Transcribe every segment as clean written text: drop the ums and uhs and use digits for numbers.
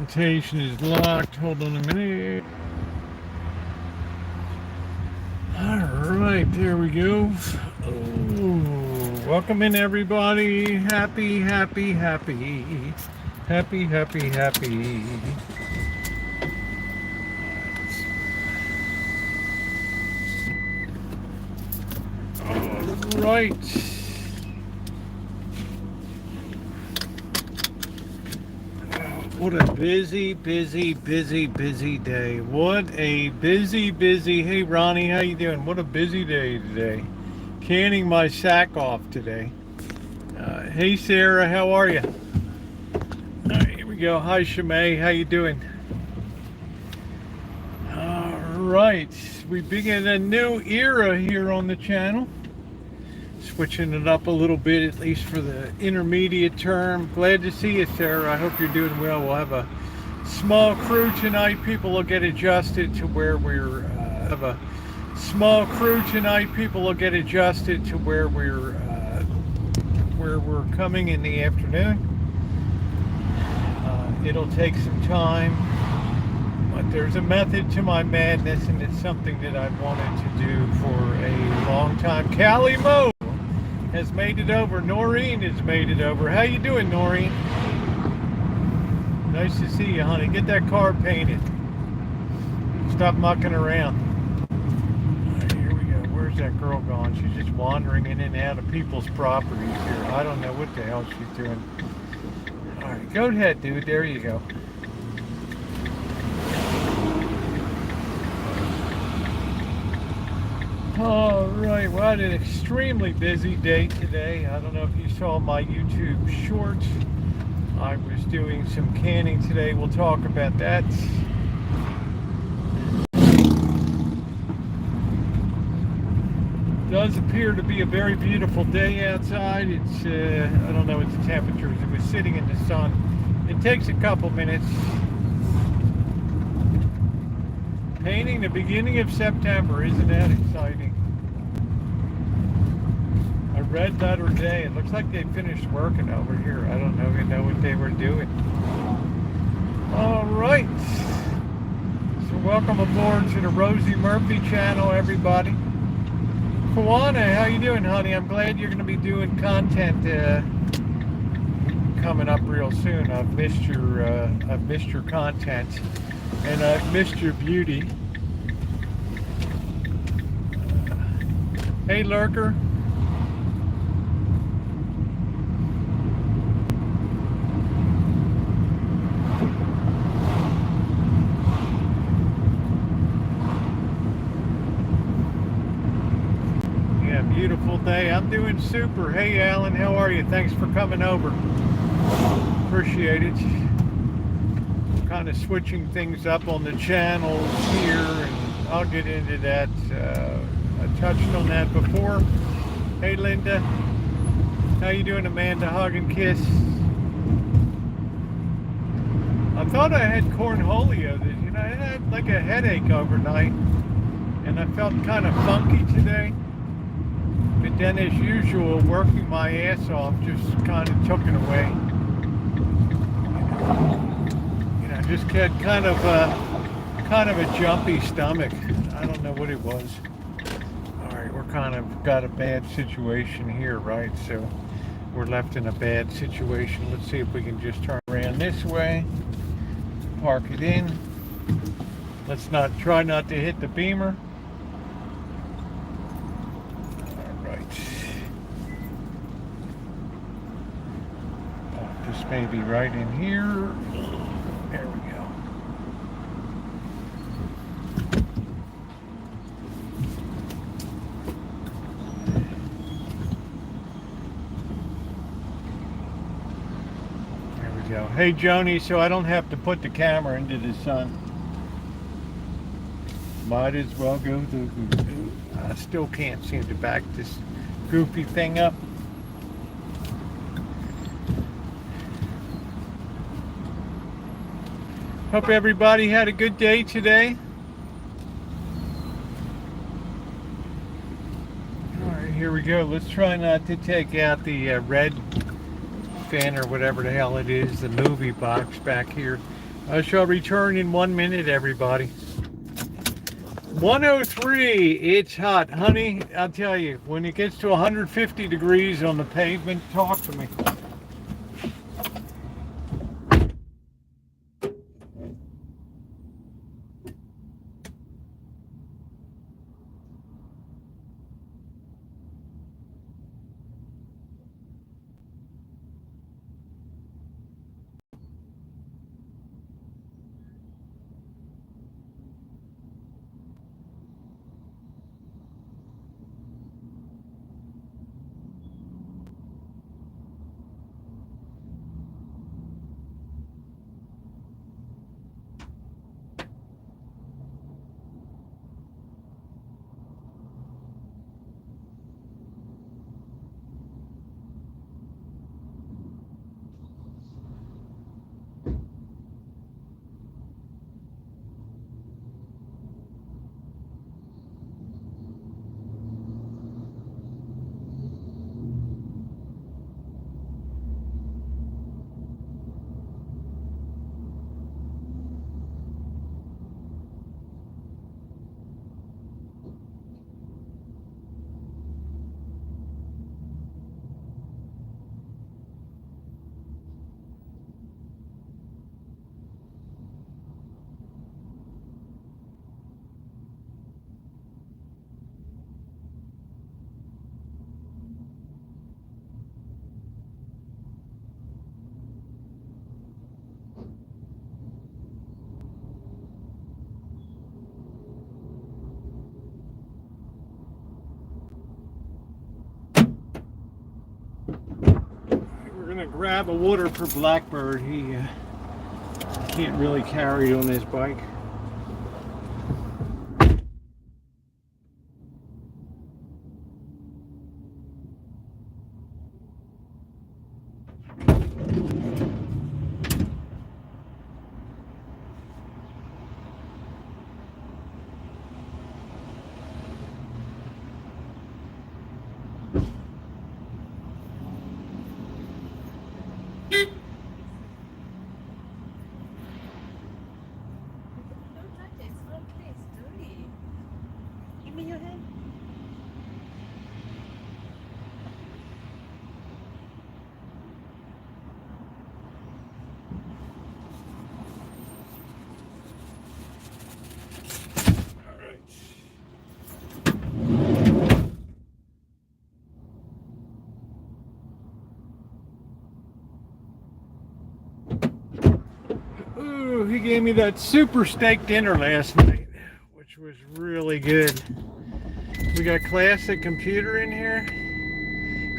Presentation is locked. Hold on a minute. Alright, there we go. Oh, welcome in everybody. Happy. Alright. What a busy day. What a busy. Hey Ronnie, how you doing? What a busy day today. Canning my sack off today. Hey Sarah, how are you? Alright, here we go. Hi Shimei, how you doing? Alright, we begin a new era here on the channel. Switching it up a little bit, at least for the intermediate term. Glad to see you, Sarah. I hope you're doing well. We'll have a small crew tonight. People will get adjusted to where we're where we're coming in the afternoon. It'll take some time, but there's a method to my madness, and it's something that I've wanted to do for a long time. Callie Mo has made it over. Noreen has made it over. How you doing, Noreen? Nice to see you, honey. Get that car painted. Stop mucking around. Right, here we go. Where's that girl gone? She's just wandering in and out of people's properties here. I don't know what the hell she's doing. All right, go ahead, dude. There you go. Alright, well, I had an extremely busy day today. I don't know if you saw my YouTube shorts. I was doing some canning today. We'll talk about that. It does appear to be a very beautiful day outside. It's, I don't know what the temperature is. It was sitting in the sun. It takes a couple minutes. Painting the beginning of September, isn't that exciting? A red letter day. It looks like they finished working over here. I don't know what they were doing. All right. So welcome aboard to the Rosie Murphy channel, everybody. Kawana, how you doing, honey? I'm glad you're going to be doing content coming up real soon. I've missed your content. And I've missed your beauty. Hey, Lurker. Yeah, beautiful day. I'm doing super. Hey, Alan, how are you? Thanks for coming over. Appreciate it. Kind of switching things up on the channels here, and I'll get into that. I touched on that before. Hey Linda, how you doing, Amanda? Hug and kiss. I thought I had cornholio. I had like a headache overnight, and I felt kind of funky today. But then, as usual, working my ass off just kind of took it away. Just had kind of a jumpy stomach. I don't know what it was. All right, we're kind of got a bad situation here, right? So we're left in a bad situation. Let's see if we can just turn around this way, park it in. Let's try not to hit the beamer. All right. This may be right in here. There we go. There we go. Hey Joni, so I don't have to put the camera into the sun. Might as well go to. I still can't seem to back this goofy thing up. Hope everybody had a good day today. Alright, here we go. Let's try not to take out the red fin or whatever the hell it is, the movie box back here. I shall return in 1 minute, everybody. 103, it's hot. Honey, I'll tell you, when it gets to 150 degrees on the pavement, talk to me. We're gonna grab a water for Blackbird. He can't really carry it on his bike. Ooh, he gave me that super steak dinner last night, which was really good. We got Classic Computer in here.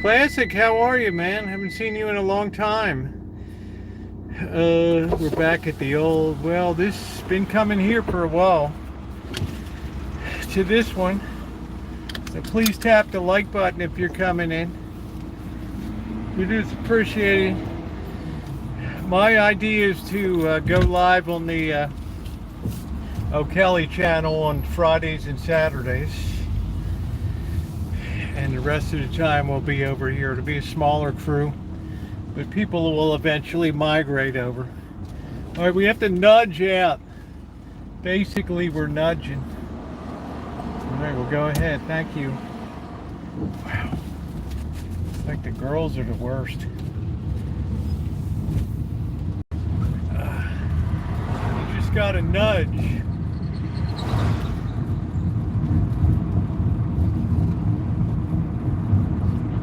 Classic, how are you, man? Haven't seen you in a long time. We're back at the old, well, this has been coming here for a while. To this one. So please tap the like button if you're coming in. It is appreciated. My idea is to go live on the O'Kelly channel on Fridays and Saturdays. And the rest of the time we'll be over here. It'll be a smaller crew. But people will eventually migrate over. All right, we have to nudge out. Basically, we're nudging. All right, well, go ahead. Thank you. Wow. It's like the girls are the worst. You just got to nudge.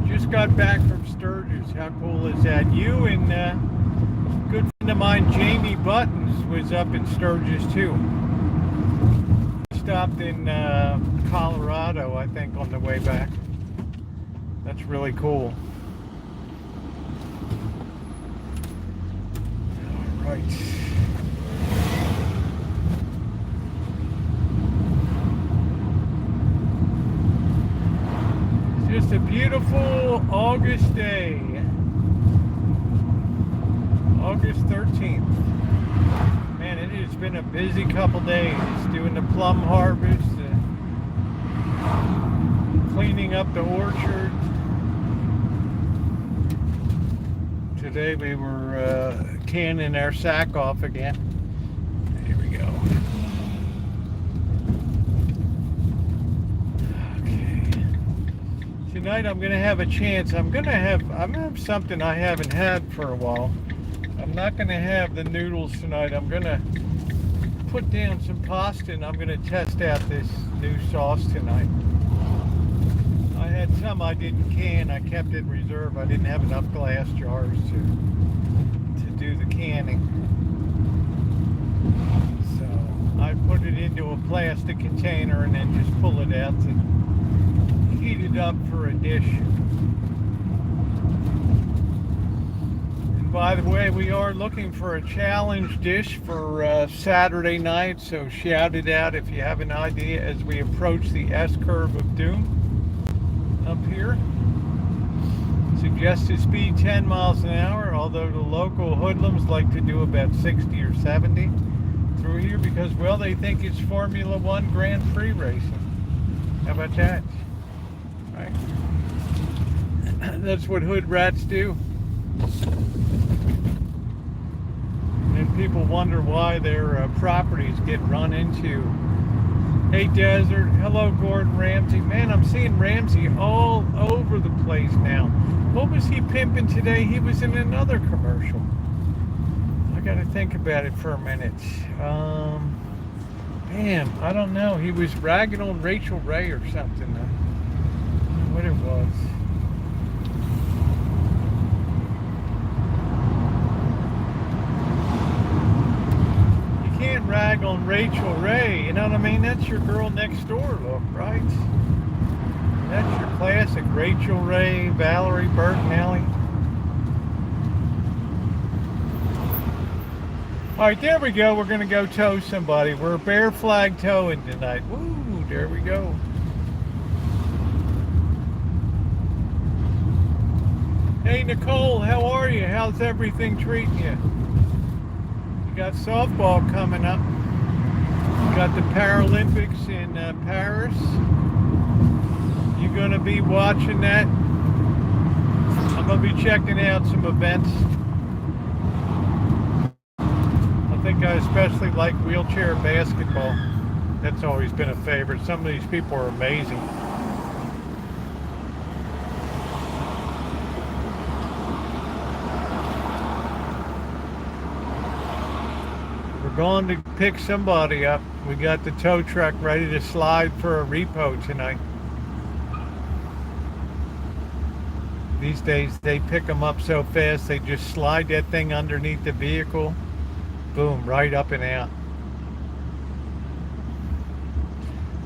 Just got back from Sturgis. How cool is that? You and good friend of mine, Jamie Buttons, was up in Sturgis too. Stopped in Colorado, I think, on the way back. That's really cool. All right. Just a beautiful August day. August 13th. Man, it has been a busy couple days. Doing the plum harvest, cleaning up the orchard. Today we were canning our sack off again. tonight I'm gonna have a chance. I'm gonna have something I haven't had for a while. I'm not gonna have the noodles tonight. I'm gonna put down some pasta and I'm gonna test out this new sauce tonight. I had some I didn't can. I kept it in reserve. I didn't have enough glass jars to do the canning. So I put it into a plastic container and then just pull it out to heat it up for a dish. And by the way, we are looking for a challenge dish for Saturday night, so shout it out if you have an idea as we approach the S-curve of doom up here. Suggested speed 10 miles an hour, although the local hoodlums like to do about 60 or 70 through here because, well, they think it's Formula One Grand Prix racing. How about that? Right? That's what hood rats do. And then people wonder why their properties get run into. Hey Desert, hello Gordon Ramsay. Man, I'm seeing Ramsay all over the place now. What was he pimping today? He was in another commercial. I gotta think about it for a minute. Man, I don't know. He was ragging on Rachel Ray or something. I don't know what it was. Can't rag on Rachel Ray, you know what I mean? That's your girl next door look, right? That's your classic Rachel Ray, Valerie Bertinelli. All right, there we go. We're gonna go tow somebody. We're bear flag towing tonight. Woo, there we go. Hey Nicole, how are you? How's everything treating you? Got softball coming up. Got the Paralympics in Paris. You gonna be watching that? I'm gonna be checking out some events. I think I especially like wheelchair basketball. That's always been a favorite. Some of these people are amazing. Going to pick somebody up. We got the tow truck ready to slide for a repo tonight. These days they pick them up so fast they just slide that thing underneath the vehicle. Boom, right up and out.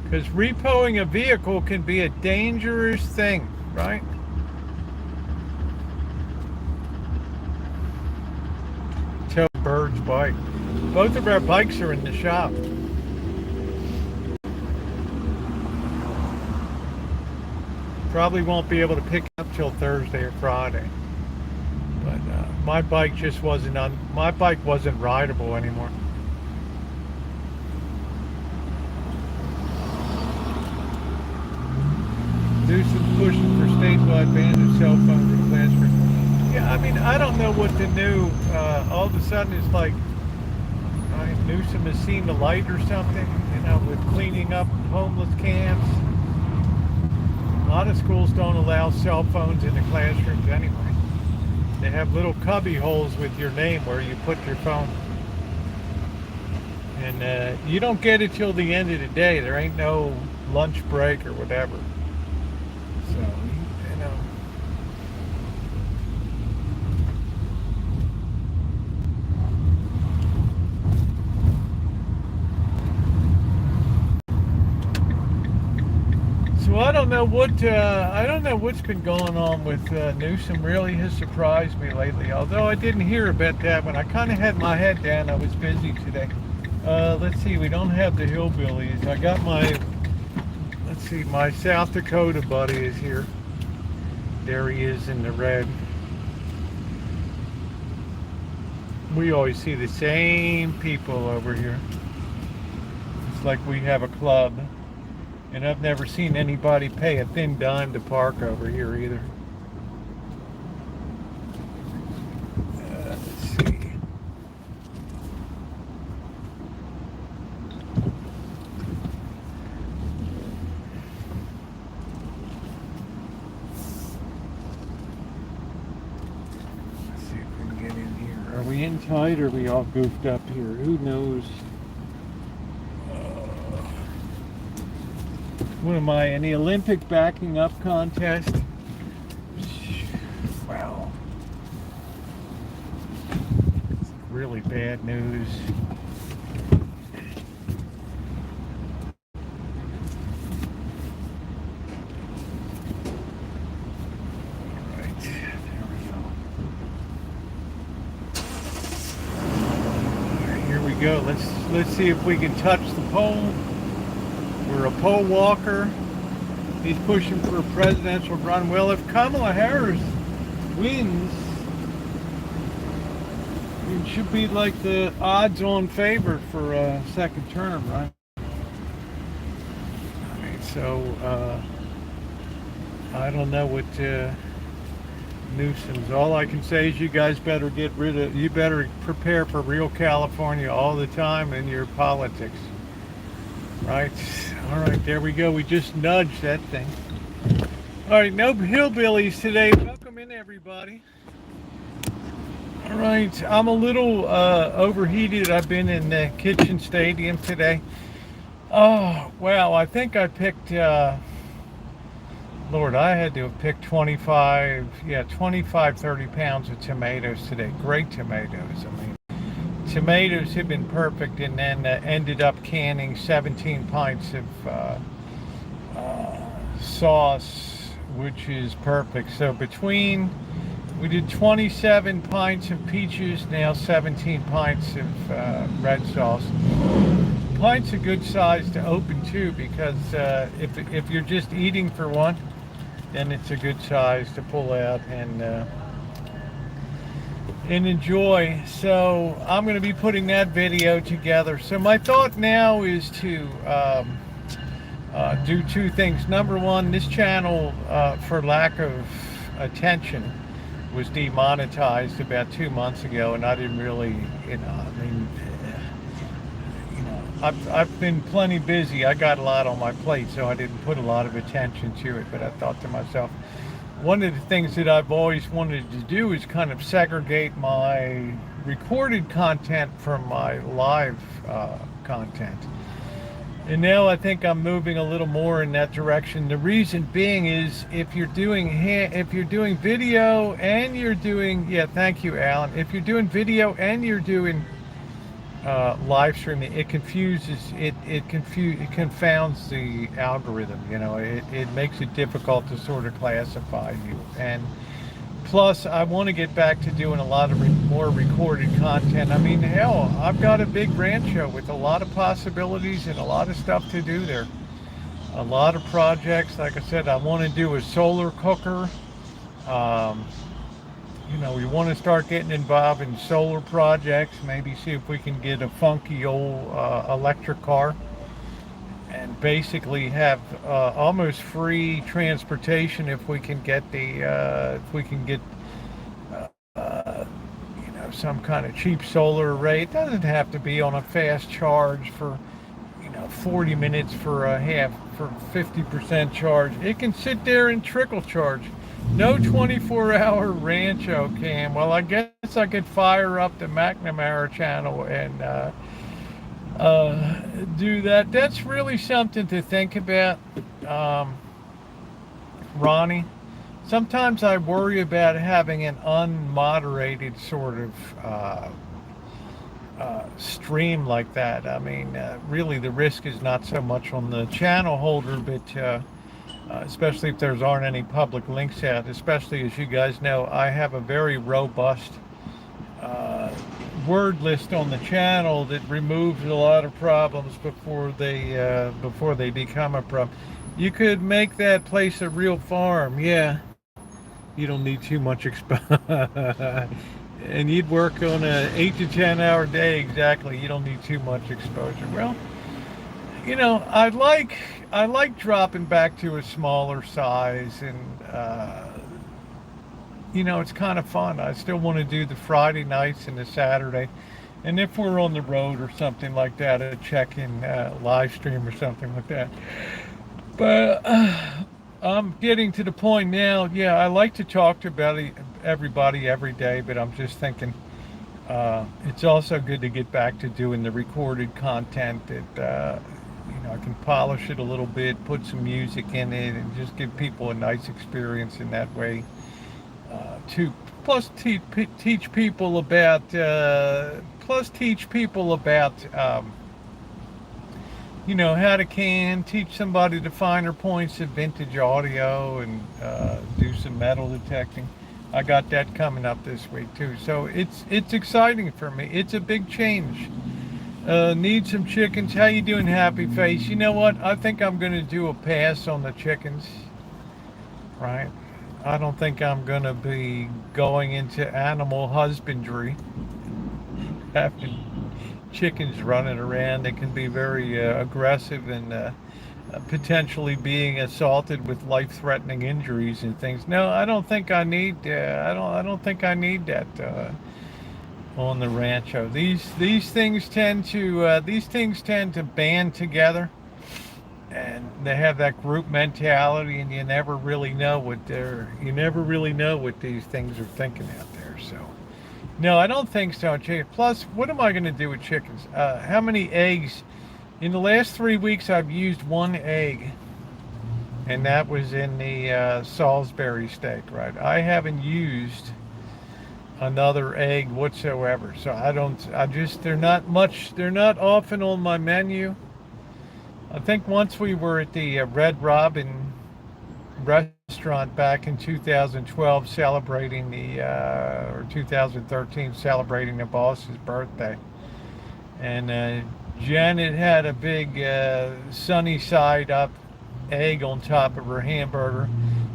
Because repoing a vehicle can be a dangerous thing, right? Tow Bird's bike. Both of our bikes are in the shop. Probably won't be able to pick up till Thursday or Friday. But my bike just wasn't rideable anymore. Do some pushing for statewide ban of cell phones in classrooms. Yeah, I mean, I don't know what the new. All of a sudden, it's like. Newsom has seen the light or something, you know, with cleaning up homeless camps. A lot of schools don't allow cell phones in the classrooms anyway. They have little cubby holes with your name where you put your phone. And you don't get it till the end of the day. There ain't no lunch break or whatever. So, you know. So I don't know what's been going on with Newsom. Really has surprised me lately. Although I didn't hear about that one. I kind of had my head down. I was busy today. Let's see. We don't have the hillbillies. I got my. Let's see. My South Dakota buddy is here. There he is in the red. We always see the same people over here. It's like we have a club. And I've never seen anybody pay a thin dime to park over here either. Let's see. we in tight or are we all goofed up here? Who knows? What am I, in the Olympic backing up contest? Wow. Really bad news. Alright, there we go. Alright, here we go. Let's see if we can touch the pole. We're a poll walker. He's pushing for a presidential run. Well, if Kamala Harris wins, it should be like the odds-on favorite for a second term, right? I mean, so I don't know what Newsom's. All I can say is you guys better you better prepare for real California all the time in your politics. Right, all right, there we go. We just nudged that thing. All right, no hillbillies today. Welcome in, everybody. All right, I'm a little overheated. I've been in the kitchen stadium today. Oh, wow, I think I picked, Lord, I had to have picked 25, 30 pounds of tomatoes today. Great tomatoes, I mean. Tomatoes have been perfect, and then ended up canning 17 pints of sauce, which is perfect. So we did 27 pints of peaches, now 17 pints of red sauce. Pint's a good size to open too, because if you're just eating for one, then it's a good size to pull out and enjoy. So I'm going to be putting that video together. So my thought now is to do two things. Number one, this channel, for lack of attention, was demonetized about 2 months ago, and I didn't really, I've been plenty busy. I got a lot on my plate, so I didn't put a lot of attention to it. But I thought to myself, one of the things that I've always wanted to do is kind of segregate my recorded content from my live content. And now I think I'm moving a little more in that direction. The reason being is if you're doing video and you're doing, thank you, Alan. If you're doing video and you're doing live streaming, it confounds the algorithm. It makes it difficult to sort of classify you. And plus, I want to get back to doing a lot of more recorded content. I mean, hell, I've got a big rancho with a lot of possibilities and a lot of stuff to do there. A lot of projects. Like I said, I want to do a solar cooker. We want to start getting involved in solar projects, maybe see if we can get a funky old electric car and basically have almost free transportation if we can get some kind of cheap solar array. It doesn't have to be on a fast charge for 40 minutes for 50% charge. It can sit there and trickle charge. No 24-hour rancho cam. Well, I guess I could fire up the McNamara channel and do that. That's really something to think about, Ronnie. Sometimes I worry about having an unmoderated sort of stream like that. I mean, really the risk is not so much on the channel holder, but especially if there aren't any public links out, especially as you guys know, I have a very robust word list on the channel that removes a lot of problems before they become a problem. You could make that place a real farm. Yeah, you don't need too much exposure. And you'd work on a 8 to 10 hour day. Exactly. You don't need too much exposure. Well, I like dropping back to a smaller size, and it's kind of fun. I still want to do the Friday nights and the Saturday, and if we're on the road or something like that, a check-in live stream or something like that. But I'm getting to the point now. I like to talk to everybody every day, but I'm just thinking It's also good to get back to doing the recorded content that I can polish it a little bit, put some music in it, and just give people a nice experience in that way. To plus teach people about how to teach somebody the finer points of vintage audio and do some metal detecting. I got that coming up this week too, so it's exciting for me. It's a big change. Need some chickens. How you doing, Happy Face? You know what? I think I'm going to do a pass on the chickens. Right? I don't think I'm going to be going into animal husbandry. Having chickens running around, they can be very aggressive and potentially being assaulted with life-threatening injuries and things. No, I don't think I need. I don't think I need that on the rancho. These things tend to band together, and they have that group mentality, and you never really know what these things are thinking out there. So. No, I don't think so. Plus, what am I going to do with chickens? How many eggs? In the last 3 weeks, I've used one egg, and that was in the Salisbury steak, right? I haven't used another egg whatsoever. So they're not often on my menu. I think once we were at the Red Robin restaurant back in 2012 celebrating or 2013 celebrating the boss's birthday, and Janet had a big sunny side up egg on top of her hamburger,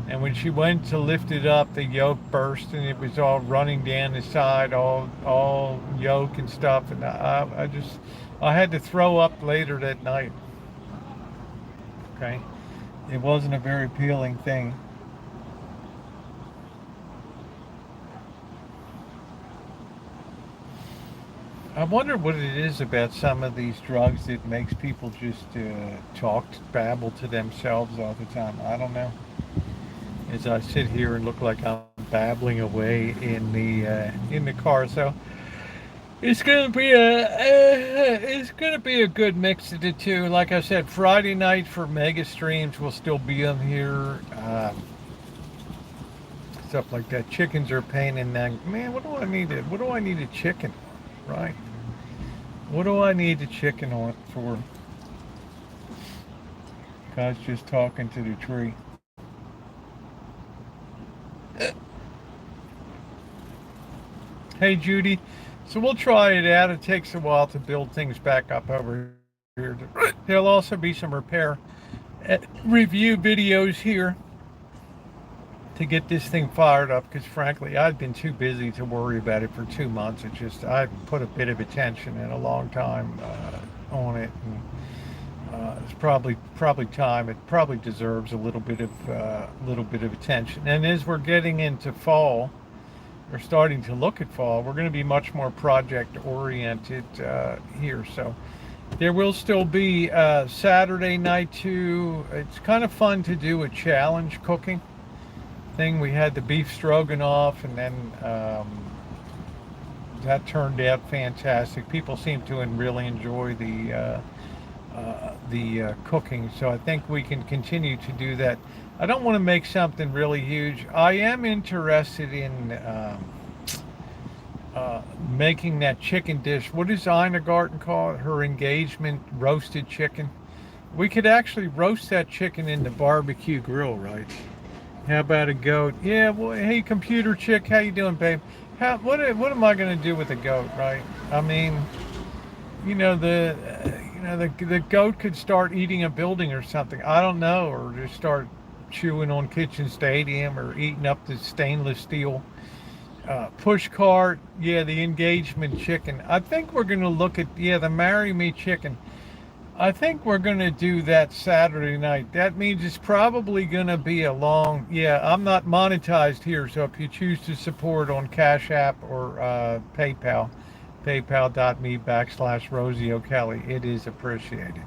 and when she went to lift it up, the yolk burst and it was all running down the side, all yolk and stuff, and I had to throw up later that night. Okay, it wasn't a very appealing thing. I wonder what it is about some of these drugs that makes people just babble to themselves all the time. I don't know. As I sit here and look like I'm babbling away in the car, so it's gonna be a good mix of the two. Like I said, Friday night for mega streams will still be on here. Stuff like that. Chickens are a pain in the man. What do I need? What do I need a chicken? Right. What do I need the chicken on for? Guy's just talking to the tree. Hey, Judy. So we'll try it out. It takes a while to build things back up over here. There'll also be some repair review videos here to get this thing fired up, because frankly I've been too busy to worry about it for 2 months. I've put a bit of attention in a long time on it, and it's probably time. It probably deserves a little bit of attention. And as we're getting into fall, we're starting to look at fall, we're going to be much more project oriented here. So there will still be Saturday night too. It's kind of fun to do a challenge cooking thing. We had the beef stroganoff, and then that turned out fantastic. People seem to really enjoy the cooking, so I think we can continue to do that. I don't want to make something really huge. I am interested in making that chicken dish. What does Ina Garten call it? Her engagement roasted chicken. We could actually roast that chicken in the barbecue grill, right? How about a goat? Yeah, well, hey, computer chick, how you doing, babe? What am I going to do with a goat, right? I mean, the goat could start eating a building or something. I don't know, or just start chewing on Kitchen Stadium, or eating up the stainless steel push cart. Yeah, the engagement chicken. I think we're going to look at the marry me chicken. I think we're going to do that Saturday night. That means it's probably going to be a long... Yeah, I'm not monetized here, so if you choose to support on Cash App or PayPal, paypal.me/Rosie O'Kelly, it is appreciated.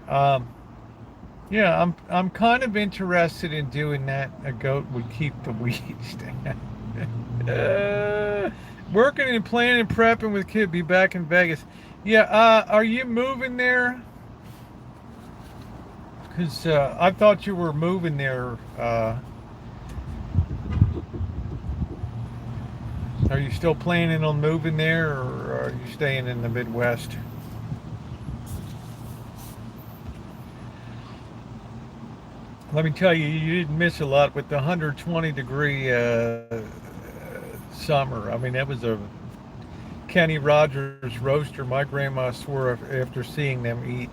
Yeah, I'm kind of interested in doing that. A goat would keep the weeds down. Working and planning, prepping with kid. Be back in Vegas. Yeah. Are you moving there? Because I thought you were moving there. Are you still planning on moving there, or are you staying in the Midwest? Let me tell you, you didn't miss a lot with the 120-degree summer. I mean, that was a Kenny Rogers roaster. My grandma swore after seeing them eat.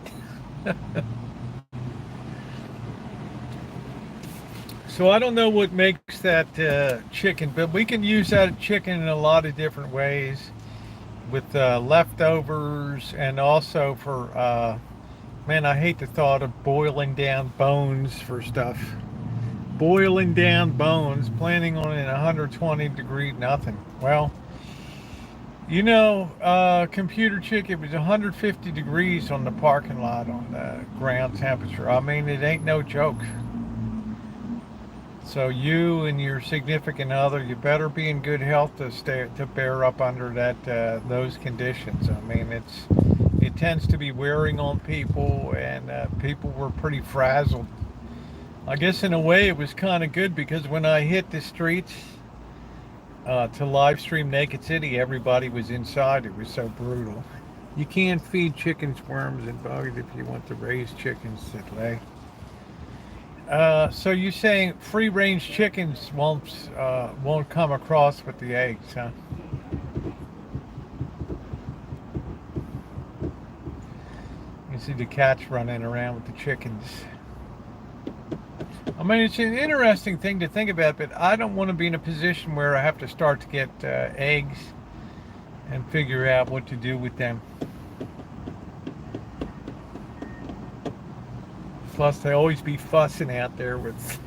So I don't know what makes that chicken, but we can use that chicken in a lot of different ways with leftovers and also for, man, I hate the thought of boiling down bones for stuff. Boiling down bones, planning on it 120 degree nothing. Well, computer chick, it was 150 degrees on the parking lot on the ground temperature. I mean, it ain't no joke. So you and your significant other, you better be in good health to bear up under those conditions. I mean, it tends to be wearing on people, and people were pretty frazzled. I guess in a way it was kind of good because when I hit the streets to live stream Naked City, everybody was inside. It was so brutal. You can't feed chickens worms and bugs if you want to raise chickens that lay. So you're saying free-range chickens won't come across with the eggs, huh? You see the cats running around with the chickens. I mean, it's an interesting thing to think about, but I don't want to be in a position where I have to start to get eggs and figure out what to do with them. Plus, they always be fussing out there with.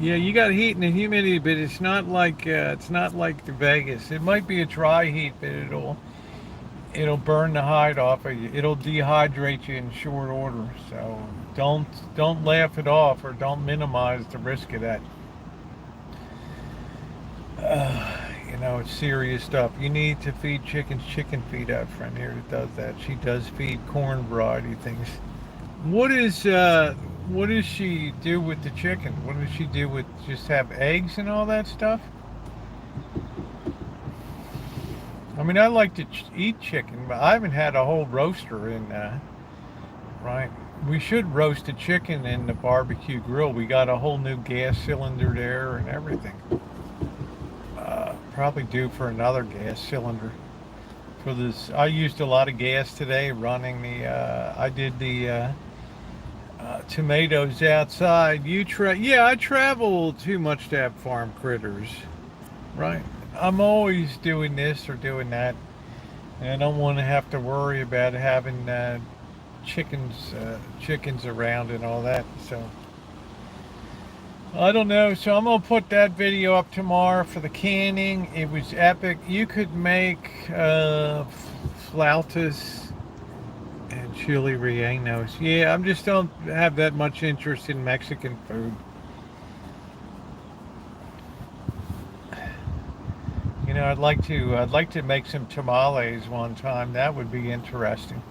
Yeah, you got heat and the humidity, but it's not like the Vegas. It might be a dry heat, but it'll burn the hide off of you. It'll dehydrate you in short order. So don't laugh it off or don't minimize the risk of that. It's serious stuff. You need to feed chickens chicken feed. I have a friend here that does that. She does feed corn variety things. What does she do with the chicken? What does she do with just have eggs and all that stuff? I mean, I like to eat chicken, but I haven't had a whole roaster in. Right? We should roast a chicken in the barbecue grill. We got a whole new gas cylinder there and everything. Probably due for another gas cylinder for this. I used a lot of gas today running I did the tomatoes outside. Yeah, I travel too much to have farm critters, right? I'm always doing this or doing that, and I don't want to have to worry about having chickens around and all that. So I don't know. So I'm gonna put that video up tomorrow for the canning. It was epic. You could make flautas and chili rellenos. Yeah, I just don't have that much interest in Mexican food. I'd like to make some tamales one time. That would be interesting.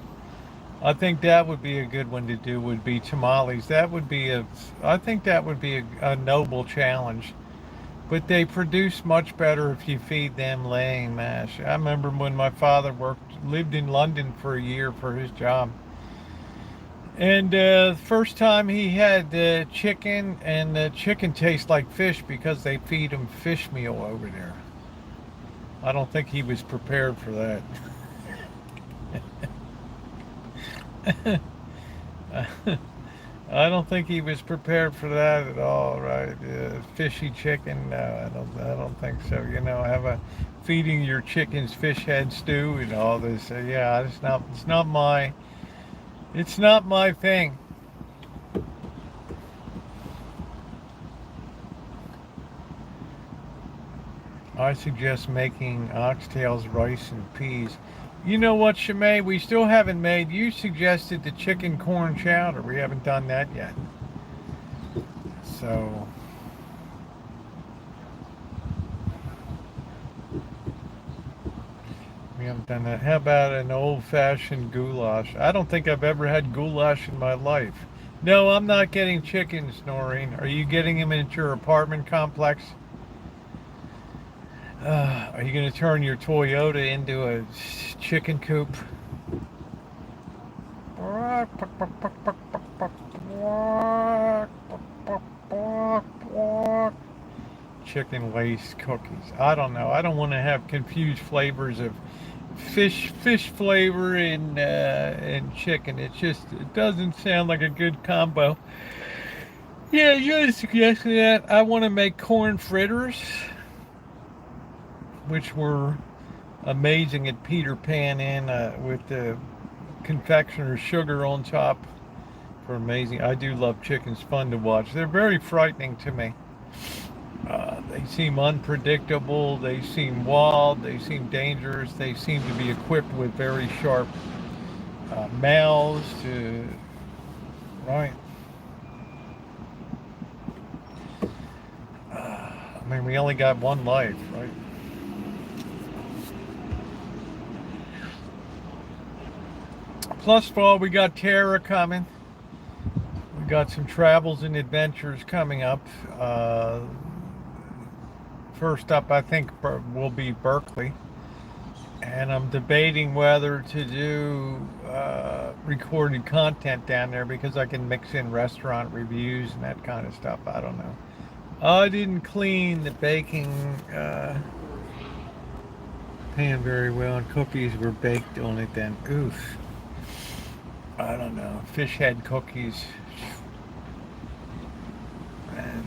I think that would be a good one to do. Would be tamales. I think that would be a noble challenge. But they produce much better if you feed them laying mash. I remember when my father lived in London for a year for his job. And the first time he had chicken, and the chicken tastes like fish because they feed him fish meal over there. I don't think he was prepared for that. I don't think he was prepared for that at all, right? Fishy chicken? No, I don't think so. Feeding your chickens fish head stew and all this. Yeah, it's not my thing. I suggest making oxtails, rice, and peas. You know what, Shimei? We still haven't made. You suggested the chicken corn chowder. We haven't done that yet. So, We haven't done that. How about an old-fashioned goulash? I don't think I've ever had goulash in my life. No, I'm not getting chickens, Noreen. Are you getting them into your apartment complex? Are you going to turn your Toyota into a chicken coop? Chicken lace cookies. I don't know. I don't want to have confused flavors of fish flavor and chicken. It doesn't sound like a good combo. Yeah, you suggested that. I want to make corn fritters, which were amazing at Peter Pan and with the confectioner's sugar on top. For amazing. I do love chickens. Fun to watch. They're very frightening to me. They seem unpredictable. They seem wild. They seem dangerous. They seem to be equipped with very sharp mouths to, right? I mean, we only got one life, right? Plus, fall, we got Tara coming. We got some travels and adventures coming up. First up, I think, will be Berkeley. And I'm debating whether to do recorded content down there because I can mix in restaurant reviews and that kind of stuff. I don't know. I didn't clean the baking pan very well, and cookies were baked on it then. Oof. I don't know. Fish head cookies. Man,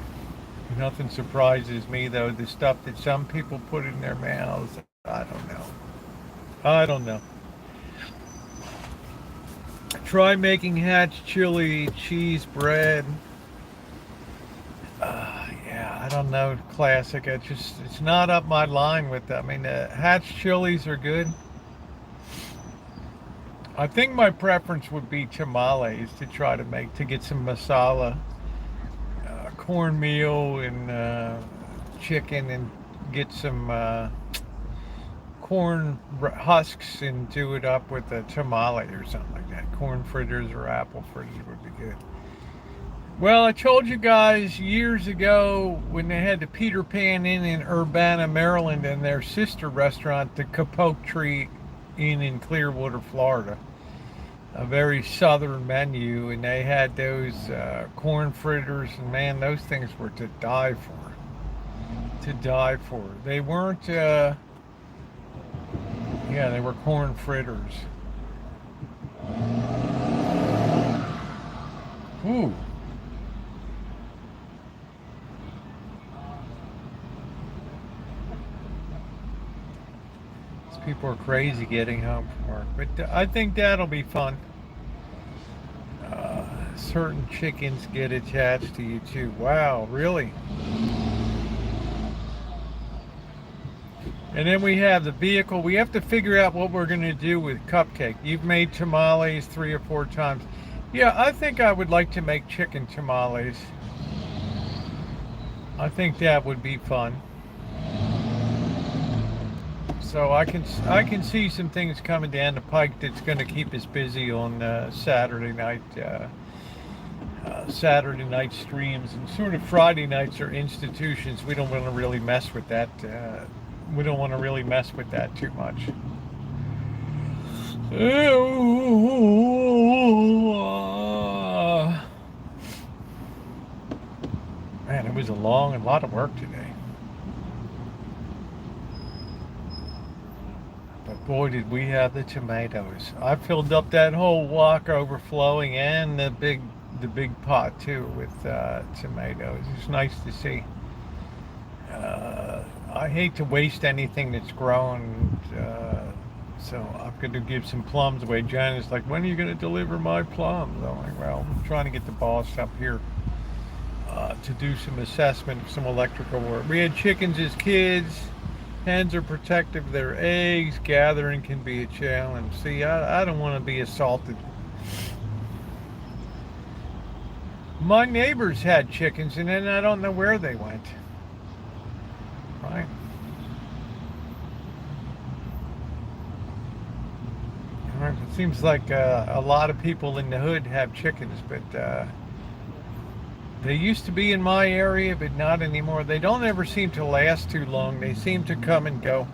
nothing surprises me, though. The stuff that some people put in their mouths, I don't know. I don't know. Try making Hatch chili cheese bread. Yeah, I don't know. Classic. It's not up my line with that. I mean, Hatch chilies are good. I think my preference would be tamales to try to get some masala, cornmeal and chicken, and get some corn husks and do it up with a tamale or something like that. Corn fritters or apple fritters would be good. Well, I told you guys years ago when they had the Peter Pan Inn in Urbana, Maryland, and their sister restaurant, the Capote Tree Inn in Clearwater, Florida. A very southern menu, and they had those corn fritters, and man, those things were to die for. To die for. They weren't, yeah, they were corn fritters. Ooh. People are crazy getting home from work, but I think that'll be fun. Certain chickens get attached to you too. Wow, really? And then we have the vehicle. We have to figure out what we're going to do with Cupcake. You've made tamales 3 or 4 times. Yeah, I think I would like to make chicken tamales. I think that would be fun. So I can see some things coming down the pike that's going to keep us busy on Saturday night streams, and sort of Friday nights are institutions. We don't want to really mess with that. We don't want to really mess with that too much. Man, it was a lot of work today. But boy, did we have the tomatoes. I filled up that whole wok overflowing and the big pot too with tomatoes. It's nice to see. I hate to waste anything that's grown, so I'm going to give some plums away. Janet's like, when are you going to deliver my plums? I'm like, well, I'm trying to get the boss up here to do some assessment of some electrical work. We had chickens as kids. Hens are protective of their eggs. Gathering can be a challenge. See, I don't want to be assaulted. My neighbors had chickens, and then I don't know where they went. Right? It seems like a lot of people in the hood have chickens, but they used to be in my area, but not anymore. They don't ever seem to last too long. They seem to come and go.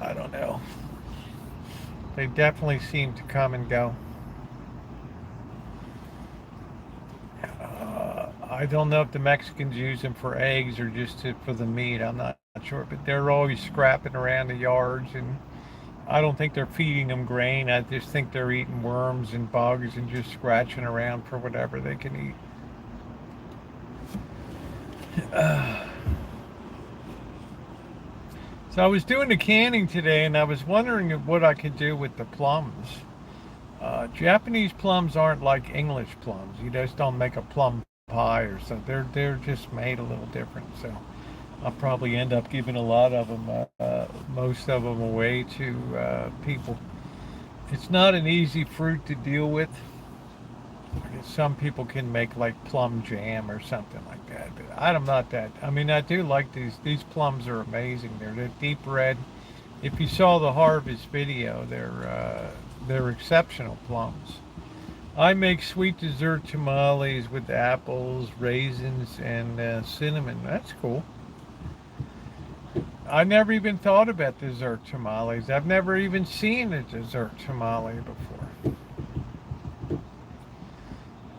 I don't know. They definitely seem to come and go. I don't know if the Mexicans use them for eggs or just for the meat. I'm not sure, but they're always scrapping around the yards, and I don't think they're feeding them grain. I just think they're eating worms and bugs and just scratching around for whatever they can eat. So I was doing the canning today, and I was wondering what I could do with the plums. Japanese plums aren't like English plums. You just don't make a plum pie or something. They're just made a little different. So I'll probably end up giving a lot of them, most of them away to people. It's not an easy fruit to deal with. Some people can make like plum jam or something like that, but I'm not that. I mean, I do like these. These plums are amazing. They're deep red. If you saw the harvest video, they're exceptional plums. I make sweet dessert tamales with apples, raisins, and cinnamon. That's cool. I never even thought about dessert tamales. I've never even seen a dessert tamale before.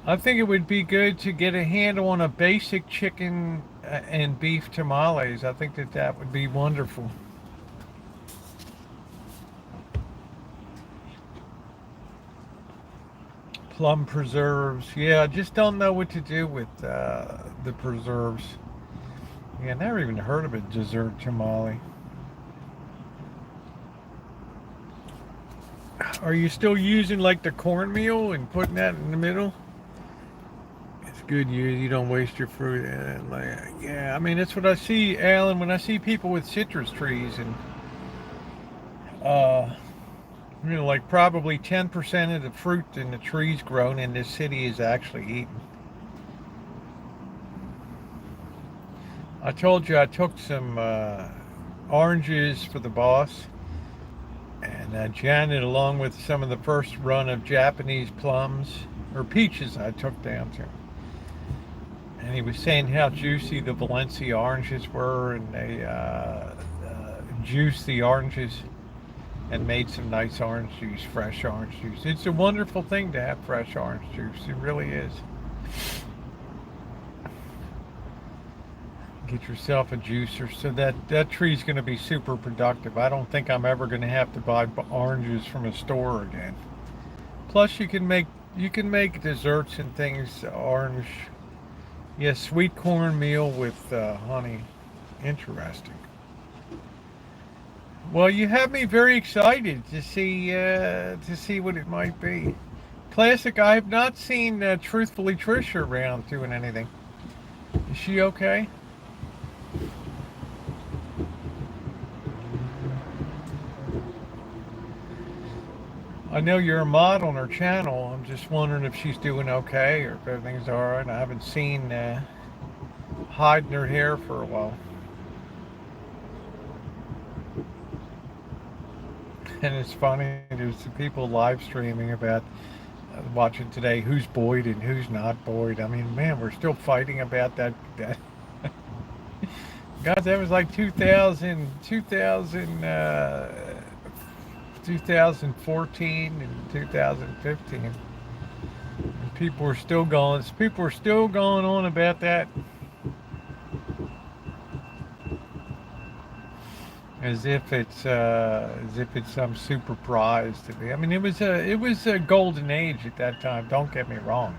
I think it would be good to get a handle on a basic chicken and beef tamales. I think that would be wonderful. Plum preserves. Yeah, I just don't know what to do with the preserves. Yeah, I never even heard of a dessert tamale. Are you still using like the cornmeal and putting that in the middle? It's good you don't waste your fruit. And like, yeah, I mean that's what I see, Alan, when I see people with citrus trees and uh, like probably 10% of the fruit in the trees grown in this city is actually eaten. I told you I took some oranges for the boss, and Janet, along with some of the first run of Japanese plums or peaches, I took down to him. And he was saying how juicy the Valencia oranges were, and they juiced the oranges and made some nice orange juice, fresh orange juice. It's a wonderful thing to have fresh orange juice. It really is. Get yourself a juicer, so that tree's going to be super productive. I don't think I'm ever going to have to buy oranges from a store again. Plus, you can make desserts and things. Orange, yeah, sweet cornmeal with honey. Interesting. Well, you have me very excited to see what it might be. Classic. I have not seen Truthfully Trisha around doing anything. Is she okay? I know you're a mod on her channel. I'm just wondering if she's doing okay or if everything's all right. I haven't seen hiding her hair for a while. And it's funny, there's some people live streaming about watching today who's Boyd and who's not Boyd. I mean, man, we're still fighting about that. God, that was like 2014 and 2015. And people were still going on about that. As if it's some super prize to be. I mean, it was a golden age at that time. Don't get me wrong.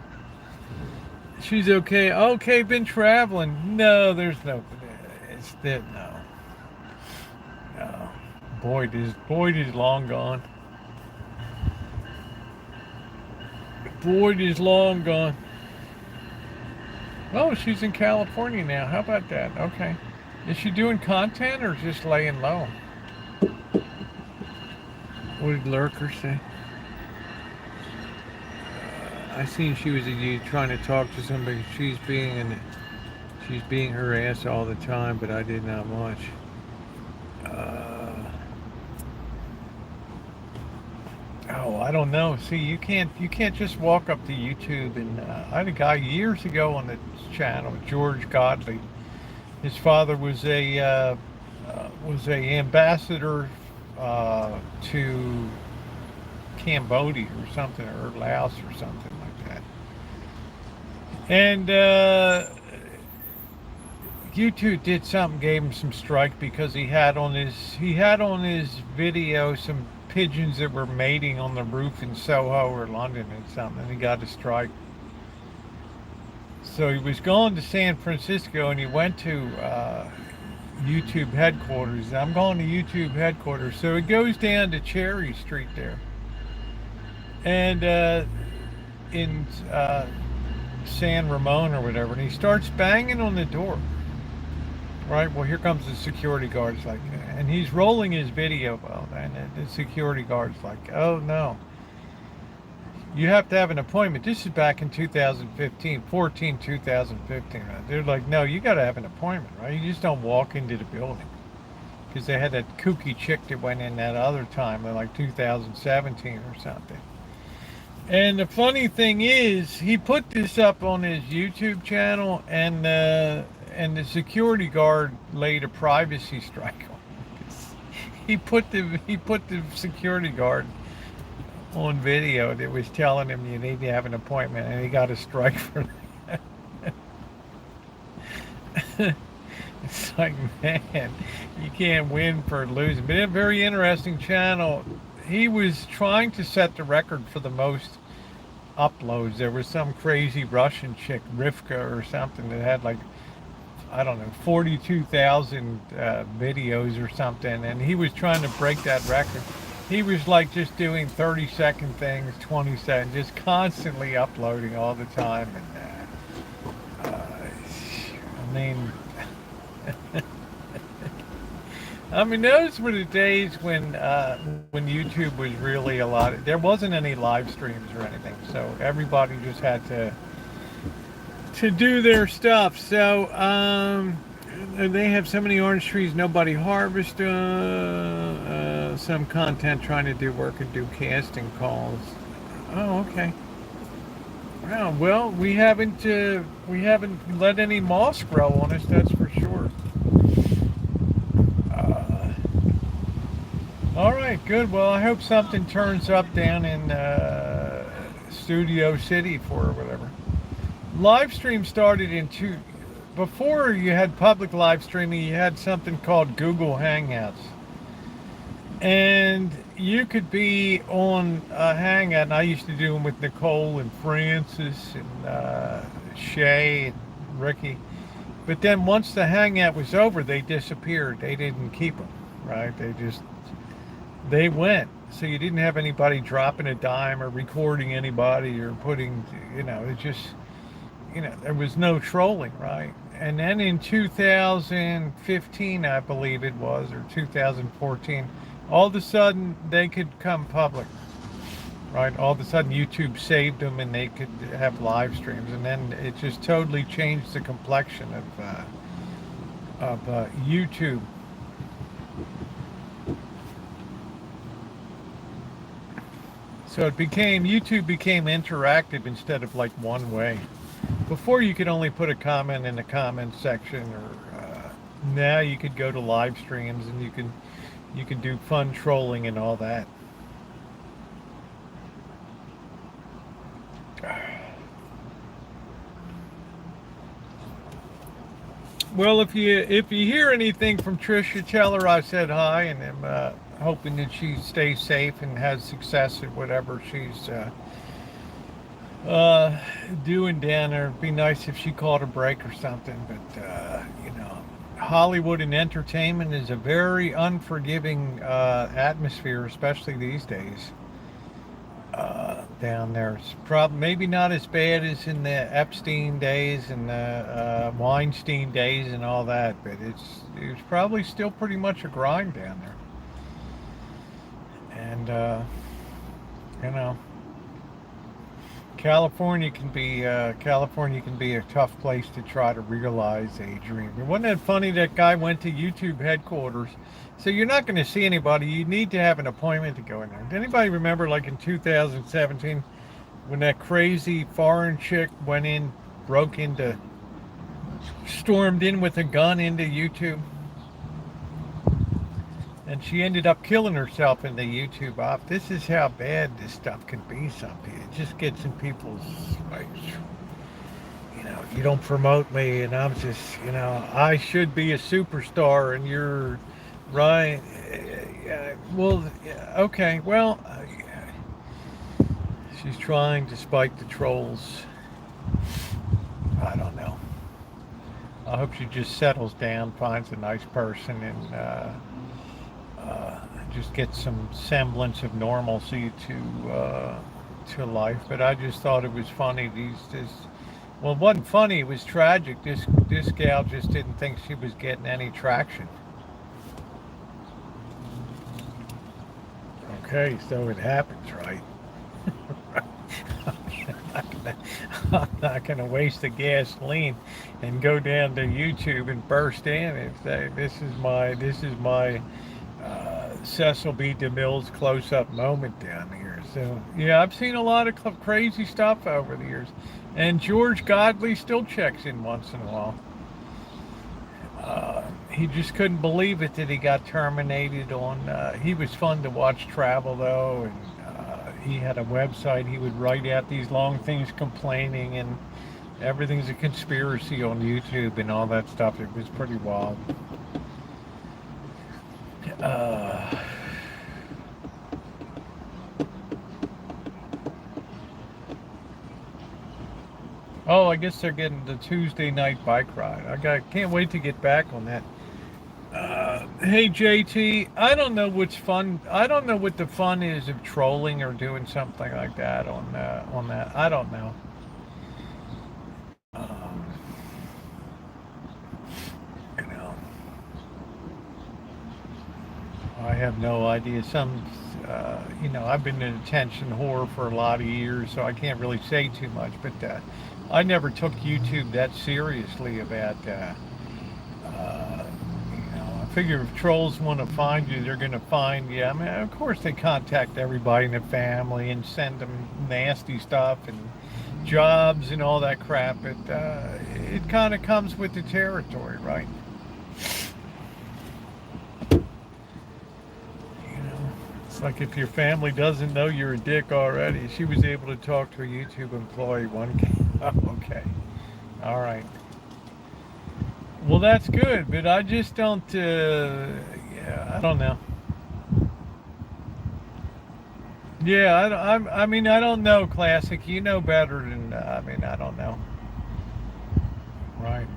She's okay. Okay, been traveling. No, there's no. It's that no. No. Boyd is long gone. Boyd is long gone. Oh, she's in California now. How about that? Okay. Is she doing content or just laying low? What did Lurker say? I seen she was trying to talk to somebody. She's being her ass all the time, but I did not watch. Oh, I don't know. See, you can't just walk up to YouTube and I had a guy years ago on the channel, George Godley. His father was a ambassador to Cambodia or something, or Laos or something like that. And YouTube did something, gave him some strike because he had on his video some pigeons that were mating on the roof in Soho or London and something, and he got a strike. So he was going to San Francisco and he went to YouTube headquarters. I'm going to YouTube headquarters. So he goes down to Cherry Street there. And in San Ramon or whatever, and he starts banging on the door. Right, well, here comes the security guard's like, and he's rolling his video well, and the security guard's like, oh no, you have to have an appointment. This is back in 2015, 2015. Right? They're like, no, you got to have an appointment, right? You just don't walk into the building. Because they had that kooky chick that went in that other time, like 2017 or something. And the funny thing is, he put this up on his YouTube channel, and the security guard laid a privacy strike on him. He put the security guard on video that was telling him you need to have an appointment, and he got a strike for that. It's like, man, you can't win for losing. But a very interesting channel. He was trying to set the record for the most uploads. There was some crazy Russian chick, Rivka or something, that had like, I don't know, 42,000 videos or something, and he was trying to break that record. He was like just doing 30-second things, 20-second, just constantly uploading all the time. And I mean, I mean, those were the days when YouTube was really a lot. There wasn't any live streams or anything, so everybody just had to do their stuff. So they have so many orange trees, nobody harvests some content trying to do work and do casting calls. Oh, okay. Wow. Well, we haven't let any moss grow on us. That's for sure. All right. Good. Well, I hope something turns up down in Studio City for whatever. Live stream started before you had public live streaming, you had something called Google Hangouts. And you could be on a Hangout, and I used to do them with Nicole and Francis and Shay and Ricky. But then once the Hangout was over, they disappeared. They didn't keep them, right? They went. So you didn't have anybody dropping a dime or recording anybody or putting, it just, there was no trolling, right? And then in 2015, I believe it was, or 2014, all of a sudden they could come public, right? All of a sudden YouTube saved them and they could have live streams. And then it just totally changed the complexion of YouTube. So YouTube became interactive instead of like one way. Before you could only put a comment in the comment section, or now you could go to live streams and you can do fun trolling and all that. Well, if you hear anything from Trisha, tell her I said hi, and I'm hoping that she stays safe and has success at whatever she's doing down there. It'd be nice if she called a break or something, but Hollywood and entertainment is a very unforgiving atmosphere, especially these days. Down there, it's maybe not as bad as in the Epstein days and the Weinstein days and all that, but it's probably still pretty much a grind down there. And California can be a tough place to try to realize a dream. And wasn't it funny that guy went to YouTube headquarters? So you're not going to see anybody. You need to have an appointment to go in there. Does anybody remember, like in 2017, when that crazy foreign chick stormed in with a gun into YouTube? And she ended up killing herself in the YouTube off. This is how bad this stuff can be. It just gets in people's, like, you don't promote me, and I'm just, I should be a superstar, and you're right. Well, okay. Well, she's trying to spike the trolls. I don't know. I hope she just settles down, finds a nice person, and just get some semblance of normalcy to life. But I just thought it was funny. Well, it wasn't funny. It was tragic. This gal just didn't think she was getting any traction. Okay, so it happens, right? I'm not gonna waste the gasoline and go down to YouTube and burst in and say this is my Cecil B. DeMille's close-up moment down here. So yeah, I've seen a lot of crazy stuff over the years, and George Godley still checks in once in a while. He just couldn't believe it that he got terminated on. He was fun to watch travel though, and he had a website. He would write out these long things complaining, and everything's a conspiracy on YouTube and all that stuff. It was pretty wild. Oh, I guess they're getting the Tuesday night bike ride. Can't wait to get back on that. Hey JT, I don't know what's fun. I don't know what the fun is of trolling or doing something like that on that. I don't know. I have no idea. I've been an attention whore for a lot of years, so I can't really say too much. But I never took YouTube that seriously about. I figure if trolls want to find you, they're going to find you. I mean, of course, they contact everybody in the family and send them nasty stuff and jobs and all that crap. But it kind of comes with the territory, right? It's like if your family doesn't know you're a dick already. She was able to talk to a YouTube employee one day. Oh, okay. All right. Well, that's good, but I just don't, I don't know. Yeah, I mean, I don't know, Classic. You know better than, I don't know. Right.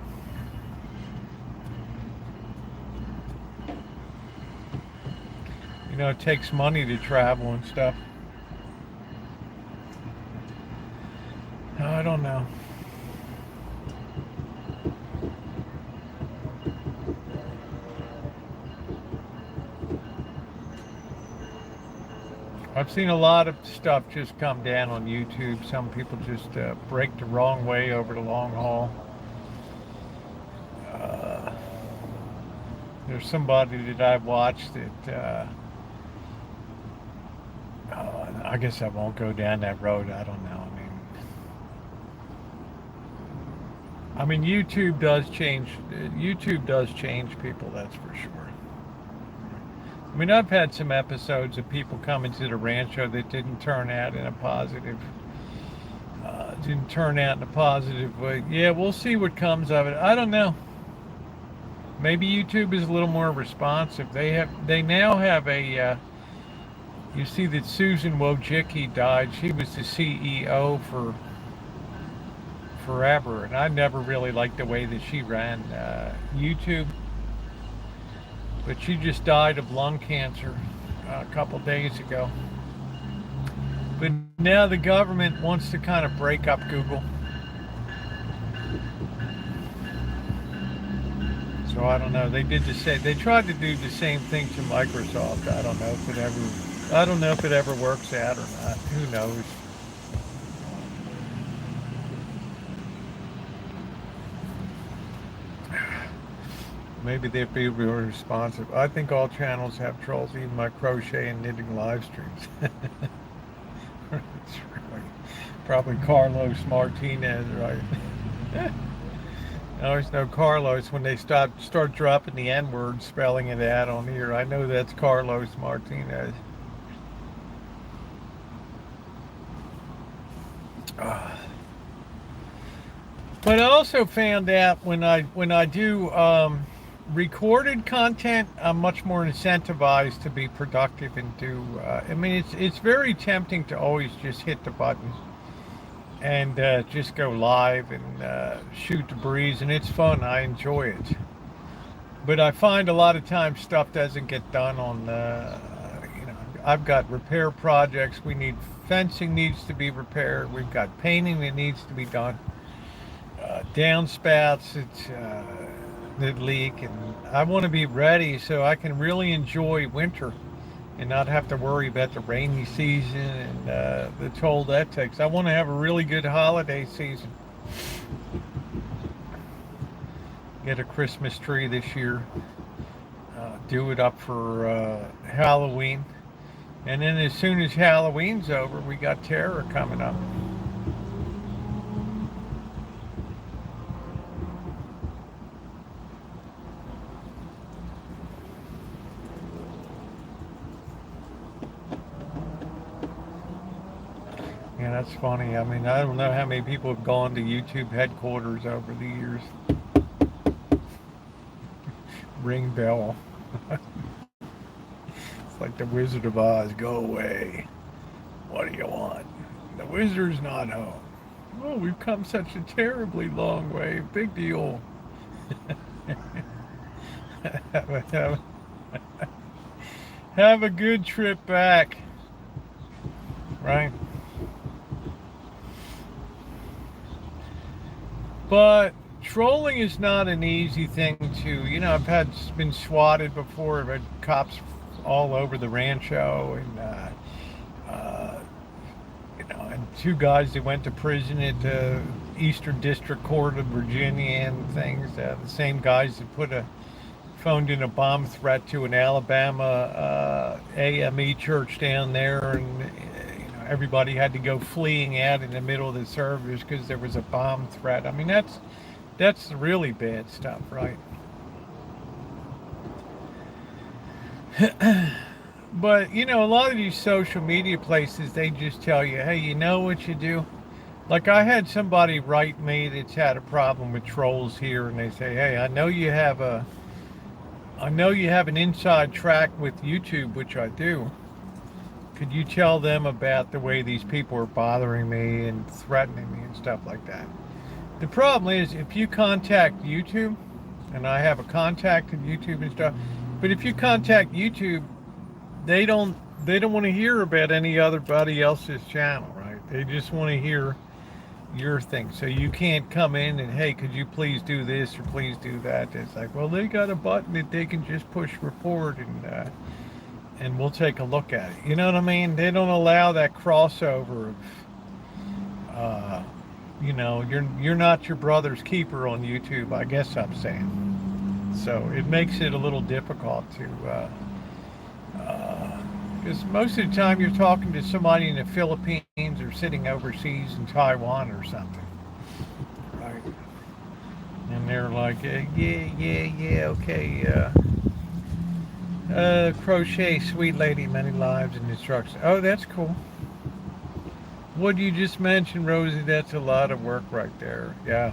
It takes money to travel and stuff. I don't know. I've seen a lot of stuff just come down on YouTube. Some people just break the wrong way over the long haul. There's somebody that I've watched that I guess I won't go down that road. I don't know. I mean, YouTube does change people, that's for sure. I mean, I've had some episodes of people coming to the rancho that didn't turn out in a positive way. Yeah, we'll see what comes of it. I don't know. Maybe YouTube is a little more responsive. They now have a you see that Susan Wojcicki died. She was the CEO for forever, and I never really liked the way that she ran YouTube. But she just died of lung cancer a couple days ago. But now the government wants to kind of break up Google. So I don't know. They tried to do the same thing to Microsoft. I don't know if it ever works out or not. Who knows? Maybe they'd be more responsive. I think all channels have trolls, even my crochet and knitting live streams. That's right. Probably Carlos Martinez, right? I always know Carlos when they start dropping the N-word, spelling it out on here. I know that's Carlos Martinez. Ah. But I also found out when I do recorded content, I'm much more incentivized to be productive and do. I mean, it's very tempting to always just hit the button and just go live and shoot the breeze, and it's fun. I enjoy it. But I find a lot of times stuff doesn't get done on. I've got repair projects. We need fencing needs to be repaired. We've got painting that needs to be done. Downspouts that leak, and I want to be ready so I can really enjoy winter and not have to worry about the rainy season and the toll that takes. I want to have a really good holiday season. Get a Christmas tree this year. Do it up for Halloween. And then as soon as Halloween's over, we got Terror coming up. Yeah, that's funny. I mean, I don't know how many people have gone to YouTube headquarters over the years. Ring bell. It's like the Wizard of Oz. Go away. What do you want? The wizard's not home. Oh, we've come such a terribly long way. Big deal. have, have a good trip back. Right? But trolling is not an easy thing to, I've been swatted before. I've had cops all over the rancho, and two guys that went to prison at the Eastern District Court of Virginia and things. The same guys that phoned in a bomb threat to an Alabama AME church down there, and everybody had to go fleeing out in the middle of the service because there was a bomb threat. I mean, that's really bad stuff, right? But a lot of these social media places, they just tell you, hey, you know what you do? Like, I had somebody write me that's had a problem with trolls here, and they say, hey, I know you have an inside track with YouTube, which I do. Could you tell them about the way these people are bothering me and threatening me and stuff like that? The problem is, if you contact YouTube, and I have a contact at YouTube and stuff, but if you contact YouTube, they don't want to hear about anybody else's channel, right? They just want to hear your thing. So you can't come in and, hey, could you please do this or please do that? It's like, well, they got a button that they can just push record and we'll take a look at it. You know what I mean? They don't allow that crossover of, you're not your brother's keeper on YouTube, I guess I'm saying. So it makes it a little difficult to, because most of the time you're talking to somebody in the Philippines or sitting overseas in Taiwan or something, right? And they're like, yeah, okay, crochet, sweet lady, many lives and instructions. Oh, that's cool. What you just mentioned, Rosie, that's a lot of work right there. Yeah.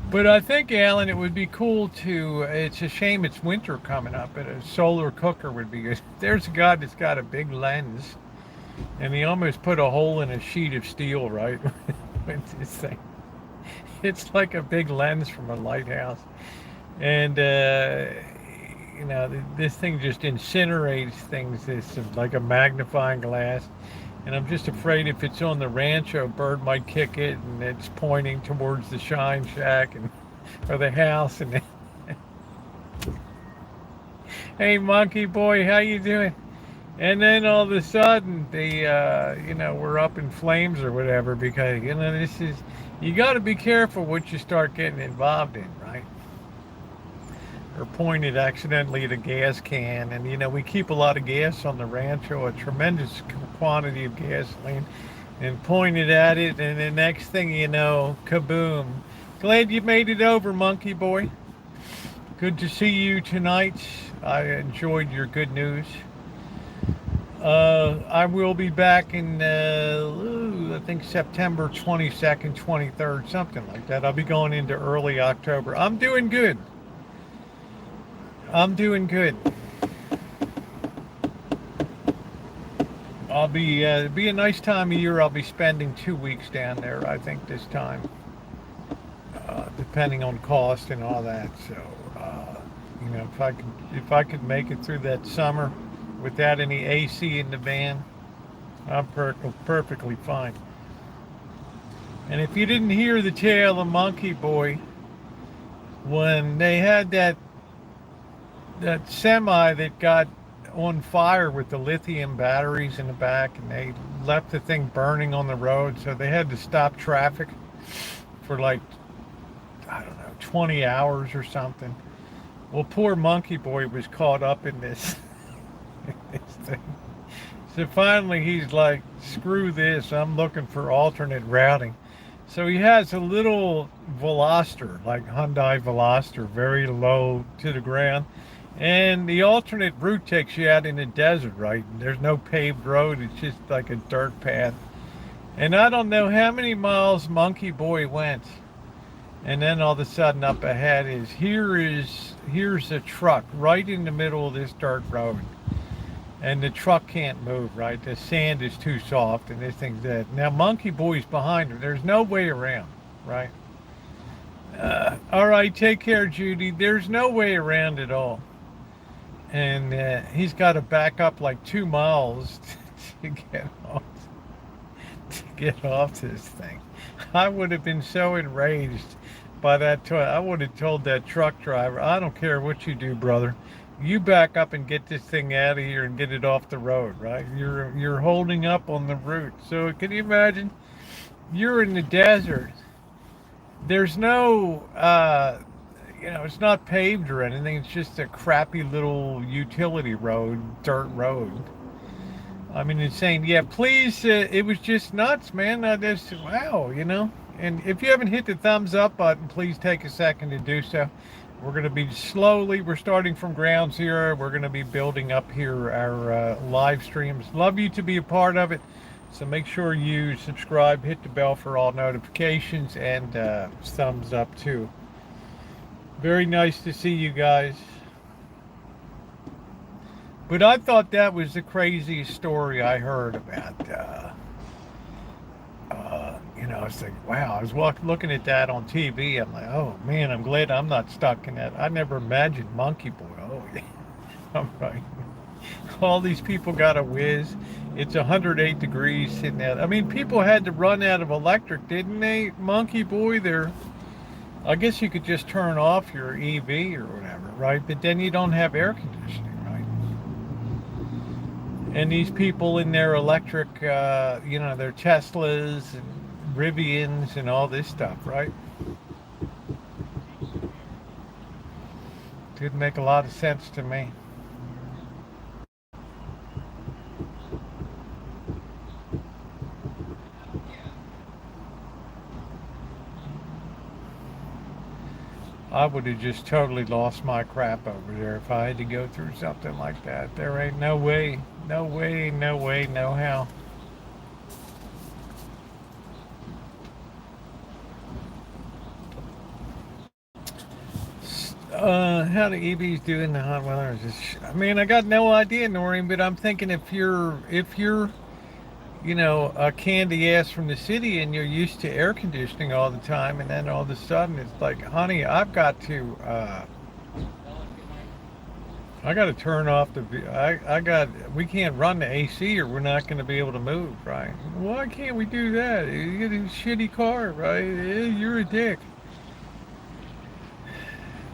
But I think, Alan, it would be cool it's a shame it's winter coming up, but a solar cooker would be good. There's a guy that's got a big lens, and he almost put a hole in a sheet of steel, right? With this thing. It's like a big lens from a lighthouse. And, this thing just incinerates things. It's like a magnifying glass. And I'm just afraid if it's on the rancho, a bird might kick it, and it's pointing towards the shine shack or the house. And hey, monkey boy, how you doing? And then all of a sudden, we're up in flames or whatever because You got to be careful what you start getting involved in, right? Or pointed accidentally at a gas can, and we keep a lot of gas on the rancho, a tremendous quantity of gasoline, and pointed at it, and the next thing you know, kaboom. Glad you made it over, monkey boy. Good to see you tonight. I enjoyed your good news. I will be back in, I think September 22nd, 23rd, something like that. I'll be going into early October. I'm doing good. I'm doing good. I'll be a nice time of year. I'll be spending 2 weeks down there, I think, this time, depending on cost and all that. So, if I could make it through that summer without any AC in the van, I'm perfectly fine. And if you didn't hear the tale of Monkey Boy, when they had that semi that got on fire with the lithium batteries in the back, and they left the thing burning on the road, so they had to stop traffic for like, I don't know, 20 hours or something. Well, poor Monkey Boy was caught up in this, this thing. So finally he's like, screw this, I'm looking for alternate routing. So he has a little Veloster, like Hyundai Veloster, very low to the ground. And the alternate route takes you out in the desert, right? There's no paved road. It's just like a dirt path. And I don't know how many miles Monkey Boy went. And then all of a sudden up ahead here's a truck right in the middle of this dirt road. And the truck can't move, right? The sand is too soft and this thing's dead. Now Monkey Boy's behind her. There's no way around, right? All right, take care, Judy. There's no way around at all. And he's got to back up like 2 miles to get off this thing. I would have been so enraged by that. I would have told that truck driver, I don't care what you do, brother. You back up and get this thing out of here and get it off the road, right? You're holding up on the route. So can you imagine? You're in the desert. There's no it's not paved or anything. It's just a crappy little utility road, dirt road. I mean, it's saying, yeah, please, it was just nuts, man. I just, wow, And if you haven't hit the thumbs up button, please take a second to do so. We're going to be we're starting from ground zero. We're going to be building up here our live streams. Love you to be a part of it. So make sure you subscribe, hit the bell for all notifications, and thumbs up too. Very nice to see you guys. But I thought that was the craziest story I heard about. I was thinking, wow, I was looking at that on TV. I'm like, oh man, I'm glad I'm not stuck in that. I never imagined Monkey Boy. Oh, yeah. I'm right. All these people got a whiz. It's 108 degrees sitting out. I mean, people had to run out of electric, didn't they? Monkey Boy, I guess you could just turn off your EV or whatever, right? But then you don't have air conditioning, right? And these people in their electric, their Teslas and Rivians and all this stuff, right? Didn't make a lot of sense to me. I would have just totally lost my crap over there if I had to go through something like that. There ain't no way, no way, no way, no how. How the EVs do in the hot weather? I got no idea, Noreen, but I'm thinking if you're a candy ass from the city and you're used to air conditioning all the time, and then all of a sudden it's like, honey, I've got to turn off we can't run the AC or we're not going to be able to move, right? Why can't we do that? You get a shitty car, right? You're a dick.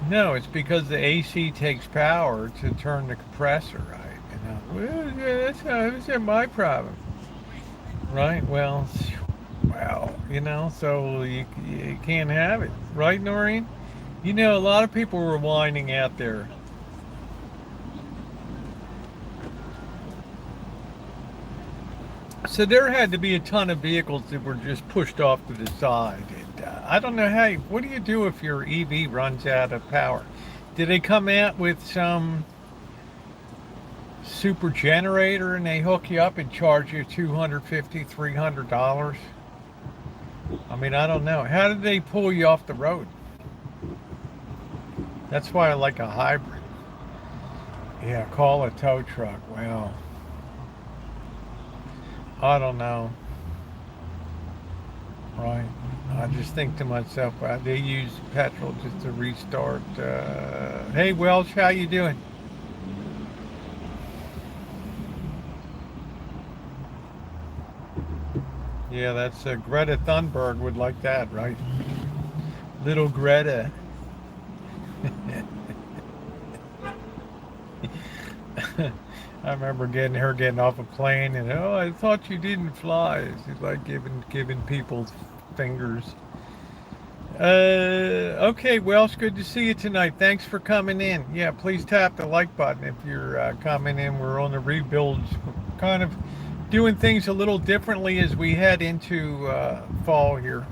No, it's because the AC takes power to turn the compressor, right? Well, yeah, that's my problem. Right, well, Well, so you can't have it, right, Noreen? A lot of people were whining out there. So there had to be a ton of vehicles that were just pushed off to the side. And, I don't know what do you do if your EV runs out of power? Did they come out with some super generator and they hook you up and charge you $250, $300? I mean, I don't know. How did they pull you off the road? That's why I like a hybrid. Yeah, call a tow truck. Well, I don't know. Right. I just think to myself, they use petrol just to restart. Hey, Welsh, how you doing? Yeah, that's Greta Thunberg would like that, right? Little Greta. I remember getting off a plane and I thought you didn't fly. She's like giving people fingers. Okay, well, it's good to see you tonight. Thanks for coming in. Yeah, please tap the like button if you're coming in. We're on the rebuilds, kind of doing things a little differently as we head into fall here.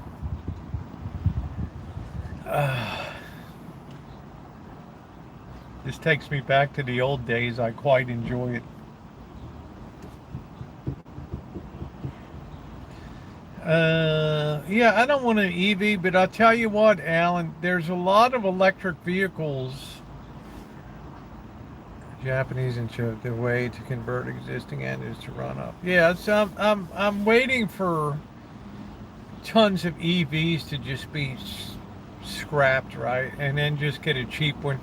This takes me back to the old days. I quite enjoy it. Yeah, I don't want an EV, but I'll tell you what, Alan, there's a lot of electric vehicles. Japanese and the way to convert existing engines to run up. Yeah, so I'm waiting for tons of EVs to just be scrapped, right, and then just get a cheap one,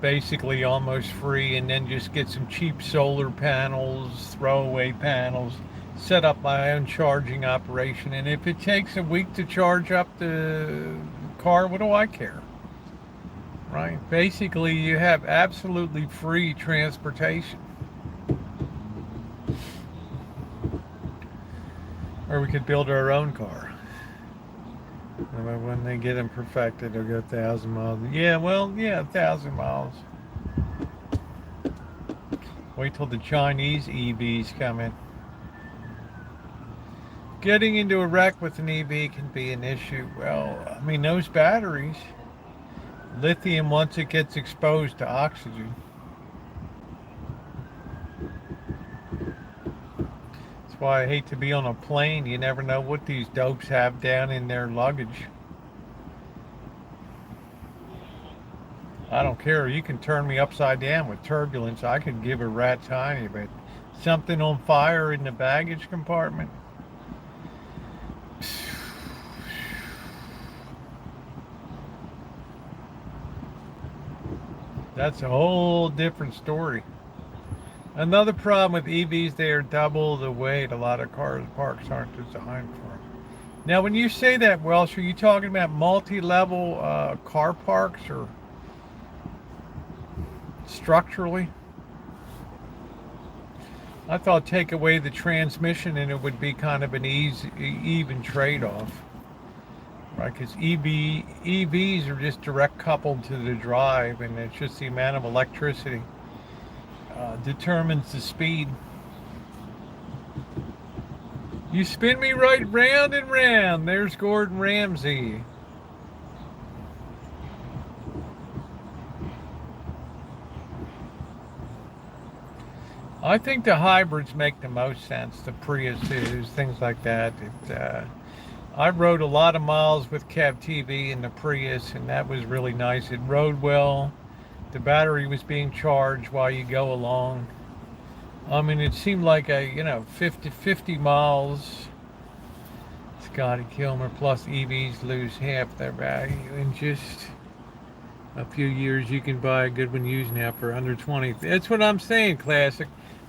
basically almost free, and then just get some cheap solar panels, throwaway panels, set up my own charging operation, and if it takes a week to charge up the car, what do I care? Right? Basically, you have absolutely free transportation. Or we could build our own car. When they get them perfected, they'll go 1,000 miles. Yeah, well, yeah, 1,000 miles. Wait till the Chinese EVs come in. Getting into a wreck with an EV can be an issue. Well, I mean, those batteries, lithium, once it gets exposed to oxygen, that's why I hate to be on a plane. You never know what these dopes have down in their luggage. I don't care. You can turn me upside down with turbulence. I could give a rat's hiney, but something on fire in the baggage compartment. That's a whole different story. Another problem with EVs, they are double the weight. A lot of parks aren't designed for them. Now, when you say that, Welsh, are you talking about multi-level car parks or structurally? I thought take away the transmission and it would be kind of an even trade-off. Right, because EVs are just direct coupled to the drive, and it's just the amount of electricity determines the speed. You spin me right round and round. There's Gordon Ramsay. I think the hybrids make the most sense. The Priuses, things like that. I rode a lot of miles with Cab TV in the Prius, and that was really nice. It rode well. The battery was being charged while you go along. I mean, it seemed like 50 miles. Scotty Kilmer, plus EVs lose half their value in just a few years. You can buy a good one used now for under 20. That's what I'm saying, Classic.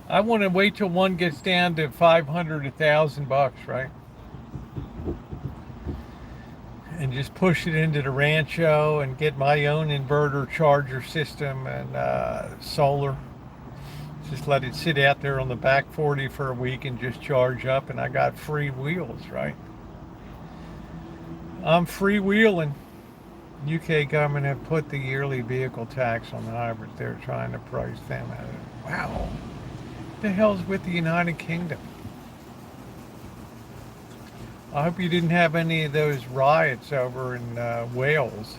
I want to wait till one gets down to 500, $1,000, right? And just push it into the Rancho and get my own inverter charger system and solar. Just let it sit out there on the back 40 for a week and just charge up, and I got free wheels, right? I'm freewheeling. UK government have put the yearly vehicle tax on the hybrids. They're trying to price them out. Wow. What the hell's with the United Kingdom? I hope you didn't have any of those riots over in Wales.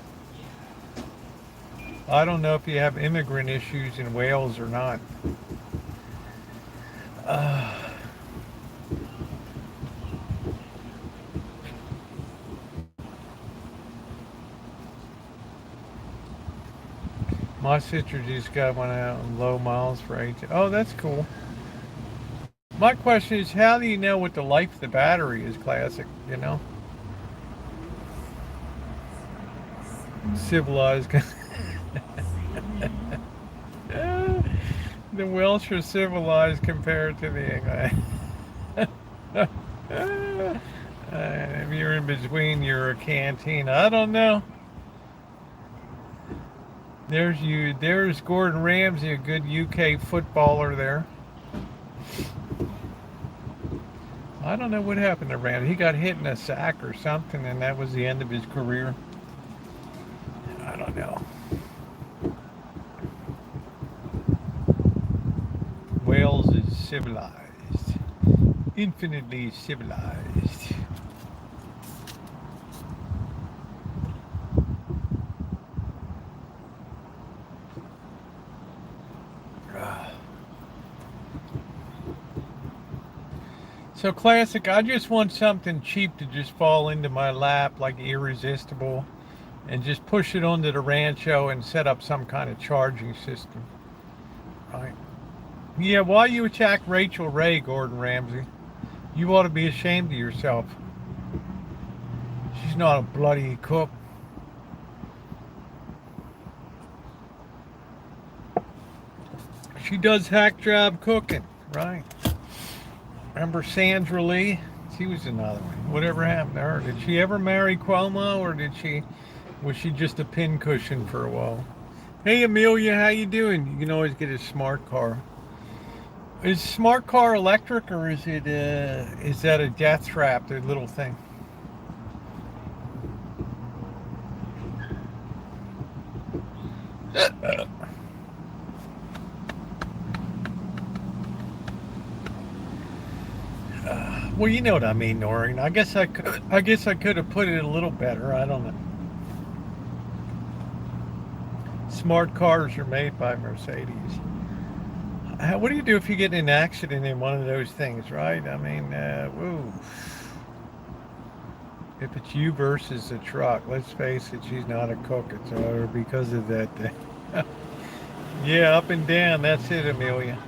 I don't know if you have immigrant issues in Wales or not. My sister just got one out on low miles for 18. Oh, that's cool. My question is, how do you know what the life of the battery is, Classic? You know? Civilized. The Welsh are civilized compared to the English. If you're in between, you're a canteen. I don't know. There's you. There's Gordon Ramsay, a good UK footballer there. I don't know what happened to Ramsay. He got hit in a sack or something, and that was the end of his career. I don't know. Wales is civilized. Infinitely civilized. So Classic, I just want something cheap to just fall into my lap, like Irresistible, and just push it onto the Rancho and set up some kind of charging system. Right? Yeah, why you attack Rachel Ray, Gordon Ramsay? You ought to be ashamed of yourself. She's not a bloody cook. She does hack job cooking, right? Remember Sandra Lee? She was another one. Whatever happened to her? Did she ever marry Cuomo, or was she just a pincushion for a while? Hey Amelia, how you doing? You can always get a smart car. Is smart car electric, or is that a death trap, the little thing? Well, you know what I mean, Noreen. I guess I could have put it a little better. I don't know. Smart cars are made by Mercedes. What do you do if you get in an accident in one of those things, right? I mean, woo. If it's you versus the truck, let's face it, she's not a cook. It's her because of that thing. Yeah, up and down. That's it, Amelia.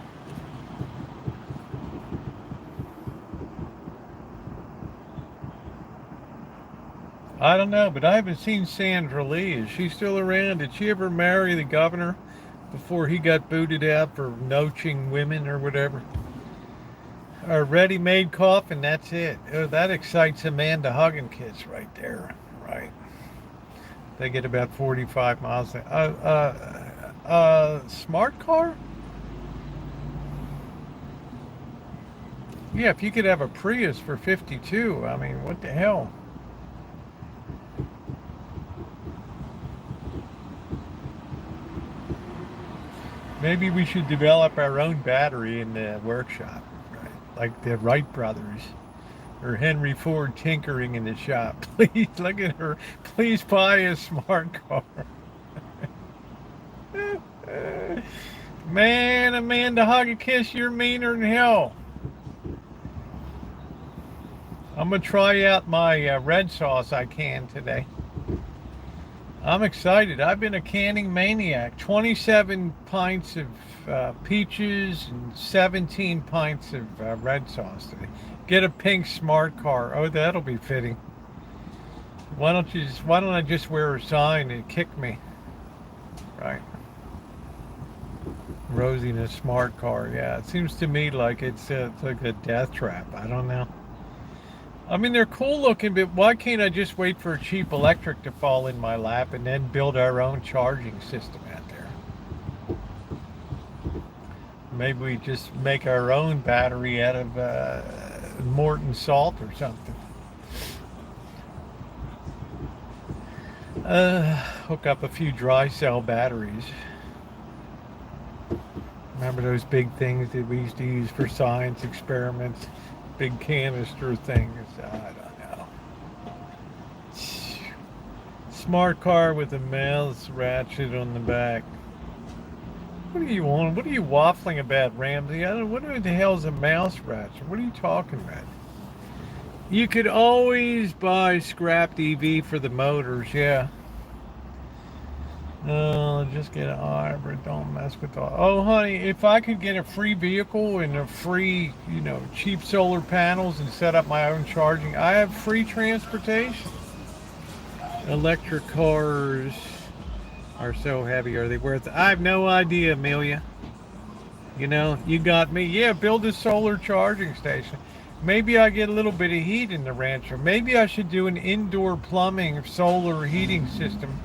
I don't know, but I haven't seen Sandra Lee. Is she still around? Did she ever marry the governor before he got booted out for noaching women or whatever? A ready-made coffin, that's it. Oh, that excites Amanda Huggins right there, right? They get about 45 miles. Smart car? Yeah, if you could have a Prius for 52, I mean, what the hell? Maybe we should develop our own battery in the workshop, right? Like the Wright brothers or Henry Ford tinkering in the shop. Please look at her. Please buy a smart car. Man, Amanda Huggins, you're meaner than hell. I'm going to try out my red sauce I can today. I'm excited. I've been a canning maniac. 27 pints of peaches and 17 pints of red sauce today. Get a pink smart car. Oh, that'll be fitting. Why don't I just wear a sign and kick me? Right. Rosie in a smart car. Yeah, it seems to me like it's like a death trap. I don't know. I mean, they're cool looking, but why can't I just wait for a cheap electric to fall in my lap and then build our own charging system out there? Maybe we just make our own battery out of Morton salt or something. Hook up a few dry cell batteries. Remember those big things that we used to use for science experiments? Big canister things. I don't know. Smart car with a mouse ratchet on the back. What are you on? What are you waffling about, Ramsey? I don't. What the hell is a mouse ratchet? What are you talking about? You could always buy scrapped EV for the motors, yeah. No, just get an hybrid. Don't mess with all. Oh, honey, if I could get a free vehicle and a free, cheap solar panels and set up my own charging, I have free transportation. Electric cars are so heavy. Are they worth it? I have no idea, Amelia. You got me. Yeah, build a solar charging station. Maybe I get a little bit of heat in the rancher. Maybe I should do an indoor plumbing solar heating system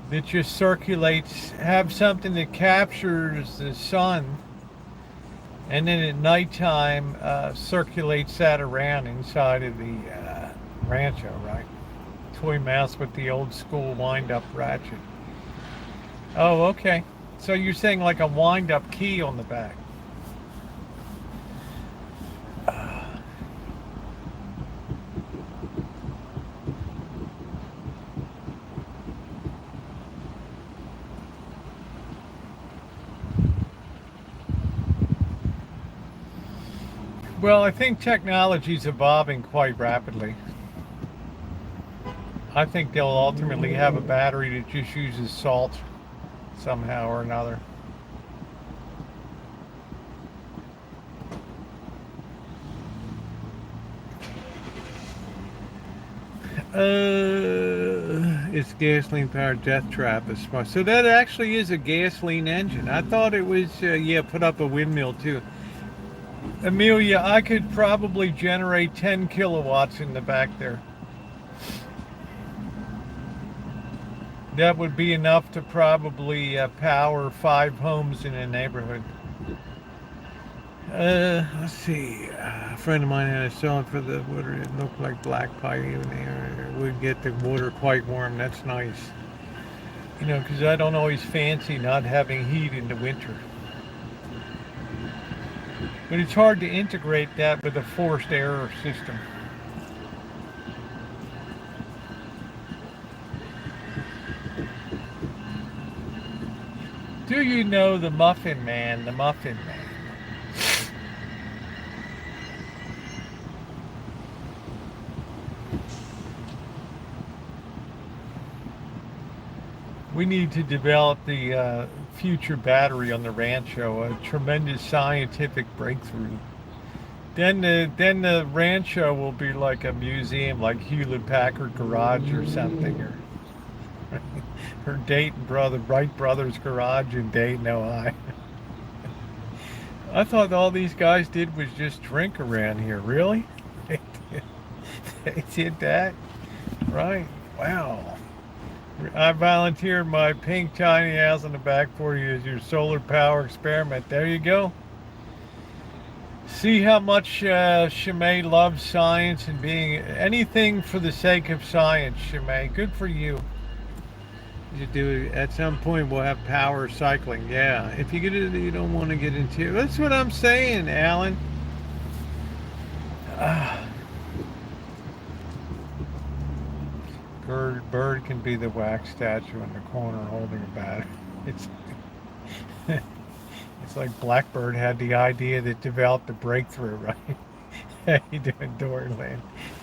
that just circulates, have something that captures the sun, and then at nighttime circulates that around inside of the rancho, right? Toy mouse with the old school wind-up ratchet. Oh, okay. So you're saying like a wind-up key on the back. Well, I think technology is evolving quite rapidly. I think they'll ultimately have a battery that just uses salt somehow or another. It's gasoline powered death trap is smart. So that actually is a gasoline engine. I thought it was, put up a windmill too. Amelia, I could probably generate 10 kilowatts in the back there. That would be enough to probably power 5 homes in a neighborhood. Let's see. A friend of mine had a saw for the water. It looked like black pipe even there. Would get the water quite warm. That's nice. Because I don't always fancy not having heat in the winter. But it's hard to integrate that with a forced air system. Do you know the Muffin Man? The Muffin Man. We need to develop the future battery on the rancho, a tremendous scientific breakthrough. Then the rancho will be like a museum, like Hewlett Packard Garage or something, or Dayton Wright Brothers Garage in Dayton, Ohio. I thought all these guys did was just drink around here. Really? They did that? Right. Wow. I volunteered my pink tiny house in the back for you as your solar power experiment. There you go. See how much Shimei loves science and being anything for the sake of science, Shimei. Good for you. You do at some point we'll have power cycling. Yeah, if you you don't want to get into. That's what I'm saying, Alan. Bird can be the wax statue in the corner holding a bat. It's it's like Blackbird had the idea that developed the breakthrough, right? How you doing, Doryland?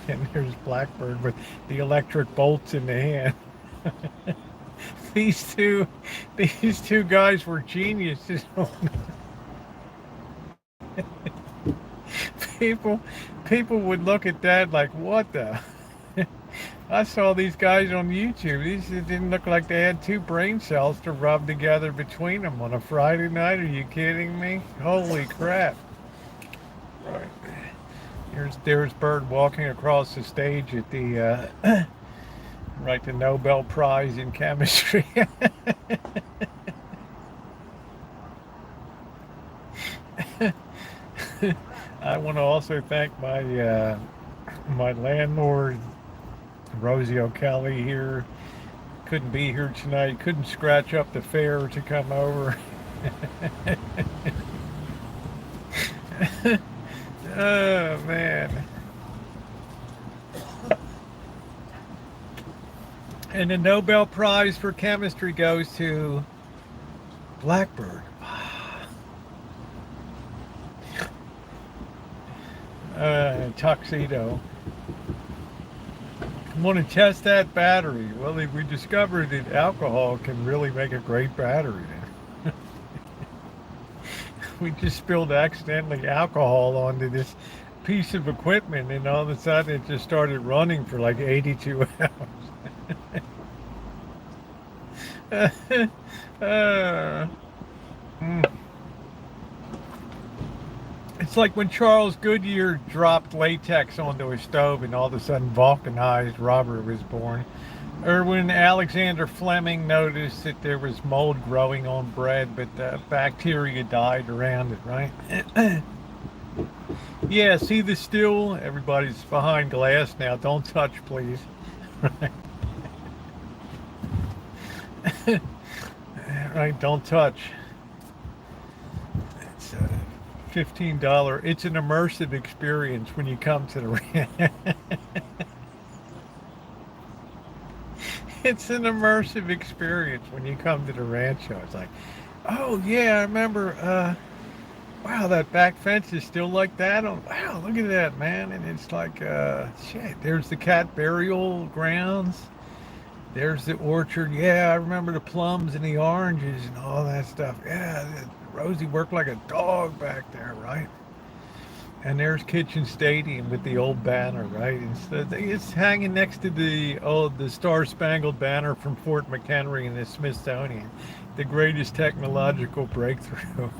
And there's Blackbird with the electric bolts in the hand. These two guys were geniuses. People would look at that like, what the? I saw these guys on YouTube. These didn't look like they had 2 brain cells to rub together between them on a Friday night. Are you kidding me? Holy crap. Right. There's Bird walking across the stage at the the Nobel Prize in Chemistry. I want to also thank my landlord, Rosie O'Kelly here. Couldn't be here tonight. Couldn't scratch up the fare to come over. Oh man. And the Nobel Prize for Chemistry goes to Blackbird. Tuxedo. Want to test that battery? Well, we discovered that alcohol can really make a great battery. We just spilled accidentally alcohol onto this piece of equipment, and all of a sudden it just started running for like 82 hours. Mm. It's like when Charles Goodyear dropped latex onto his stove and all of a sudden vulcanized rubber was born. Or when Alexander Fleming noticed that there was mold growing on bread, but the bacteria died around it, right? Yeah, see the still? Everybody's behind glass now. Don't touch, please. Right, don't touch. It's $15. It's an immersive experience when you come to the it's an immersive experience when you come to the rancho. It's like, oh yeah, I remember wow, that back fence is still like that. Oh, wow, look at that, man. And it's like shit, there's the cat burial grounds. There's the orchard. Yeah, I remember the plums and the oranges and all that stuff. Yeah, Rosie worked like a dog back there, right? And there's Kitchen Stadium with the old banner, right? It's hanging next to the Star Spangled Banner from Fort McHenry in the Smithsonian, the greatest technological breakthrough.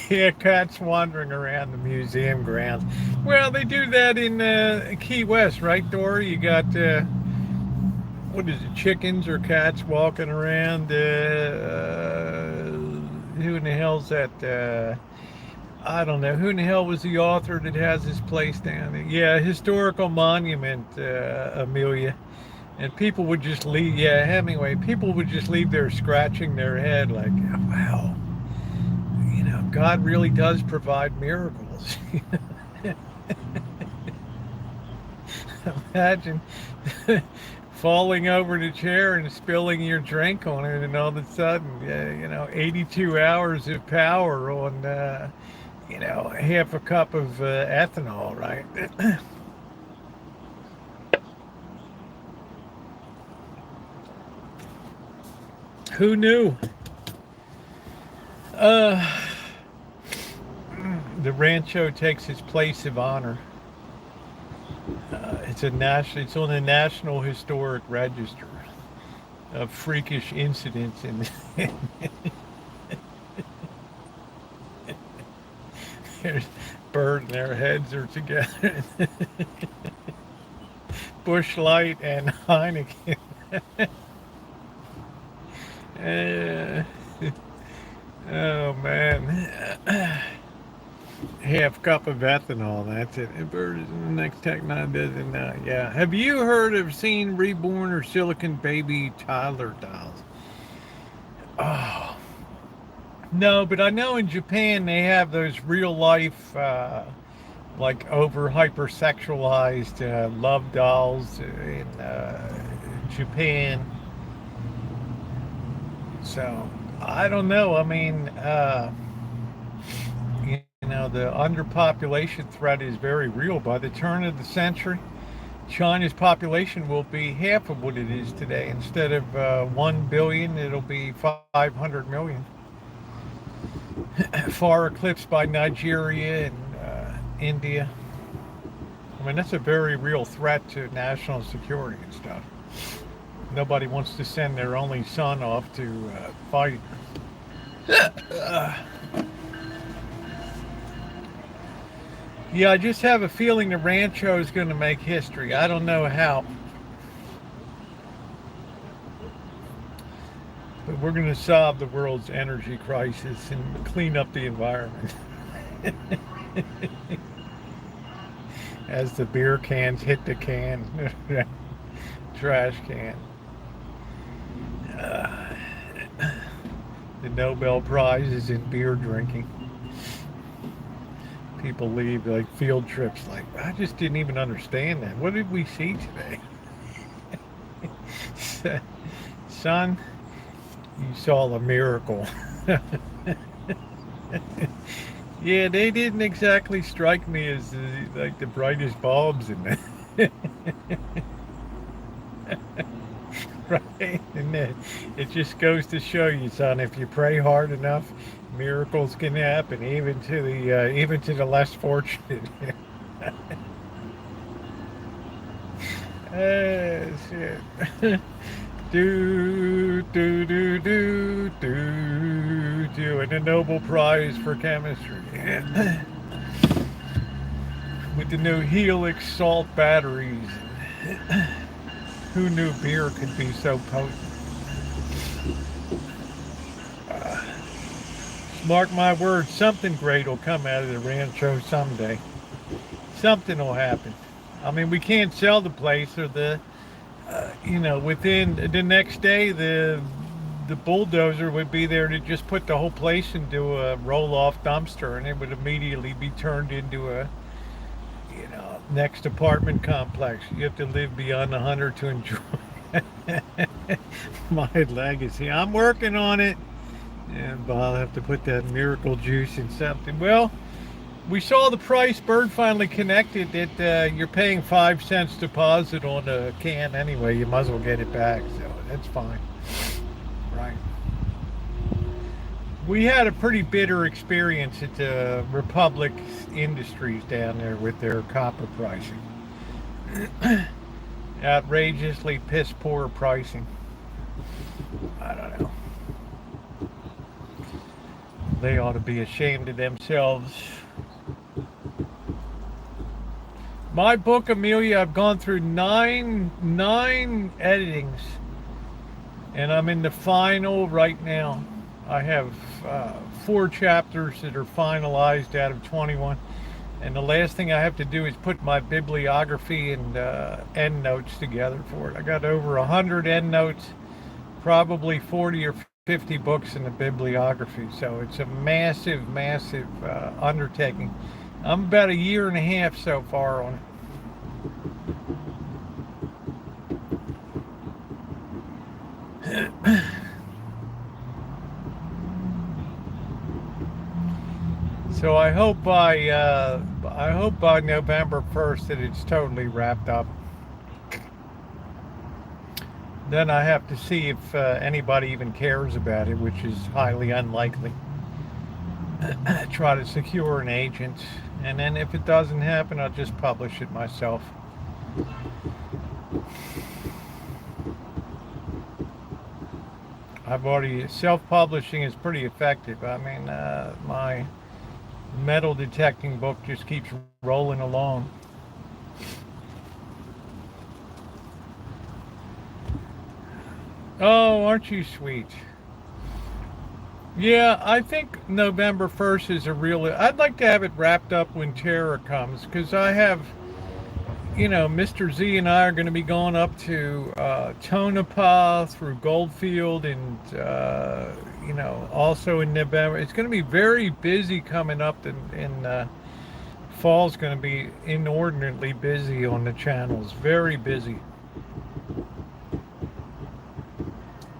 Yeah, cats wandering around the museum grounds. Well, they do that in Key West, right, Dory? You got what is it, chickens or cats walking around? Who in the hell's that? I don't know. Who in the hell was the author that has this place down there? Yeah, historical monument, Amelia. And people would just leave, yeah, Hemingway, people would just leave there scratching their head like, wow, you know, God really does provide miracles. Imagine falling over the chair and spilling your drink on it, and all of a sudden, you know, 82 hours of power on, you know, half a cup of ethanol, right? Who knew? Uh, the Rancho takes its place of honor. It's on the National Historic Register of freakish incidents in. There's bird and their heads are together. Bush Light and Heineken. uh, oh man. Half cup of ethanol, that's it. And bird is the next technology doesn't yeah. Have you heard of seen reborn or silicon baby toddler dolls? Oh. No, but I know in Japan they have those real life like over hypersexualized love dolls in Japan. So I don't know. I mean, you know, the underpopulation threat is very real. By the turn of the century, China's population will be half of what it is today. Instead of 1 billion, it'll be 500 million. Far eclipsed by Nigeria and India. I mean, that's a very real threat to national security and stuff. Nobody wants to send their only son off to fight. Yeah, I just have a feeling the Rancho is going to make history. I don't know how. But we're going to solve the world's energy crisis and clean up the environment. As the beer cans hit the can, trash can. Uh, the Nobel Prize is in beer drinking. People leave like field trips like, I just didn't even understand that. What did we see today? Son, you saw a miracle. Yeah, they didn't exactly strike me as like the brightest bulbs in that. Right? And it just goes to show you, son, if you pray hard enough, miracles can happen, even to the less fortunate. Shit. Do, and a Nobel Prize for chemistry. With the new Helix salt batteries. Who knew beer could be so potent? Mark my words, something great will come out of the rancho someday. Something will happen. I mean, we can't sell the place, or within the next day, the bulldozer would be there to just put the whole place into a roll-off dumpster, and it would immediately be turned into a, next apartment complex. You have to live beyond 100 to enjoy my legacy. I'm working on it, but I'll have to put that miracle juice in something. Well, we saw the price. Bird finally connected that you're paying 5 cents deposit on a can anyway. You might as well get it back, so that's fine. Right. We had a pretty bitter experience at Republic Industries down there with their copper pricing. Outrageously piss poor pricing. I don't know. They ought to be ashamed of themselves. My book, Amelia, I've gone through nine editings, and I'm in the final right now. I have 4 chapters that are finalized out of 21, and the last thing I have to do is put my bibliography and end notes together for it. I got over 100 end notes, probably 40 or 50 books in the bibliography, so it's a massive undertaking. I'm about a year and a half so far on it. So I hope by November 1st that it's totally wrapped up. Then I have to see if anybody even cares about it, which is highly unlikely. Try to secure an agent, and then if it doesn't happen, I'll just publish it myself. Self-publishing is pretty effective. I mean, my metal detecting book just keeps rolling along. Oh, aren't you sweet? Yeah, I think November 1st is I'd like to have it wrapped up when Tara comes, because I have, Mr. Z and I are going to be going up to Tonopah through Goldfield, and, also in November. It's going to be very busy coming up, in fall's going to be inordinately busy on the channels, very busy.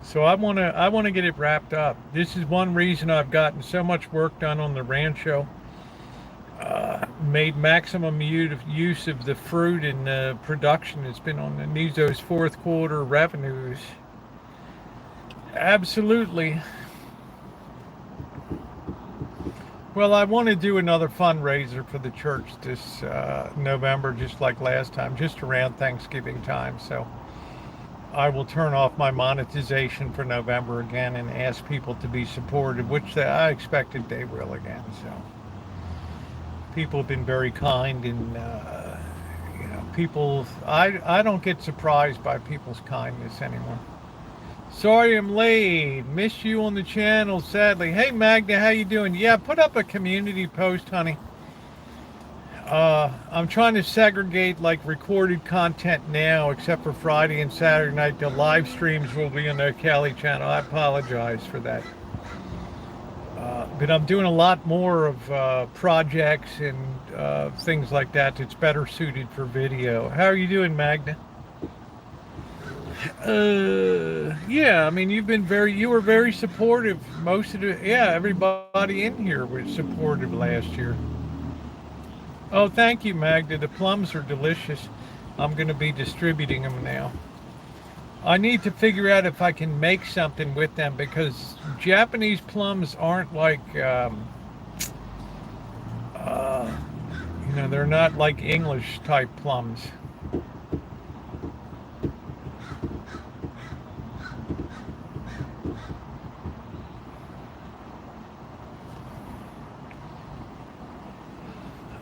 So I want to get it wrapped up. This is one reason I've gotten so much work done on the rancho. Made maximum use of the fruit and the production that's been on the Nizo's fourth quarter revenues. Absolutely. Well, I want to do another fundraiser for the church this November, just like last time, just around Thanksgiving time. So I will turn off my monetization for November again and ask people to be supportive, which I expected they will again. So people have been very kind, and I don't get surprised by people's kindness anymore. Sorry I'm late. Miss you on the channel, sadly. Hey Magda, how you doing? Yeah, put up a community post, honey. I'm trying to segregate like recorded content now, except for Friday and Saturday night. The live streams will be on the Kelly channel. I apologize for that. But I'm doing a lot more of projects and things like that that's better suited for video. How are you doing, Magda? Yeah, I mean, you were very supportive. Most of the, yeah, everybody in here was supportive last year. Oh, thank you, Magda. The plums are delicious. I'm going to be distributing them now. I need to figure out if I can make something with them because Japanese plums aren't like, uh, they're not like English type plums.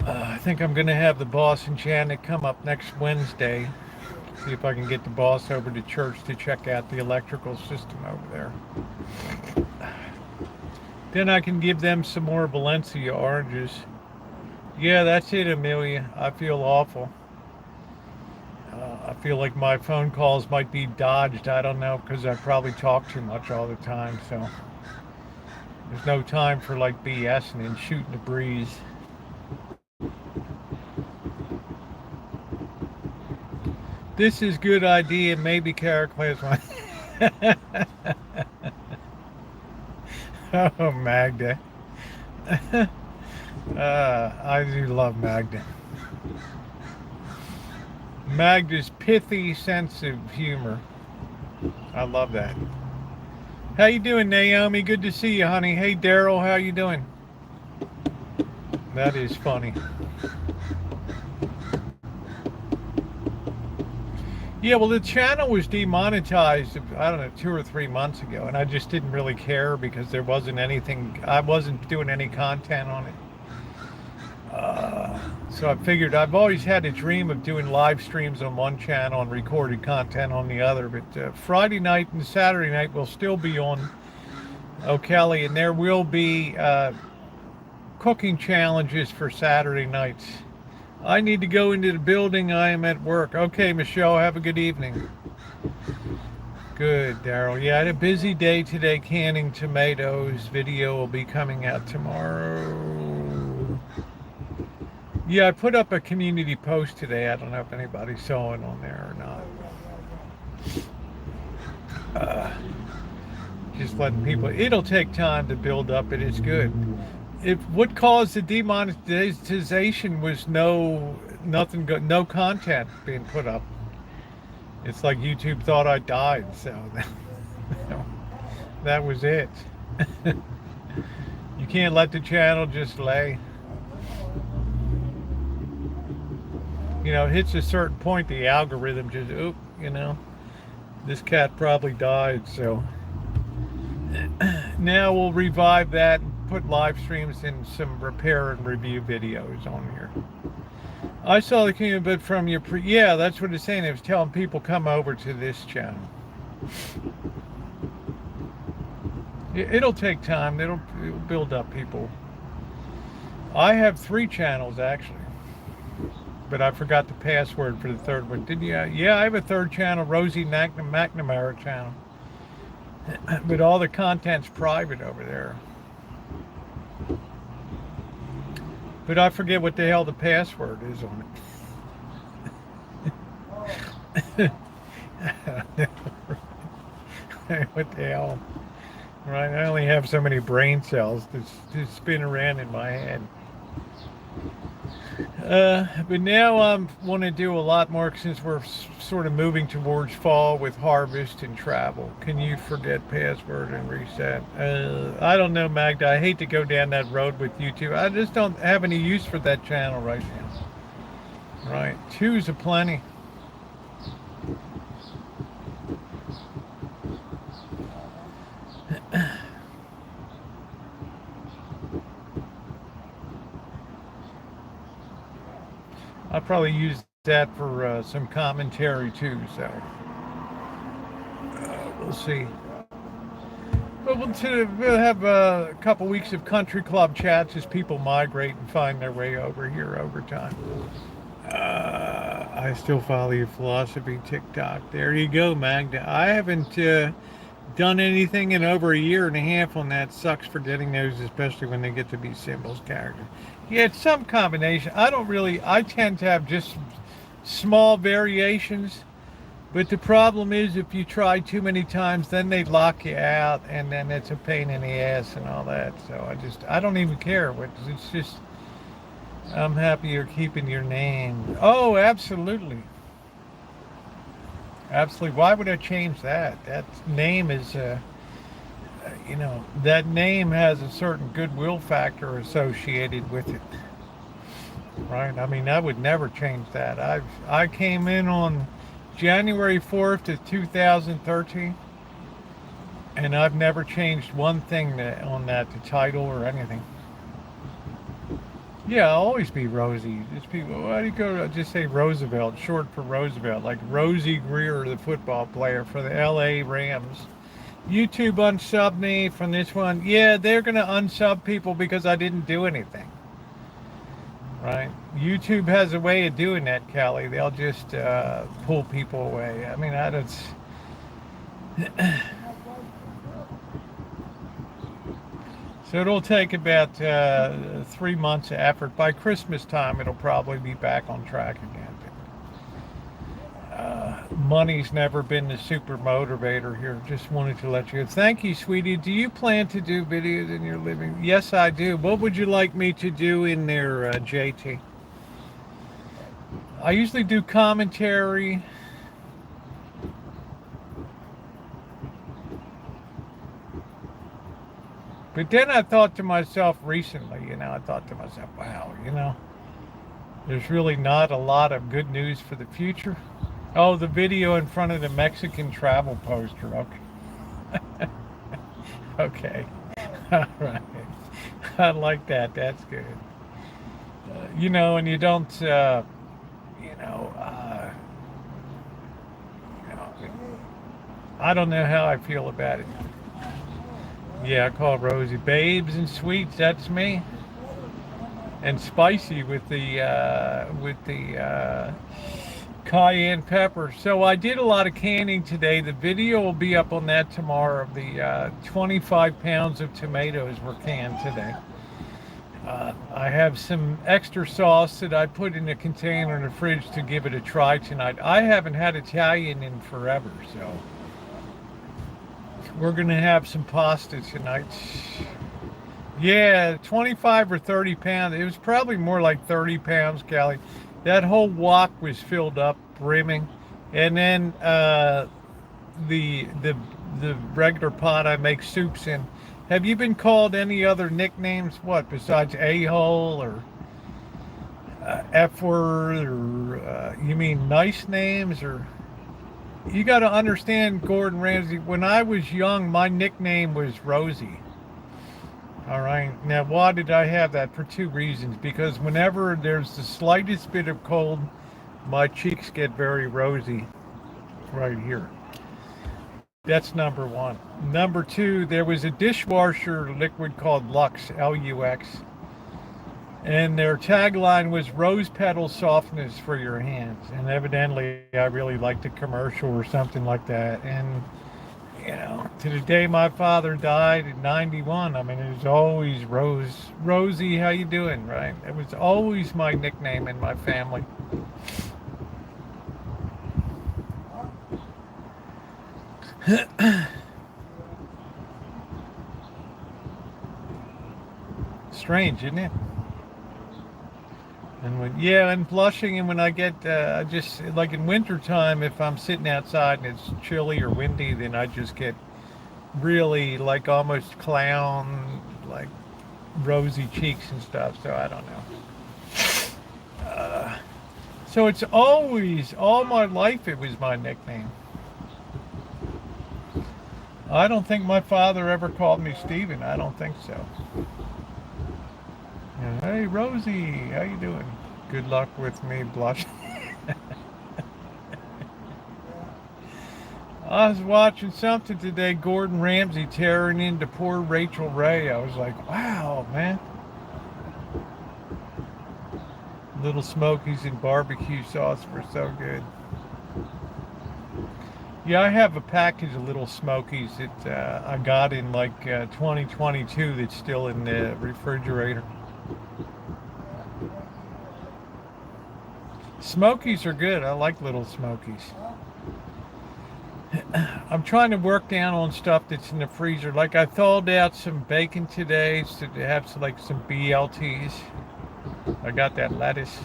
I think I'm going to have the boss and Janet come up next Wednesday. See if I can get the boss over to church to check out the electrical system over there. Then I can give them some more Valencia oranges. Yeah, that's it, Amelia. I feel awful. I feel like my phone calls might be dodged. I don't know, because I probably talk too much all the time. So there's no time for like BSing and shooting the breeze. This is good idea. Maybe Cara Class one. Oh, Magda. I do love Magda. Magda's pithy sense of humor. I love that. How you doing, Naomi? Good to see you, honey. Hey, Daryl, how you doing? That is funny. Yeah, well, the channel was demonetized, I don't know, 2 or 3 months ago, and I just didn't really care because there wasn't anything, I wasn't doing any content on it. So I figured I've always had a dream of doing live streams on one channel and recorded content on the other, but Friday night and Saturday night will still be on O'Kelly, and there will be cooking challenges for Saturday nights. I need to go into the building. I am at work. Okay, Michelle, have a good evening. Good, Daryl. Yeah, I had a busy day today canning tomatoes. Video will be coming out tomorrow. Yeah, I put up a community post today. I don't know if anybody saw it on there or not. Just letting people, it'll take time to build up, and it's good. What caused the demonetization was no content being put up. It's like YouTube thought I died, so that was it. You can't let the channel just lay. It hits a certain point, the algorithm just, this cat probably died, so now we'll revive that and put live streams and some repair and review videos on here. I saw the community, but from your yeah, that's what it's saying. It was telling people come over to this channel. It'll take time. It'll build up people. I have 3 channels actually, but I forgot the password for the third one. Did you? Yeah, I have a third channel, Rosie McNamara channel, but all the content's private over there. But I forget what the hell the password is on it. What the hell? Right, I only have so many brain cells to spin around in my head. But now I want to do a lot more since we're sort of moving towards fall with harvest and travel. Can you forget password and reset? I don't know, Magda. I hate to go down that road with YouTube. I just don't have any use for that channel right now. Right, 2's a plenty. I'll probably use that for some commentary too, so we'll see. But we'll have a couple weeks of country club chats as people migrate and find their way over here over time. I still follow your philosophy TikTok. There you go, Magda. I haven't done anything in over a year and a half on that. Sucks forgetting those, especially when they get to be symbols characters. Yeah, it's some combination. I tend to have just small variations. But the problem is if you try too many times, then they lock you out, and then it's a pain in the ass and all that. So I don't even care. It's just, I'm happy you're keeping your name. Oh, absolutely. Absolutely. Why would I change that? That name is, that name has a certain goodwill factor associated with it. Right? I mean, I would never change that. I came in on January 4th of 2013, and I've never changed one thing on that, the title or anything. Yeah, I'll always be Rosie. Just people, why do you go just say Roosevelt, short for Roosevelt, like Rosie Greer, the football player for the LA Rams. YouTube unsubbed me from this one. Yeah, they're going to unsub people because I didn't do anything. Right? YouTube has a way of doing that, Callie. They'll just pull people away. I mean, so it'll take about 3 months of effort. By Christmas time, it'll probably be back on track again. Money's never been the super motivator here. Just wanted to let you know. Thank you, sweetie. Do you plan to do videos in your living? Yes, I do. What would you like me to do in there, JT? I usually do commentary. But then I thought to myself recently, wow, there's really not a lot of good news for the future. Oh, the video in front of the Mexican travel poster. Okay. Okay. All right. I like that. That's good. And you don't, I don't know how I feel about it. Yeah, I call Rosie babes and sweets. That's me. And spicy with the cayenne pepper. So I did a lot of canning today. The video will be up on that tomorrow of the 25 pounds of tomatoes were canned today. I have some extra sauce that I put in a container in the fridge to give it a try tonight. I haven't had Italian in forever, so we're going to have some pasta tonight. Yeah, 25 or 30 pounds. It was probably more like 30 pounds, Callie. That whole wok was filled up, brimming. And then the regular pot I make soups in. Have you been called any other nicknames? What, besides a-hole or F-word, or you mean nice names? Or you got to understand, Gordon Ramsay, when I was young, my nickname was Rosie. All right. Now, why did I have that? For two reasons. Because whenever there's the slightest bit of cold, my cheeks get very rosy right here. That's number one. Number two, there was a dishwasher liquid called Lux, Lux. And their tagline was rose petal softness for your hands. And evidently, I really liked the commercial or something like that. And to the day my father died at 91, I mean, it was always Rosie, how you doing, right? It was always my nickname in my family. Strange, isn't it? And blushing, and when I get, just like in wintertime, if I'm sitting outside and it's chilly or windy, then I just get really like almost clown, like rosy cheeks and stuff, so I don't know. So it's always, all my life, it was my nickname. I don't think my father ever called me Steven. I don't think so. Hey, Rosie, how you doing? Good luck with me blushing. I was watching something today, Gordon Ramsay tearing into poor Rachel Ray. I was like, wow, man. Little Smokies and barbecue sauce were so good. Yeah, I have a package of Little Smokies that I got in like 2022 that's still in the refrigerator. Smokies are good. I like Little Smokies. I'm trying to work down on stuff that's in the freezer. Like I thawed out some bacon today to have some BLTs. I got that lettuce.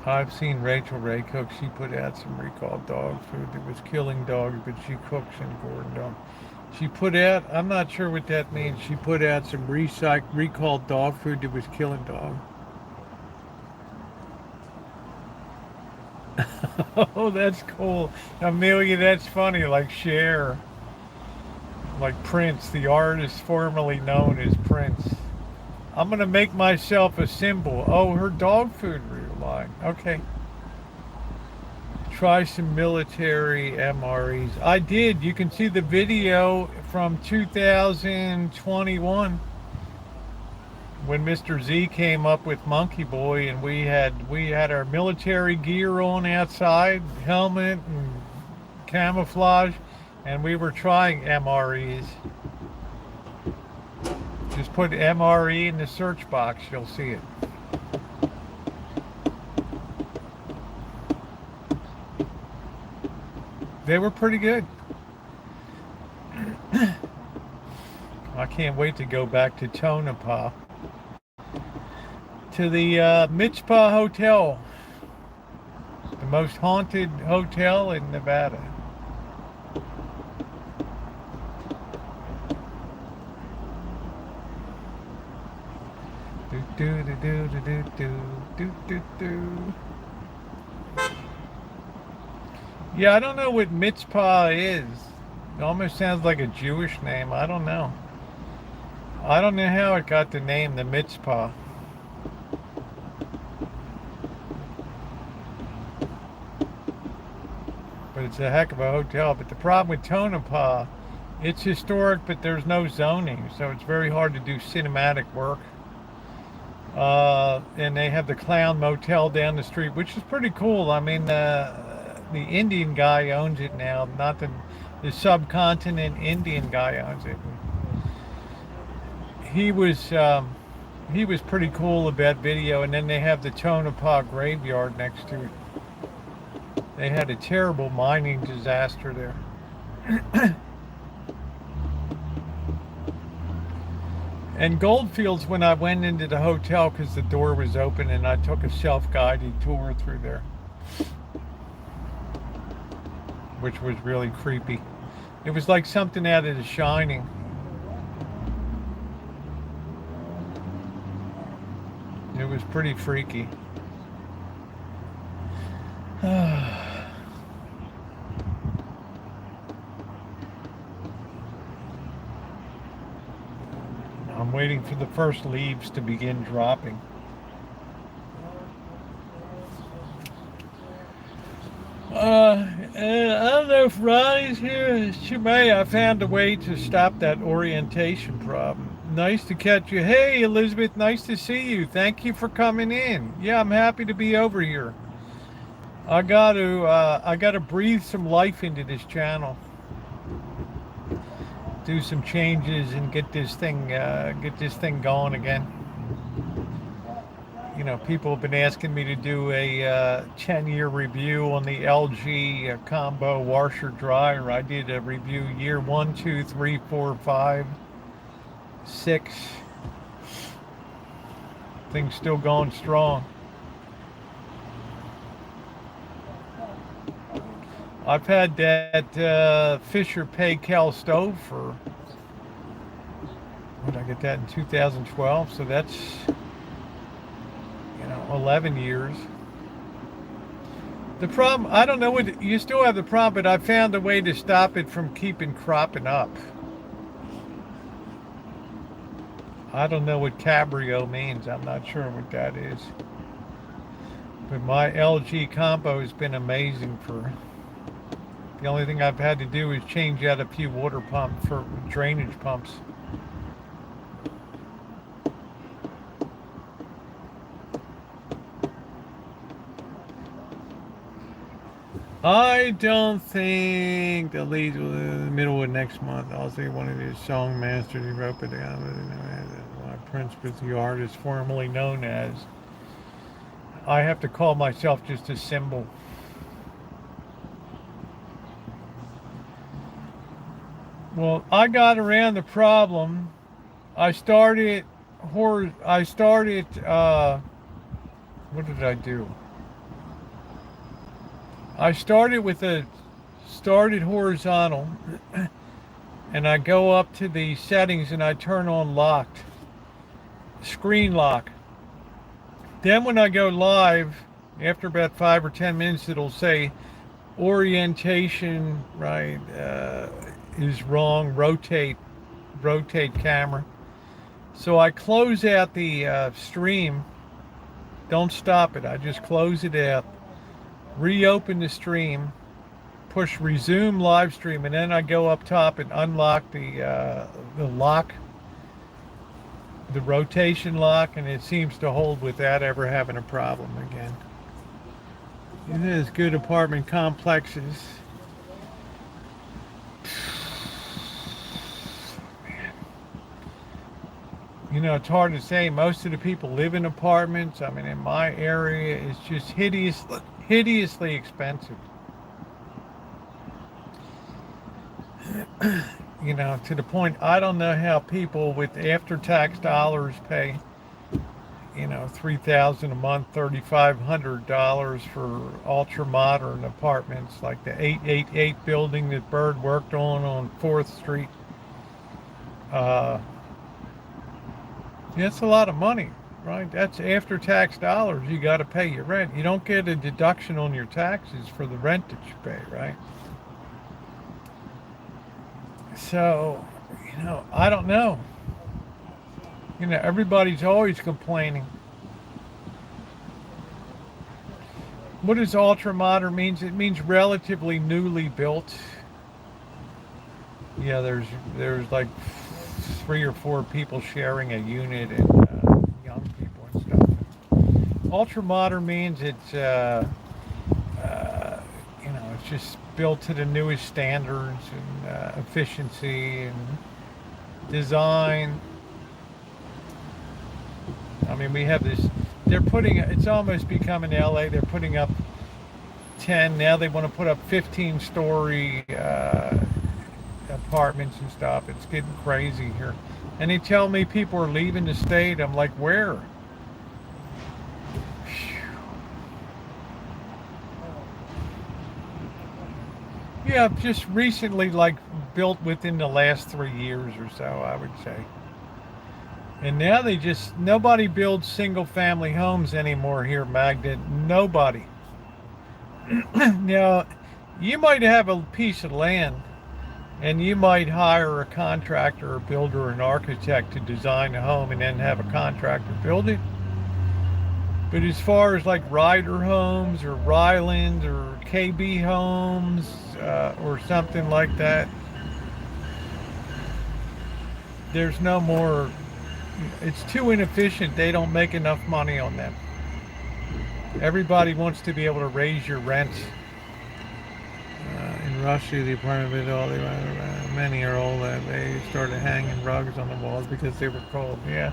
I've seen Rachel Ray cook. She put out some recalled dog food that was killing dogs, but she cooks in Gordon dog. She put out, I'm not sure what that means. She put out some recalled dog food that was killing dogs. Oh, that's cool. Amelia, that's funny. Like Cher, like Prince, the artist formerly known as Prince. I'm going to make myself a symbol. Oh, her dog food line. Okay. Try some military MREs. I did. You can see the video from 2021 when Mr. Z came up with Monkey Boy, and we had our military gear on outside, helmet and camouflage, and we were trying MREs. Just put MRE in the search box, you'll see it. They were pretty good. I can't wait to go back to Tonopah, to the Mitzpah Hotel, the most haunted hotel in Nevada. Do do do do do do do do do. Yeah, I don't know what Mitzpah is. It almost sounds like a Jewish name. I don't know. I don't know how it got the name, the Mitzpah. But it's a heck of a hotel. But the problem with Tonopah, it's historic, but there's no zoning, so it's very hard to do cinematic work. And they have the Clown Motel down the street, which is pretty cool. I mean, the Indian guy owns it now, not the subcontinent Indian guy owns it. He was pretty cool about video, and then they have the Tonopah graveyard next to it. They had a terrible mining disaster there. And Goldfields, when I went into the hotel because the door was open, and I took a self-guided tour through there, which was really creepy. It was like something out of The Shining. It was pretty freaky. I'm waiting for the first leaves to begin dropping. I don't know if Ronnie's here. She may. I found a way to stop that orientation problem. Nice to catch you. Hey, Elizabeth, nice to see you. Thank you for coming in. Yeah, I'm happy to be over here. I got to breathe some life into this channel. Do some changes and get this thing going again. You know, people have been asking me to do a 10-year review on the LG combo washer dryer. I did a review year 1, 2, 3, 4, 5, 6. Things still going strong. I've had that Fisher Paykel stove for, when did I get that, in 2012? So that's, 11 years. The problem, I don't know what, you still have the problem, but I found a way to stop it from keeping cropping up. I don't know what cabrio means. I'm not sure what that is. But my LG combo has been amazing for. The only thing I've had to do is change out a few water pumps for drainage pumps. I don't think the leads will in the middle of next month. I'll say one of his song masters. He wrote it down. My Prince was the artist formerly known as. I have to call myself just a symbol. Well, I got around the problem. I started. What did I do? I started horizontal, and I go up to the settings and I turn on locked, screen lock. Then when I go live, after about 5 or 10 minutes, it'll say orientation, right, is wrong, rotate camera. So I close out the stream, don't stop it, I just close it out. Reopen the stream, push resume live stream, and then I go up top and unlock the lock, the rotation lock, and it seems to hold without ever having a problem again. It is good apartment complexes. You know, it's hard to say. Most of the people live in apartments. I mean, in my area, it's just hideously expensive. You know, to the point, I don't know how people with after-tax dollars pay, you know, $3,000 a month, $3,500 for ultra-modern apartments like the 888 building that Bird worked on 4th Street. That's a lot of money, right? That's after-tax dollars. You got to pay your rent. You don't get a deduction on your taxes for the rent that you pay, right? So, you know, I don't know. You know, everybody's always complaining. What does ultra-modern means? It means relatively newly built. Yeah, there's like 3 or 4 people sharing a unit, and young people and stuff. Ultra-modern means it's, you know, it's just built to the newest standards and efficiency and design. I mean, we have this, it's almost becoming LA. They're putting up 10, now they want to put up 15-story apartments and stuff. It's getting crazy here. And they tell me people are leaving the state. I'm like, where? Yeah, just recently, like built within the last 3 years or so, I would say. And now nobody builds single family homes anymore here, Magda. Nobody. Now, you might have a piece of land and you might hire a contractor or builder or an architect to design a home and then have a contractor build it. But as far as like Ryder Homes or Ryland or KB Homes or something like that, there's no more. It's too inefficient. They don't make enough money on them. Everybody wants to be able to raise your rent. In Russia, the apartment many are old. They started hanging rugs on the walls because they were cold. Yeah.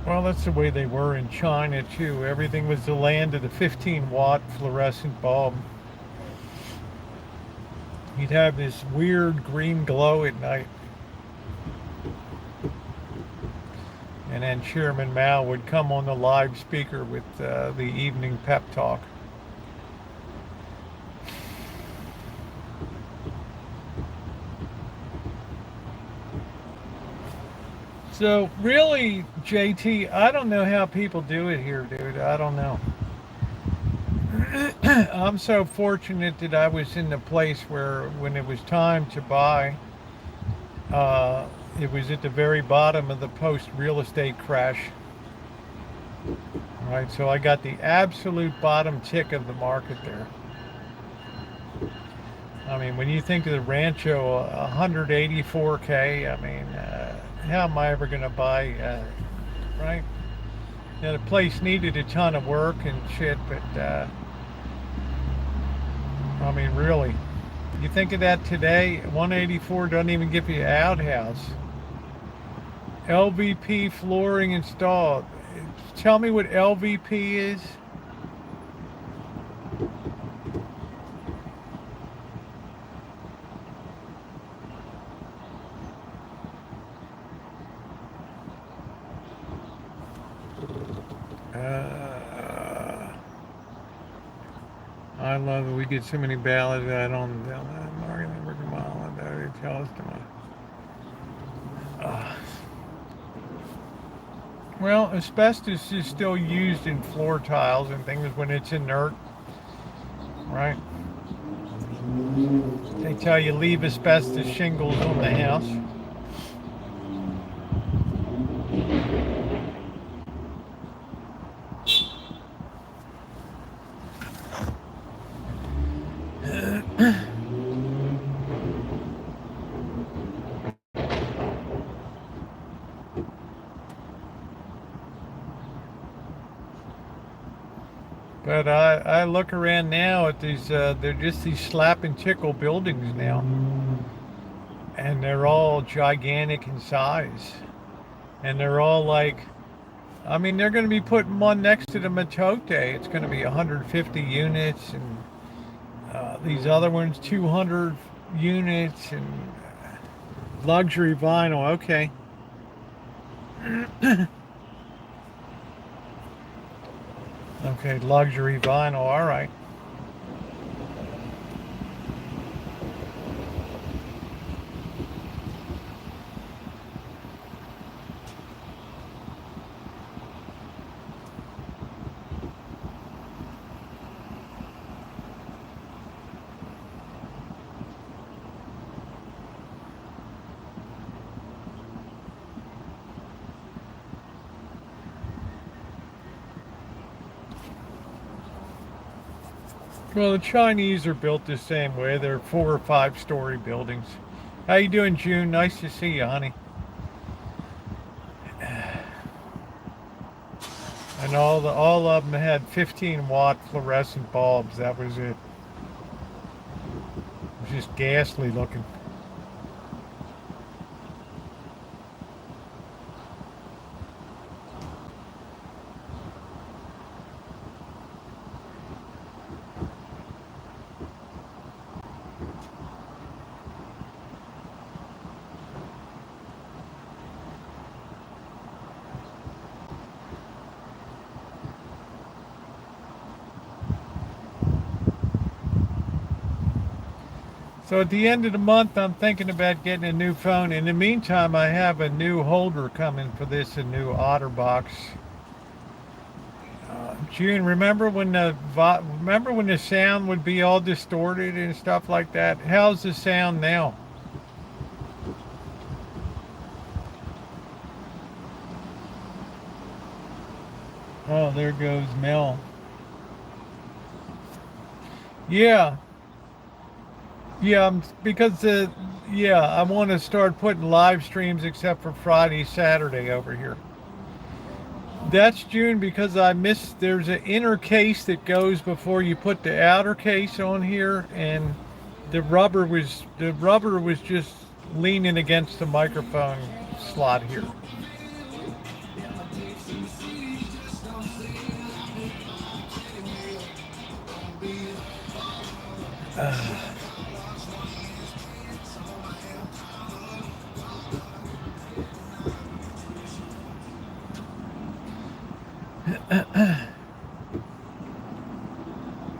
Well, that's the way they were in China too. Everything was the land of the 15-watt fluorescent bulb. You'd have this weird green glow at night. And then Chairman Mao would come on the live speaker with the evening pep talk. So really, JT, I don't know how people do it here, dude. I don't know. I'm so fortunate that I was in the place where when it was time to buy, it was at the very bottom of the post real estate crash. Right, so I got the absolute bottom tick of the market there. I mean, when you think of the Rancho, 184K, I mean, how am I ever going to buy, right? Now, the place needed a ton of work and shit, but, I mean, really, you think of that today, 184 doesn't even give you an outhouse. LVP flooring installed. Tell me what LVP is. I love it. We get so many ballads I don't know. Tell us to well, asbestos is still used in floor tiles and things when it's inert, right? They tell you leave asbestos shingles on the house. But I look around now at these, they're just these slap and tickle buildings now. And they're all gigantic in size. And they're all like, I mean, they're going to be putting one next to the Matote. It's going to be 150 units. And these other ones, 200 units. And luxury vinyl, okay. Okay, luxury vinyl, all right. Well, the Chinese are built the same way. They're 4 or 5 story buildings. How you doing, June? Nice to see you, honey. And all of them had 15-watt fluorescent bulbs. That was it. It was just ghastly looking. So at the end of the month, I'm thinking about getting a new phone. In the meantime, I have a new holder coming for this, a new OtterBox. June, remember when the sound would be all distorted and stuff like that? How's the sound now? Oh, there goes Mel. Yeah, yeah, because yeah, I want to start putting live streams except for Friday, Saturday over here. That's June because I missed. There's an inner case that goes before you put the outer case on here, and the rubber was just leaning against the microphone slot here.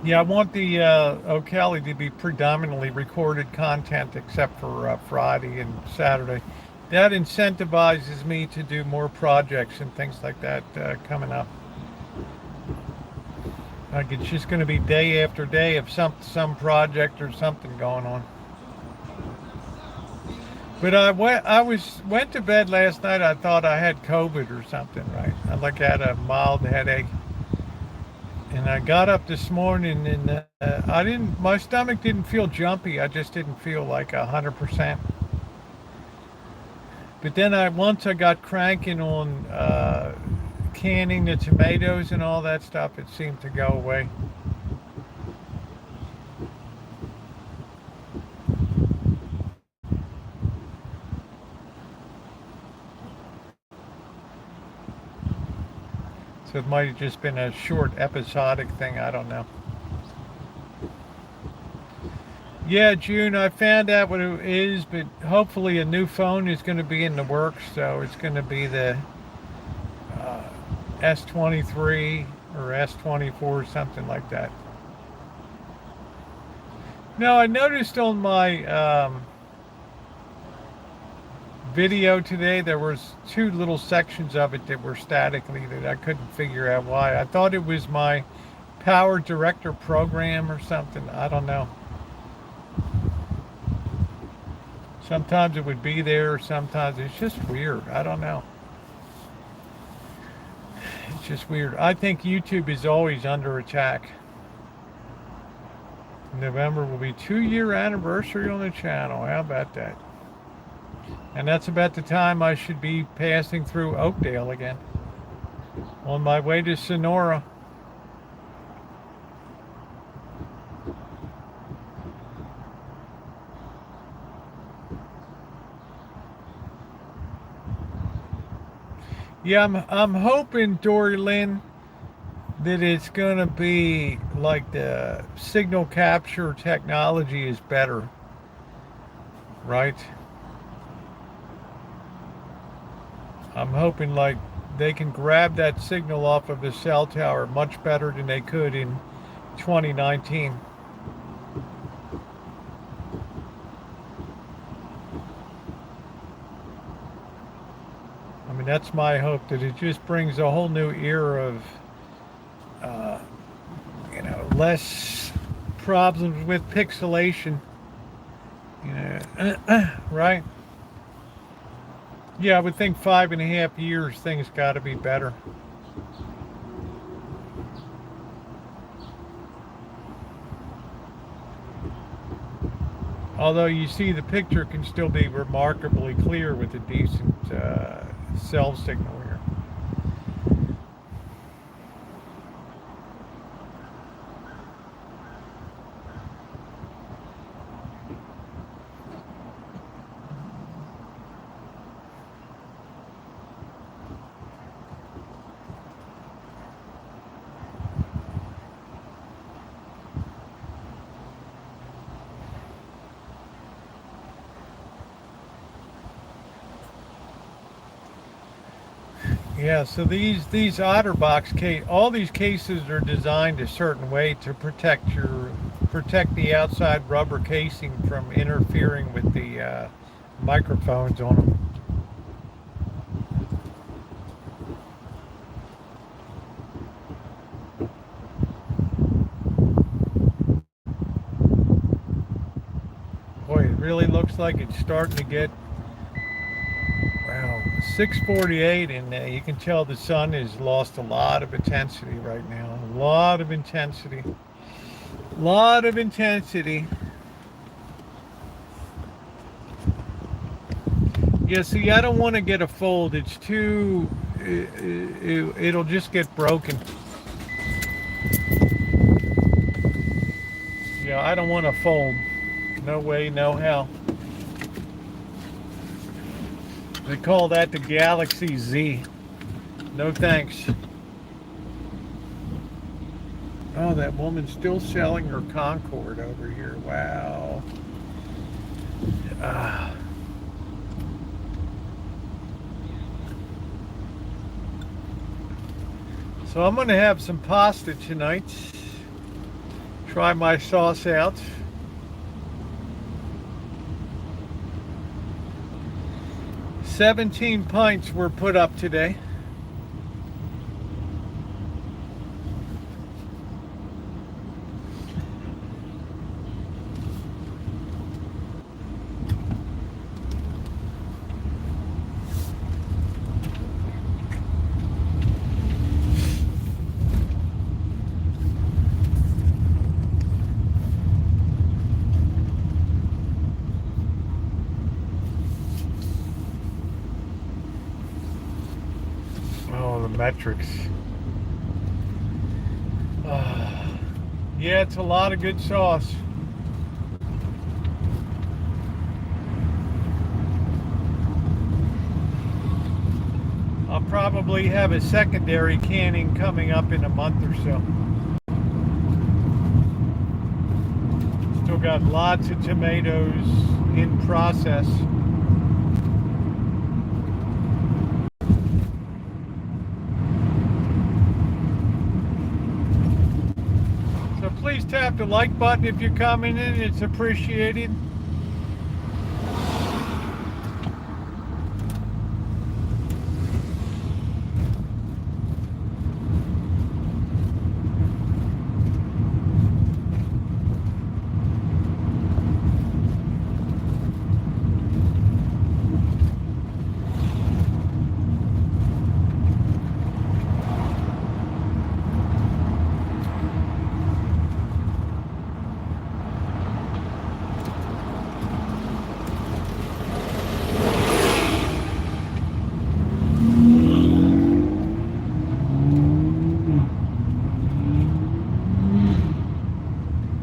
Yeah, I want the O'Callaghan to be predominantly recorded content except for Friday and Saturday. That incentivizes me to do more projects and things like that coming up. Like it's just going to be day after day of some project or something going on. But I went to bed last night. I thought I had COVID or something, right? I like had a mild headache. And I got up this morning and my stomach didn't feel jumpy. I just didn't feel like 100%. But then once I got cranking on canning the tomatoes and all that stuff, it seemed to go away. So it might have just been a short episodic thing. I don't know. Yeah, June, I found out what it is, but hopefully a new phone is going to be in the works. So it's going to be the S23 or S24, something like that. No, I noticed on my video today there was two little sections of it that were statically that I couldn't figure out why. I thought it was my Power Director program or something. I don't know. Sometimes it would be there, sometimes it's just weird. I don't know. It's just weird. I think YouTube is always under attack. November will be 2-year anniversary on the channel. How about that? And that's about the time I should be passing through Oakdale again. On my way to Sonora. Yeah, I'm hoping, Dory Lynn, that it's going to be like the signal capture technology is better, right? I'm hoping like they can grab that signal off of the cell tower much better than they could in 2019. I mean, that's my hope, that it just brings a whole new era of, less problems with pixelation, right? Yeah, I would think 5.5 years, things got to be better. Although you see the picture can still be remarkably clear with a decent cell signal here. Yeah, so these OtterBox case, all these cases are designed a certain way to protect the outside rubber casing from interfering with the microphones on them. Boy, it really looks like it's starting to get, wow, 6:48, and you can tell the sun has lost a lot of intensity right now. A lot of intensity. Lot of intensity. Yeah, see, I don't want to get a fold. It's too, it'll just get broken. Yeah, I don't want to fold. No way, no how. They call that the Galaxy Z. No thanks. Oh, that woman's still selling her Concorde over here. Wow. So I'm going to have some pasta tonight. Try my sauce out. "17 pints were put up today. metrics. Yeah, it's a lot of good sauce. I'll probably have a secondary canning coming up in a month or so. Still got lots of tomatoes in process. So please tap the like button if you're coming in. It's appreciated.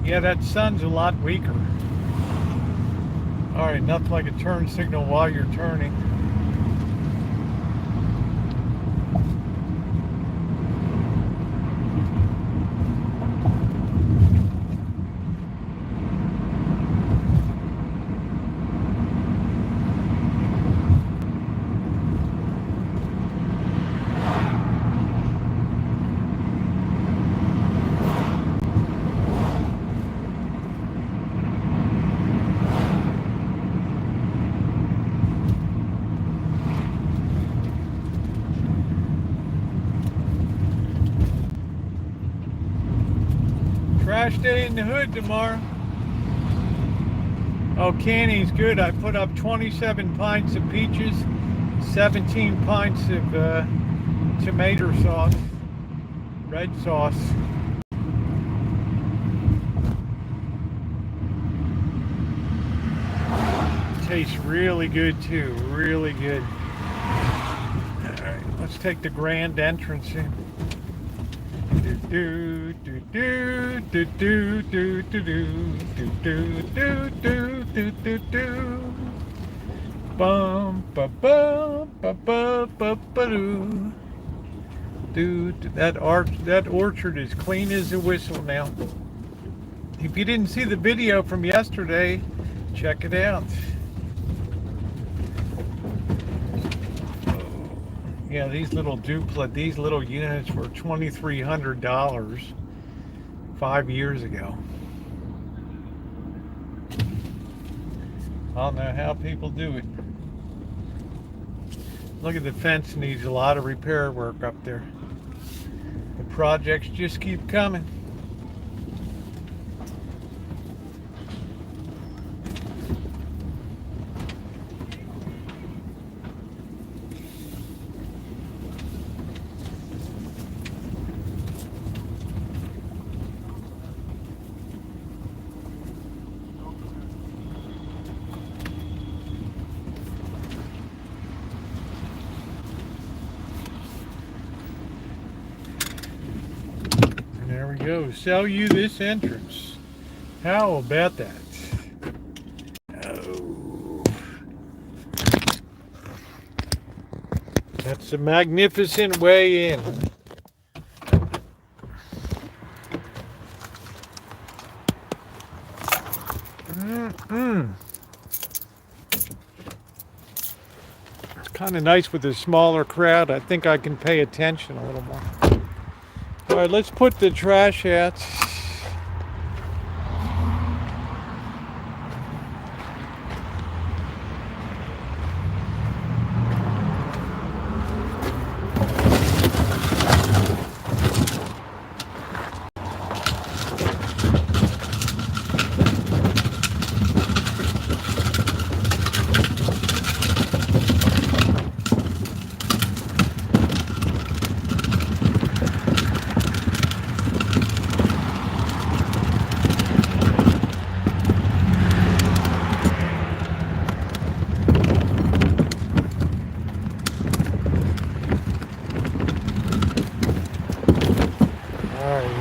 Yeah, that sun's a lot weaker. All right, nothing like a turn signal while you're turning. Trash day in the hood tomorrow. Oh, canning's good. I put up 27 pints of peaches, 17 pints of tomato sauce, red sauce. Tastes really good too, really good. All right, let's take the grand entrance in. Do do do do do do do do do do do do do do. Bum ba ba ba ba ba ba do. Dude, that orchard is clean as a whistle now. If you didn't see the video from yesterday, check it out. Yeah, these little units were $2,300 5 years ago. I don't know how people do it. Look at the fence, needs a lot of repair work up there. The projects just keep coming. There we go. Sell you this entrance. How about that? Oh. That's a magnificent way in. It's kind of nice with a smaller crowd. I think I can pay attention a little more. All right, let's put the trash out.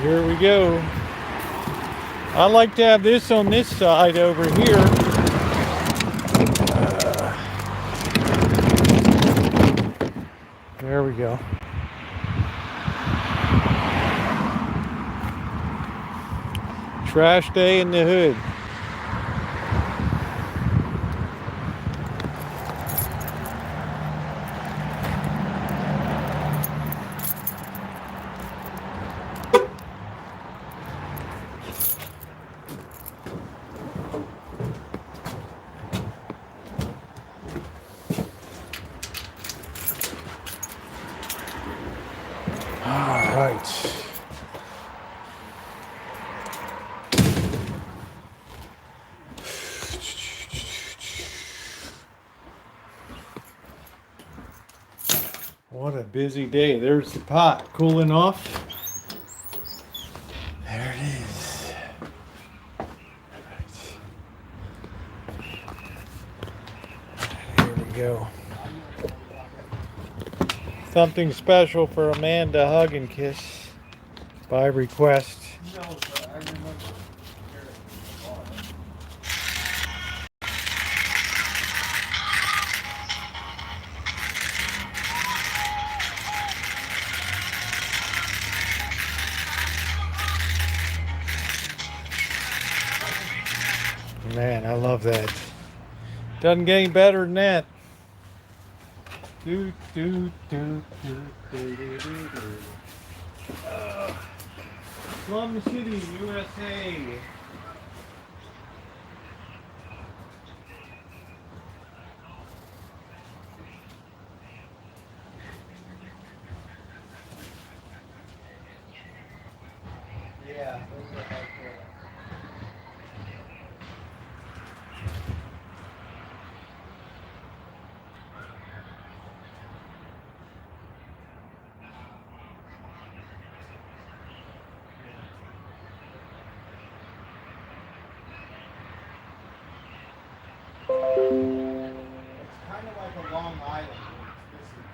Here we go. I like to have this on this side over here. There we go. Trash day in the hood. All right. What a busy day. There's the pot cooling off. There it is. Here we go. Something special for a man to hug and kiss by request. Man, I love that. Doesn't get any better than that. Do, do, do, do, do, do, do, do. Plum City, USA. Yeah. It's kind of like a Long Island. This is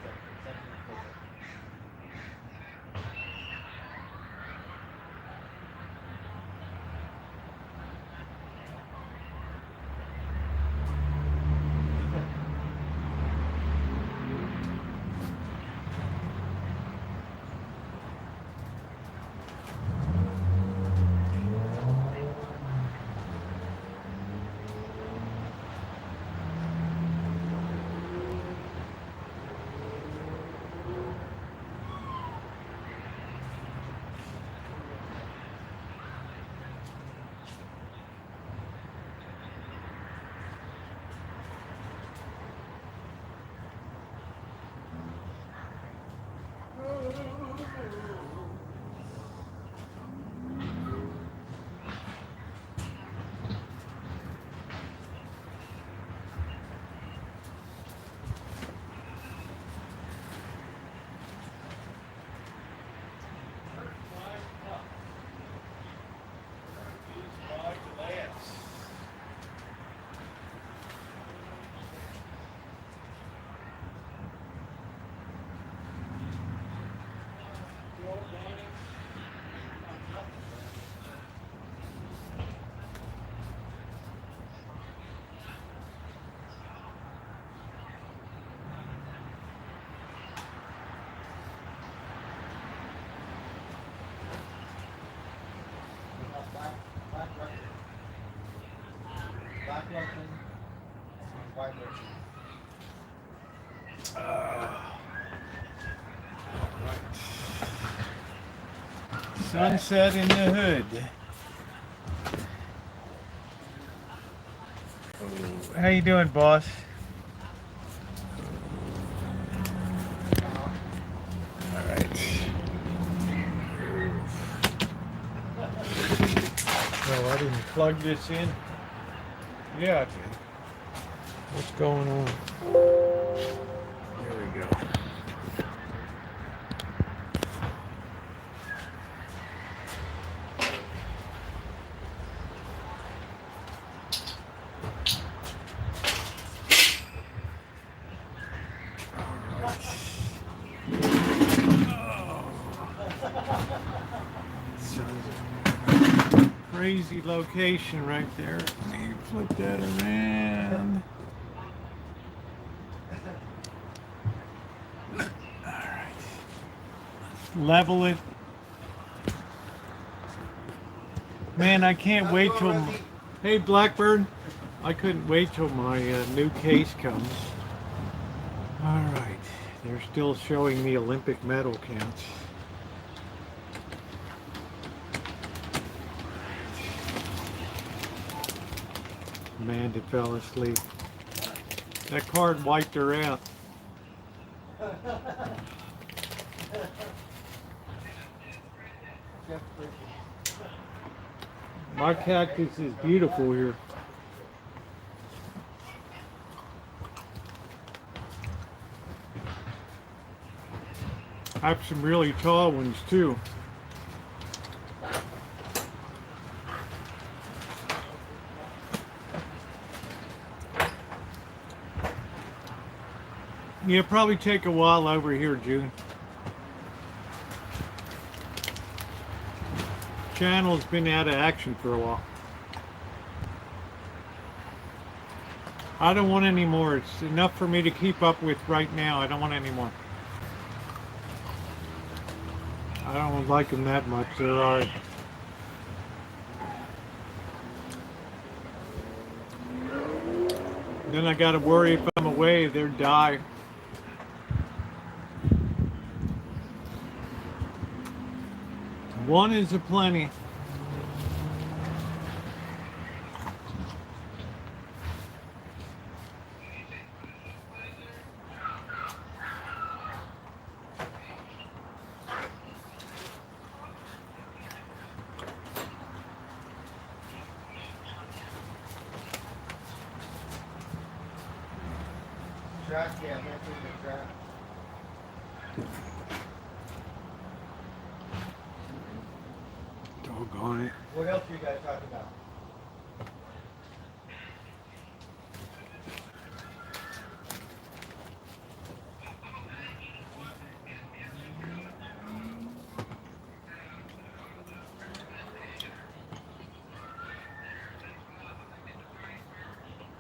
Sunset in the hood. How you doing, boss? All right. No, I didn't plug this in. Yeah, I did. What's going on? There we go. crazy location right there. Let me flip that around. Alright. Level it. Man, I can't wait till... Hey, Blackbird. I couldn't wait till my new case comes. Alright. They're still showing the Olympic medal counts. Amanda fell asleep. That card wiped her out. My cactus is beautiful here. I have some really tall ones too. Yeah, probably take a while over here, June. Channel's been out of action for a while. I don't want any more. It's enough for me to keep up with right now. I don't want any more. I don't like them that much. They're alright. Then I gotta worry if I'm away, they'll die. One is a plenty. Trash can, that's in the trash. Doggone it. What else are you guys talking about?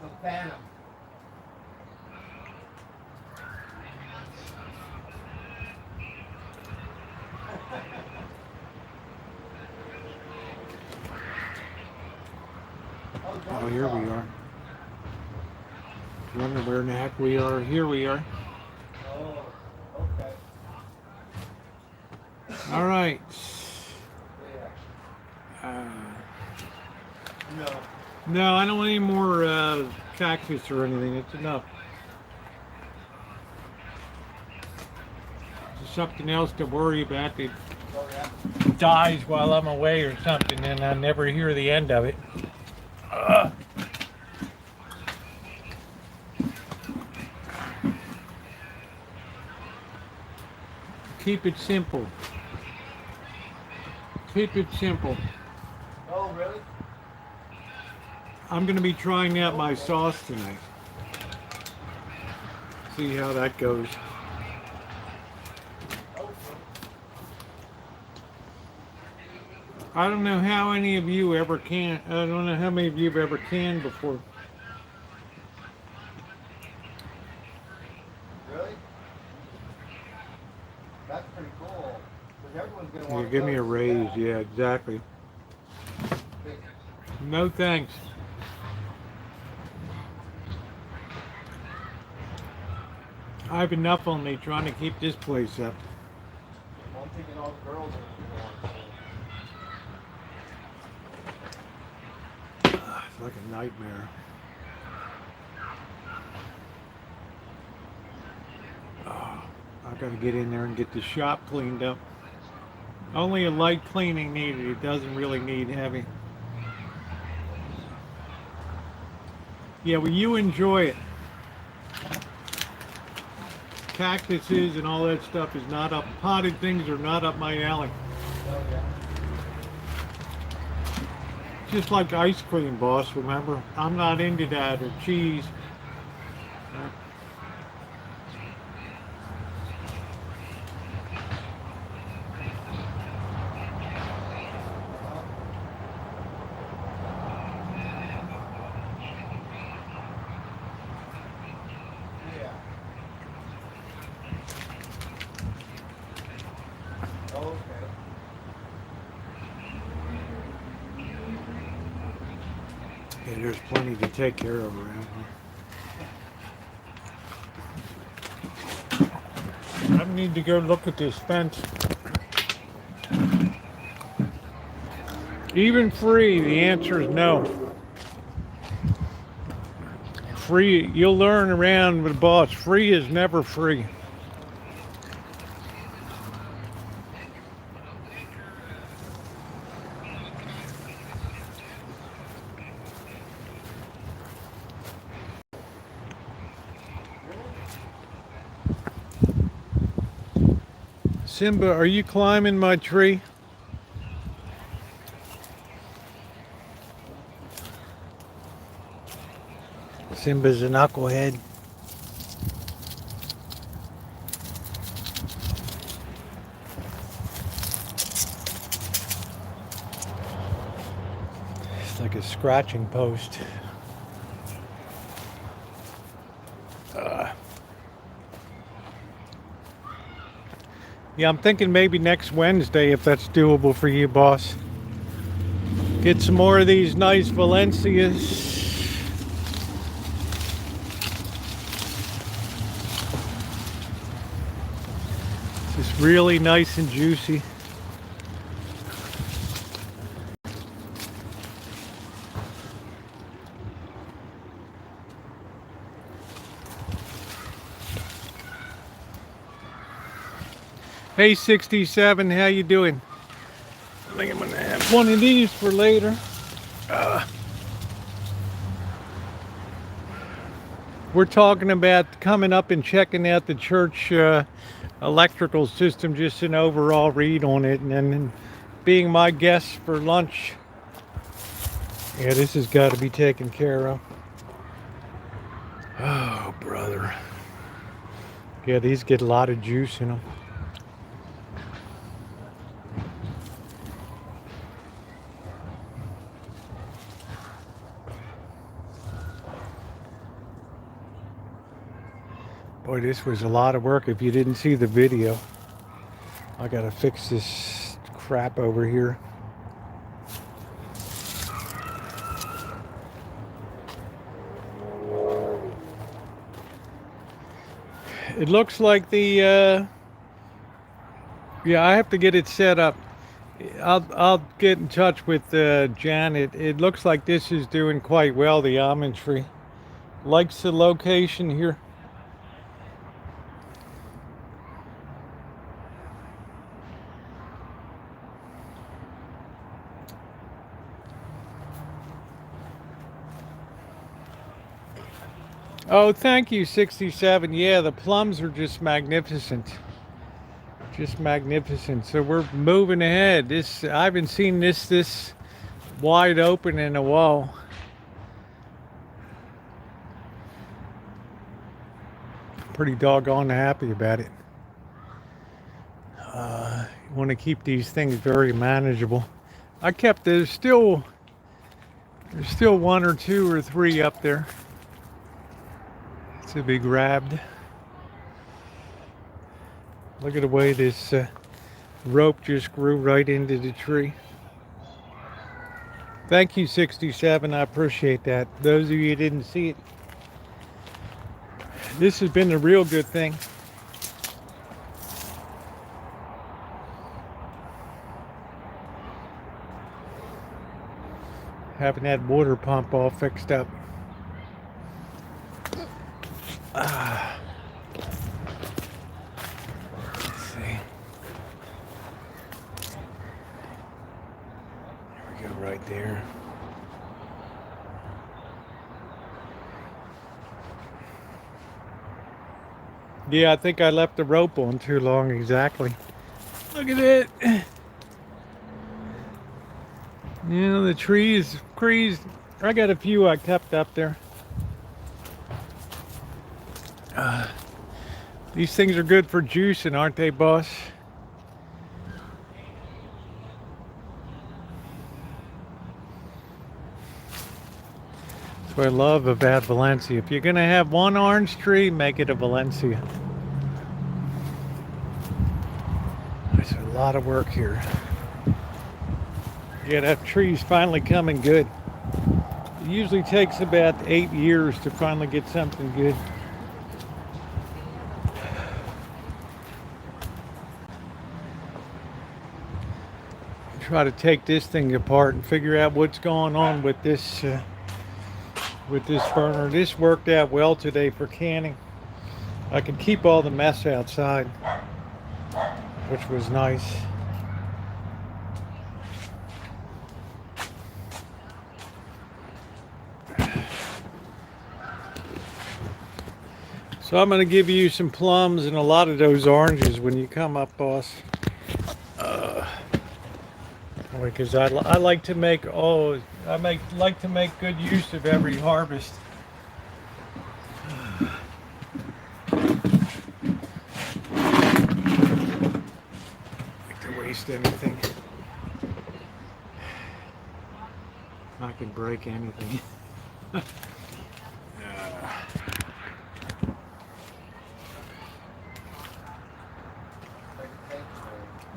The Phantom. Oh, here we are. Wondering where in the heck we are. Here we are. Oh, okay. All right. No. No, I don't want any more cactus or anything. It's enough. There's something else to worry about that Oh, yeah. dies while I'm away or something, and I never hear the end of it. Keep it simple. Keep it simple. Oh, really? I'm going to be trying out my sauce tonight. See how that goes. I don't know how any of you ever can. I don't know how many of you have ever canned before. Really? That's pretty cool. Because everyone's going to Yeah, want to give me a raise. Yeah, exactly. No thanks. I have enough on me trying to keep this place up. I'm thinking all the girls are going to want It's like a nightmare. I've got to get in there and get the shop cleaned up. Only a light cleaning needed. It doesn't really need heavy. Yeah, well, you enjoy it. Cactuses and all that stuff is not up. Potted things are not up my alley. Oh, yeah. Just like ice cream, boss, remember? I'm not into that, or cheese. there's plenty to take care of around here. I need to go look at this fence. Even free, the answer is no. Free, you'll learn around with the boss. Free is never free. Simba, are you climbing my tree? Simba's a knucklehead. It's like a scratching post. Yeah, I'm thinking maybe next Wednesday, if that's doable for you, boss. Get some more of these nice Valencias. Just really nice and juicy. Hey 67, how you doing? I think I'm gonna have one of these for later. We're talking about coming up and checking out the church electrical system, just an overall read on it, and then being my guest for lunch. Yeah, this has got to be taken care of. Oh, brother. Yeah, these get a lot of juice in them. Boy, this was a lot of work. If you didn't see the video, I gotta fix this crap over here. It looks like the yeah, I have to get it set up. I'll get in touch with Janet. It looks like this is doing quite well, the almond tree. Likes the location here. Oh, thank you, 67. Yeah, the plums are just magnificent. Just magnificent. So we're moving ahead. I haven't seen this wide open in a while. Pretty doggone happy about it. You want to keep these things very manageable. There's still one or two or three up there to be grabbed. Look at the way this rope just grew right into the tree. Thank you, 67. I appreciate that. Those of you who didn't see it, this has been a real good thing. Having that water pump all fixed up. Let's see. There we go, right there. Yeah, I think I left the rope on too long, exactly. Look at it. You know, the trees, I got a few I kept up there. These things are good for juicing, aren't they, boss? That's what I love about Valencia. If you're going to have one orange tree, make it a Valencia. There's a lot of work here. Yeah, that tree's finally coming good. It usually takes about 8 years to finally get something good. Try to take this thing apart and figure out what's going on with this burner. This worked out well today for canning. I could keep all the mess outside, which was nice. So I'm going to give you some plums and a lot of those oranges when you come up, boss. Because I like to make like to make good use of every harvest. Like to waste anything. I can break anything.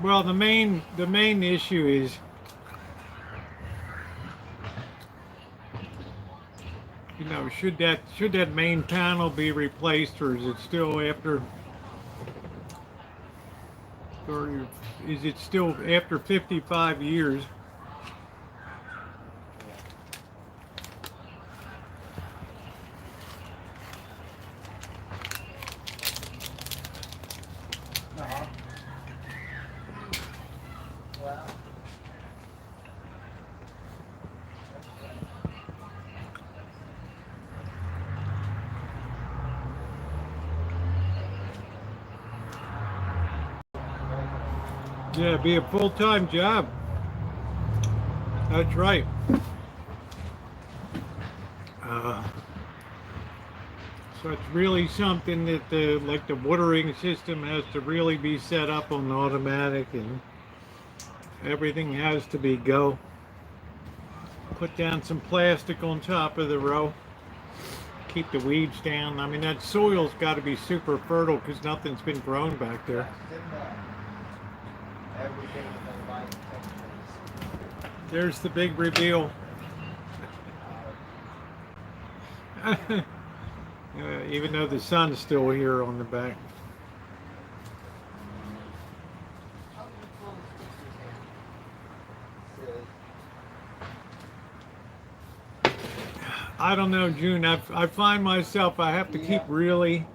Well, the main issue is should that main panel be replaced, or is it still after, or is it still after 55 years? Yeah, it'd be a full-time job. That's right. So it's really something that the watering system has to really be set up on automatic, and everything has to be go. Put down some plastic on top of the row. Keep the weeds down. I mean, that soil's got to be super fertile because nothing's been grown back there. There's the big reveal. Even though the sun's still here on the back. I don't know, June. I find myself I have to keep really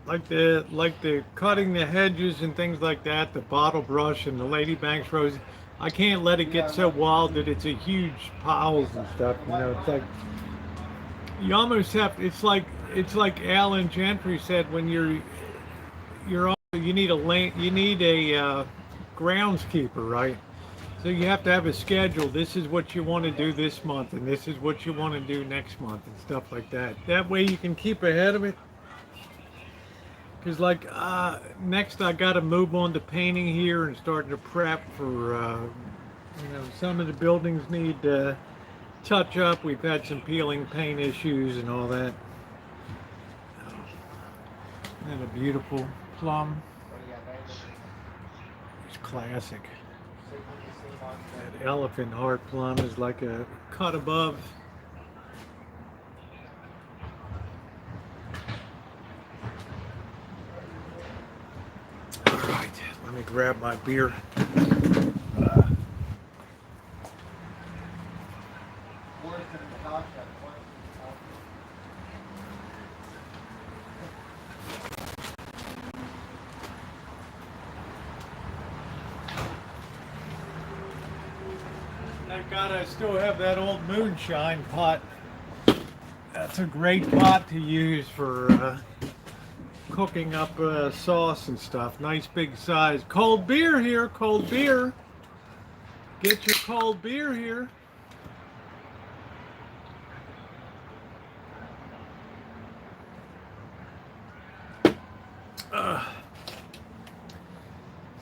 like the cutting the hedges and things like that, the bottle brush and the ladybanks rose. I can't let it get so wild that it's a huge piles and stuff. It's like you almost have. It's like Alan Gentry said, when you need a groundskeeper, right? So you have to have a schedule. This is what you want to do this month, and this is what you want to do next month, and stuff like that. That way you can keep ahead of it. Because next I got to move on to painting here and starting to prep for, some of the buildings need touch up. We've had some peeling paint issues and all that. And a beautiful plum. It's classic. That elephant heart plum is like a cut above. All right, let me grab my beer. Thank God I still have that old moonshine pot. That's a great pot to use for cooking up sauce and stuff. Nice big size. Cold beer here, cold beer. Get your cold beer here.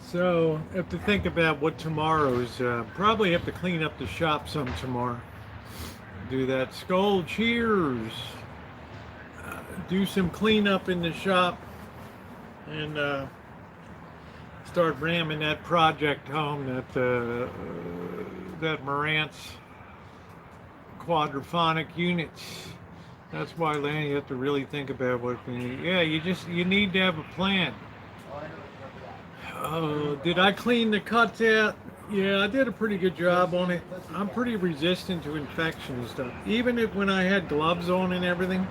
So, have to think about what tomorrow's. Probably have to clean up the shop some tomorrow. Do that. Skull cheers. Do some cleanup in the shop, and start ramming that project home that Marantz quadraphonic units. That's why, Lan, you have to really think about what you need. Yeah, you need to have a plan. Oh, I know. Oh, did I clean the cuts out? Yeah, I did a pretty good job on it. I'm pretty resistant to infection and stuff. Even if when I had gloves on and everything,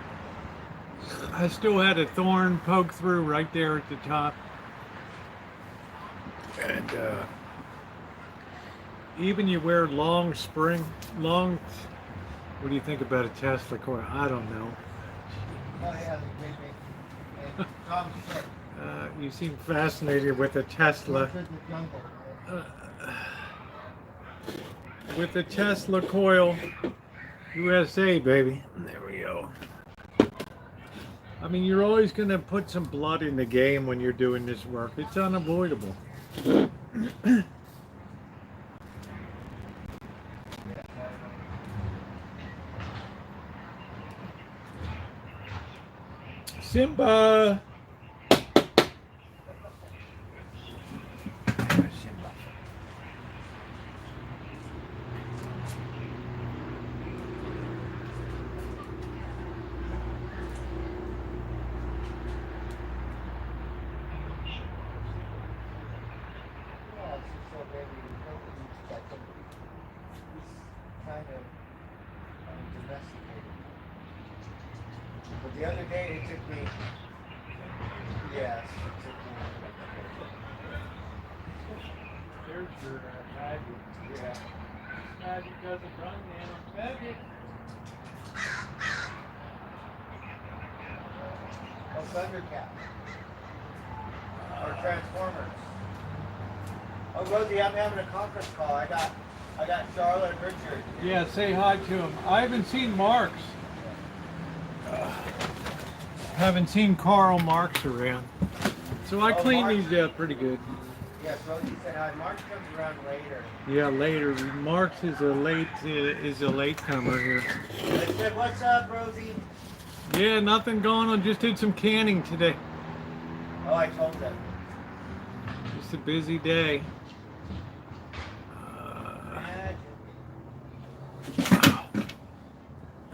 I still had a thorn poke through right there at the top. And even you wear long, what do you think about a Tesla coil? I don't know. Oh, yeah, the great big. And Tom's sick. You seem fascinated with a Tesla. He's in the jungle. With the Tesla coil, USA, baby. There we go. I mean, you're always going to put some blood in the game when you're doing this work. It's unavoidable. Simba! Yeah, it's just so big. He's kind of domesticated. But the other day it took me. Yes, it took me. There's your magic. Yeah. Magic doesn't run, man. Magic. Oh, Thundercat. Or Transformers. Oh, Rosie, I'm having a conference call. I got Charlotte and Richard. Yeah, say hi to him. I haven't seen Marks. Haven't seen Carl Marks around. So I Oh, cleaned Marks. these out pretty good. Yes, Rosie said hi. March comes around later. Yeah, later. Marks is a late comer here. I said, what's up, Rosie? Yeah, nothing going on. Just did some canning today. Oh, I told them. Just a busy day.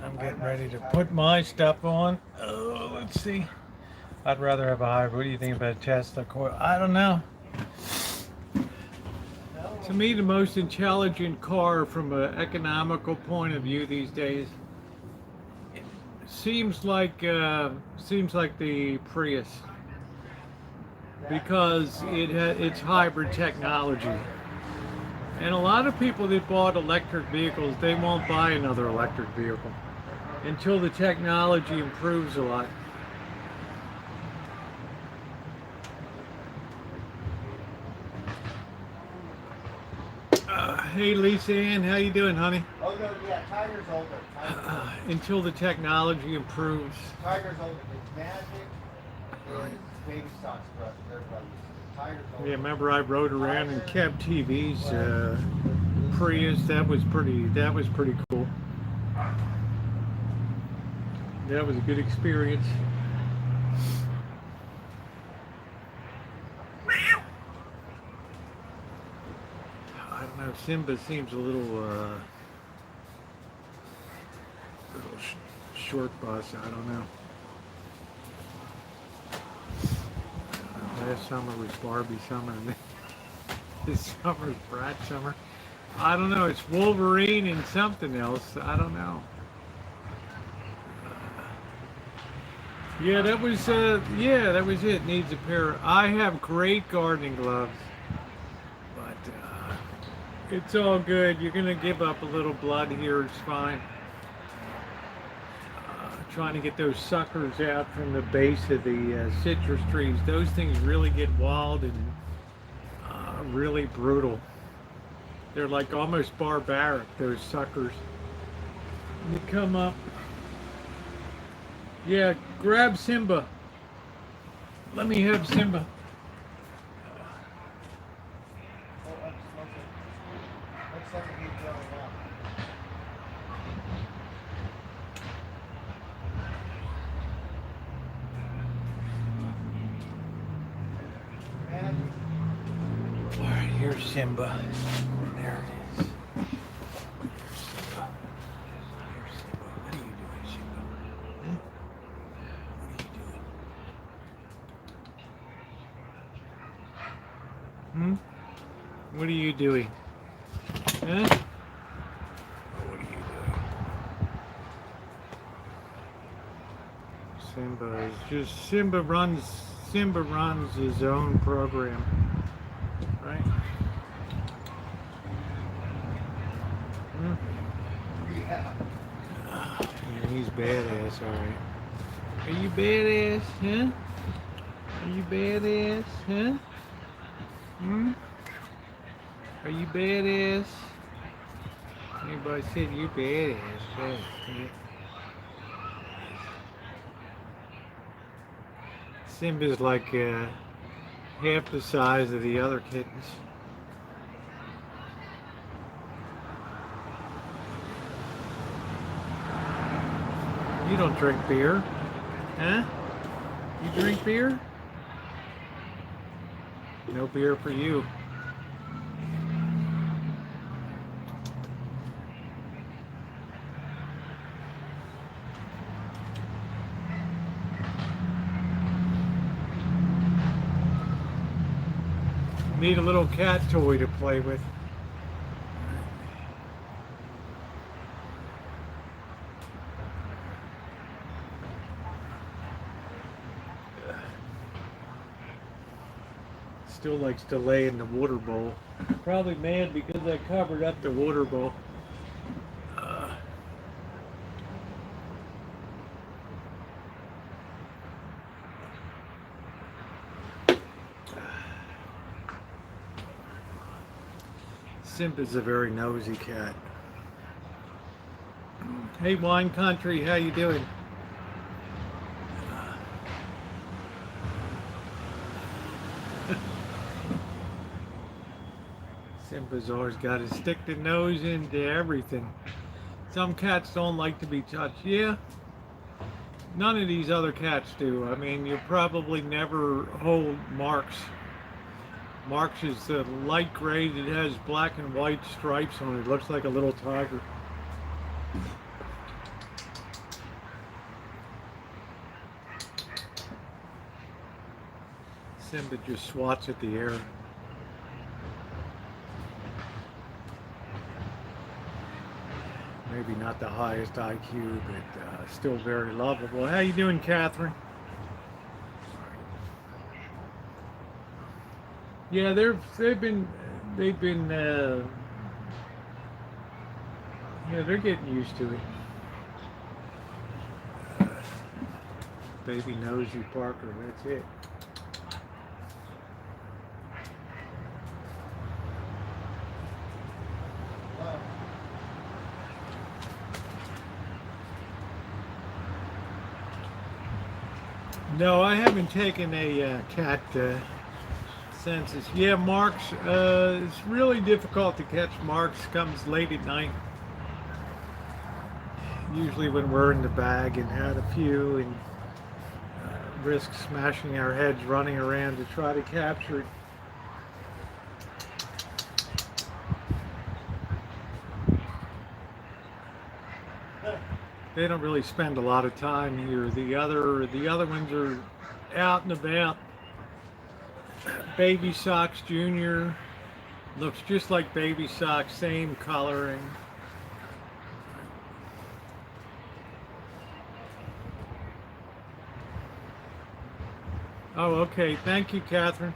I'm getting ready to put my stuff on. Oh, let's see. I'd rather have a hybrid. What do you think about a Tesla coil? I don't know. To me, the most intelligent car from an economical point of view these days seems like the Prius, because it's hybrid technology. And a lot of people that bought electric vehicles, they won't buy another electric vehicle until the technology improves a lot. Hey Lisa Ann, how you doing, honey? Oh, no, yeah, Tiger's older. Until the technology improves. Tiger's older. It's Magic and Baby Stocks, their brothers. Tiger's older. Yeah, remember I rode around in cab TV's Prius. That was pretty cool. That was a good experience. I don't know. Simba seems a little short bus. I don't know. Last summer was Barbie summer, and this summer's Brat summer. I don't know. It's Wolverine and something else. I don't know. Yeah, that was it. Needs a pair. I have great gardening gloves, but it's all good. You're gonna give up a little blood here. It's fine. Trying to get those suckers out from the base of the citrus trees. Those things really get wild and really brutal. They're like almost barbaric, those suckers. You come up. Yeah, grab Simba. Let me have Simba. Oh, I'm smoking. Looks like it keeps going up. Magic. All right, here's Simba. There it is. Here's Simba. Hmm? What are you doing? Huh? What are you doing? Simba is just Simba runs his own program, right? Hmm? Yeah. Yeah, he's badass, alright. Are you badass, huh? Are you badass, huh? Hmm? Are you badass? Anybody said you badass, yeah. Simba's like half the size of the other kittens. You don't drink beer, huh? You drink beer? No beer for you. Need a little cat toy to play with. Still likes to lay in the water bowl. Probably mad because I covered up the water bowl. Simp is a very nosy cat. Hey, Wine Country, how you doing? Simba's always got to stick the nose into everything. Some cats don't like to be touched. Yeah, none of these other cats do. I mean, you probably never hold Mark's. Mark's is the light gray that has black and white stripes on it. Looks like a little tiger. Simba just swats at the air. Maybe not the highest IQ, but still very lovable. How you doing, Catherine? Yeah, they've been yeah, they're getting used to it. Baby nosy Parker, that's it. No, I haven't taken a cat census. Yeah, Marks. It's really difficult to catch Marks. Comes late at night. Usually when we're in the bag and had a few and risk smashing our heads running around to try to capture it. They don't really spend a lot of time here. The other ones are out and about. Baby Sox Jr. looks just like Baby Sox, same coloring. Oh, okay. Thank you, Catherine.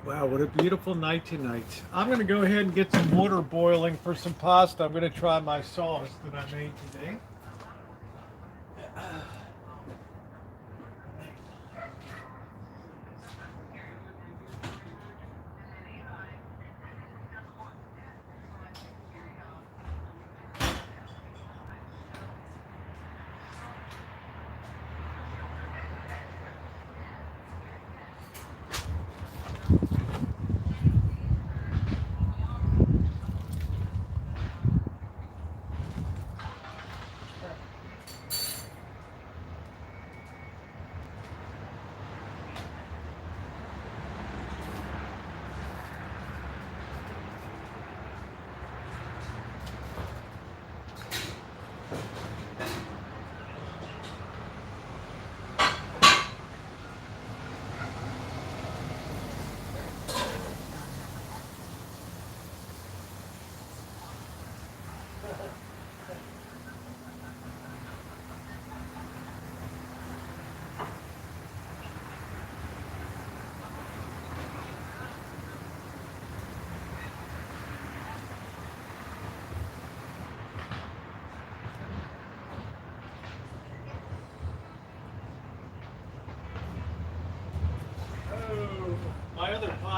Wow, what a beautiful night tonight. I'm going to go ahead and get some water boiling for some pasta. I'm going to try my sauce that I made today.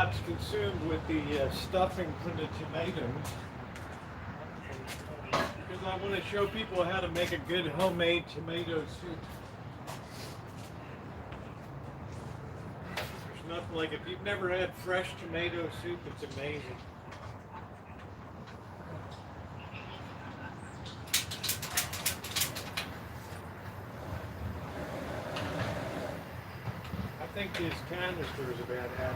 much consumed with the stuffing from the tomatoes. Because I want to show people how to make a good homemade tomato soup. There's nothing like, if you've never had fresh tomato soup, it's amazing. I think this canister is about out.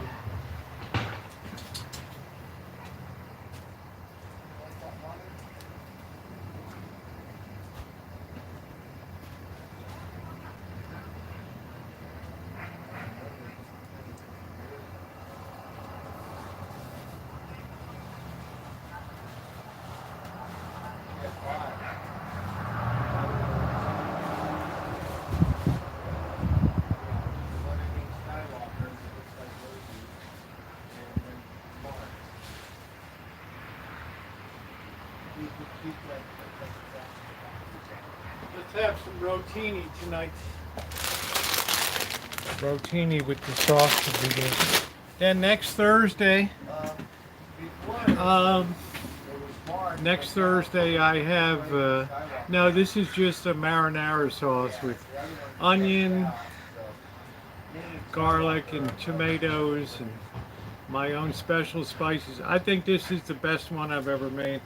Let's have some rotini tonight. Rotini with the sausage. Then next Thursday, next Thursday I have, no, this is just a marinara sauce with onion, garlic, and tomatoes, and my own special spices. I think this is the best one I've ever made,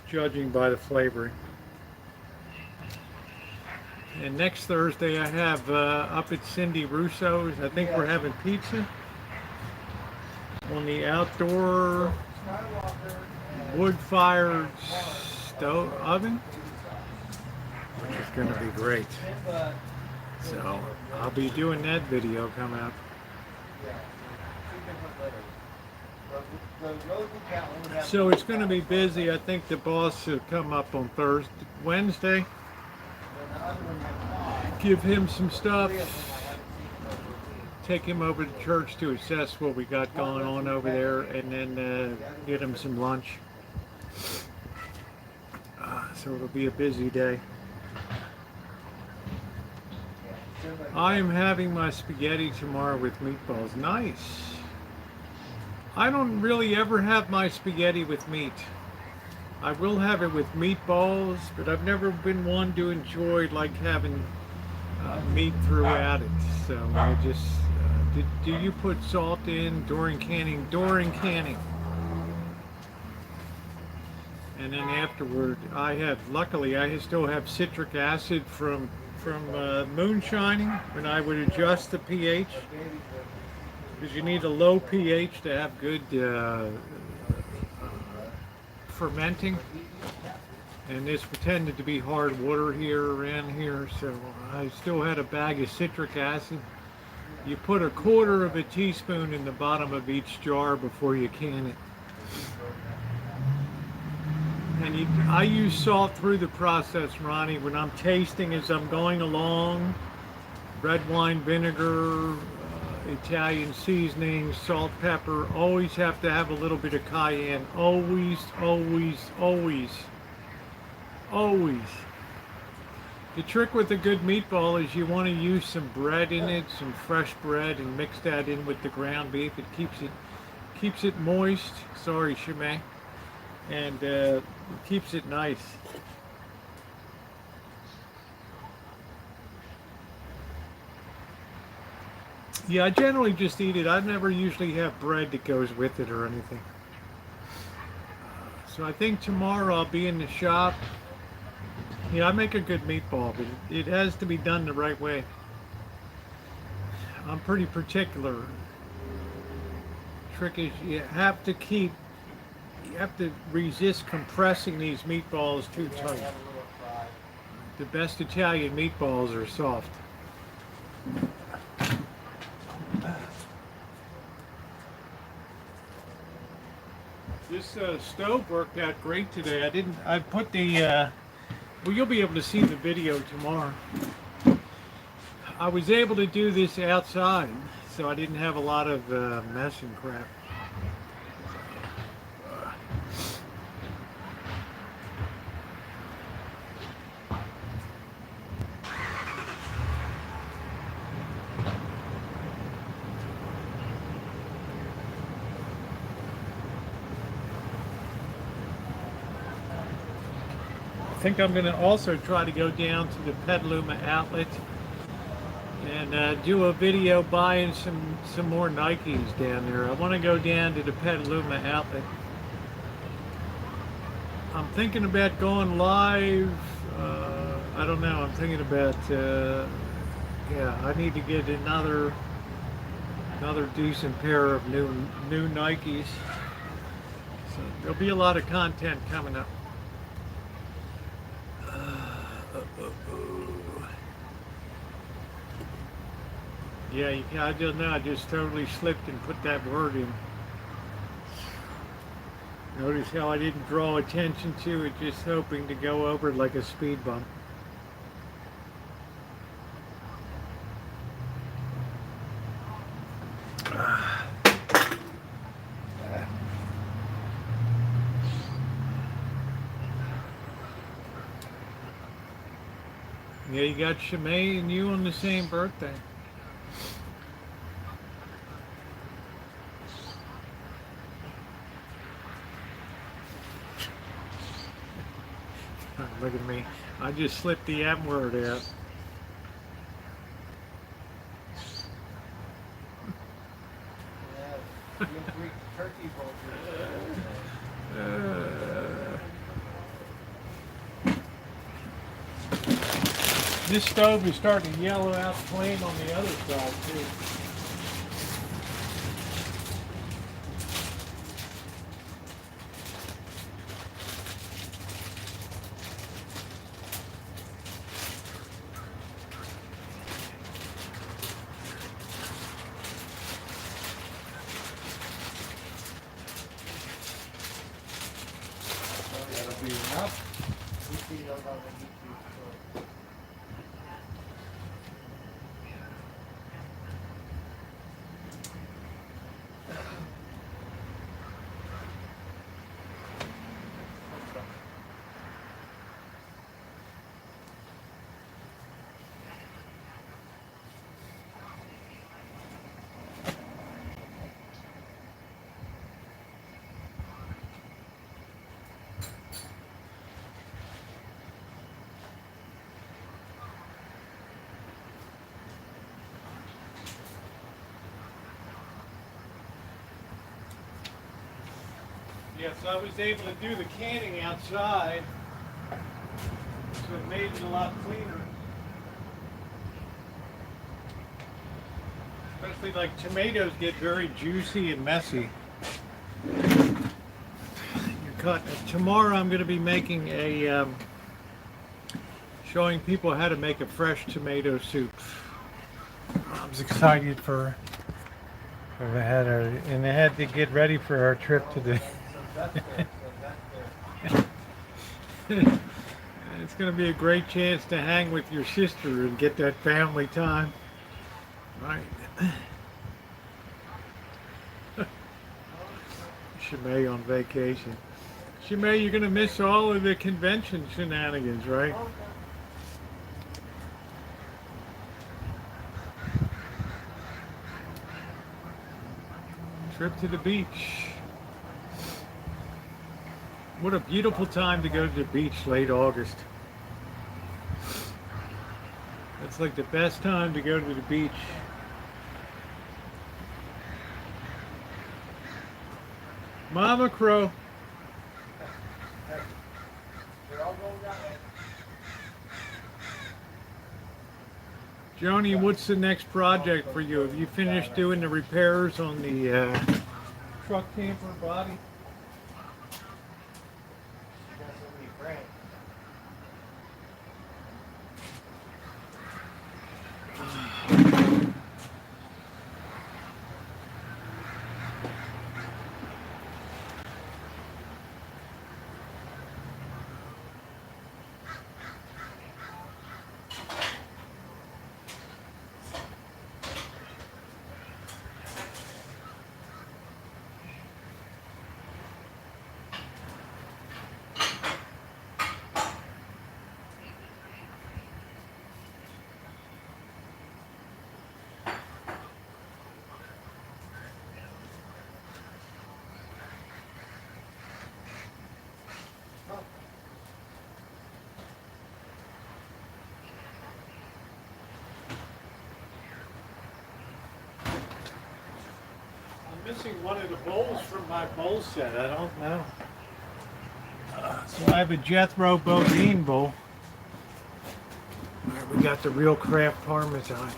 judging by the flavoring. And next Thursday I have up at Cindy Russo's, I think we're having pizza on the outdoor wood-fired stove oven, which is going to be great. So I'll be doing that video coming up. So it's going to be busy. I think the boss will come up on Wednesday. Give him some stuff, take him over to church to assess what we got going on over there, and then get him some lunch. So it'll be a busy day. I am having my spaghetti tomorrow with meatballs. Nice. I don't really ever have my spaghetti with meat. I will have it with meatballs, but I've never been one to enjoy like having meat throughout it. So I just, do you put salt in during canning? During canning. And then afterward, luckily I still have citric acid from moonshining when I would adjust the pH. Because you need a low pH to have good fermenting, and this pretended to be hard water here around here, so I still had a bag of citric acid. You put 1/4 of a teaspoon in the bottom of each jar before you can it. And I use salt through the process, Ronnie, when I'm tasting as I'm going along. Red wine vinegar, Italian seasoning, salt, pepper. Always have to have a little bit of cayenne. Always, always, always, always. The trick with a good meatball is you want to use some bread in it, some fresh bread, and mix that in with the ground beef. It keeps it moist. Sorry, Shimei. And it keeps it nice. Yeah, I generally just eat it. I never usually have bread that goes with it or anything. So I think tomorrow I'll be in the shop. Yeah, I make a good meatball, but it has to be done the right way. I'm pretty particular. Trick is you have to resist compressing these meatballs too tight. The best Italian meatballs are soft. This stove worked out great today. I put the, well, you'll be able to see the video tomorrow. I was able to do this outside, so I didn't have a lot of mess and crap. think I'm going to also try to go down to the Petaluma outlet and do a video buying some more Nikes down there. I want to go down to the Petaluma outlet. I'm thinking about going live. I don't know. I'm thinking about yeah. I need to get another decent pair of new Nikes. So there'll be a lot of content coming up. Yeah, I don't know. I just totally slipped and put that word in. Notice how I didn't draw attention to it, just hoping to go over it like a speed bump. Yeah, you got Shimei and you on the same birthday. Look at me. I just slipped the M word out. Yeah, Greek turkey This stove is starting to yellow out flame on the other side too. That'll be enough. Yes, I was able to do the canning outside, so it made it a lot cleaner. Especially like tomatoes get very juicy and messy. Tomorrow I'm going to be making a, showing people how to make a fresh tomato soup. I was excited for they had to get ready for our trip to the it's going to be a great chance to hang with your sister and get that family time. Right. Shimei on vacation. Shimei, you're going to miss all of the convention shenanigans, right? Trip to the beach. What a beautiful time to go to the beach late August. It's like the best time to go to the beach. Mama Crow. Joni, what's the next project for you? Have you finished doing the repairs on the truck camper body? missing one of the bowls from my bowl set. I don't know. So I have a Jethro Bodine bowl. All right, we got the real Kraft Parmesan.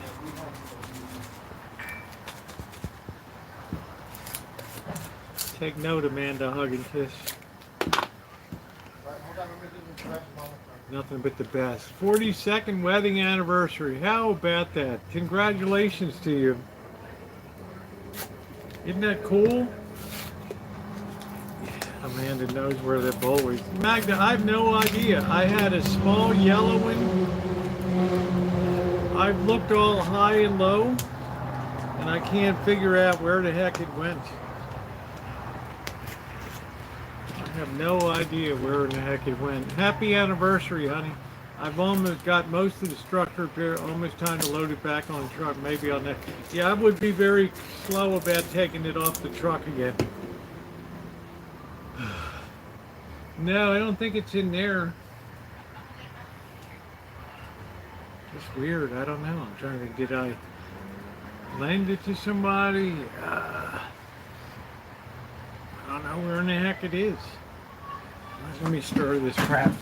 Take note, Amanda Huggins. Nothing but the best. 42nd wedding anniversary. How about that? Congratulations to you. Isn't that cool? Amanda knows where the bowl is. Magda, I have no idea. I had a small yellow one. I've looked all high and low, and I can't figure out where the heck it went. I have no idea where in the heck it went. Happy anniversary, honey. I've almost got most of the structure here. Almost time to load it back on the truck. Maybe on that. Yeah, I would be very slow about taking it off the truck again. No, I don't think it's in there. It's weird. I don't know. I'm trying to think. Did I lend it to somebody? I don't know where in the heck it is. Let me stir this crap.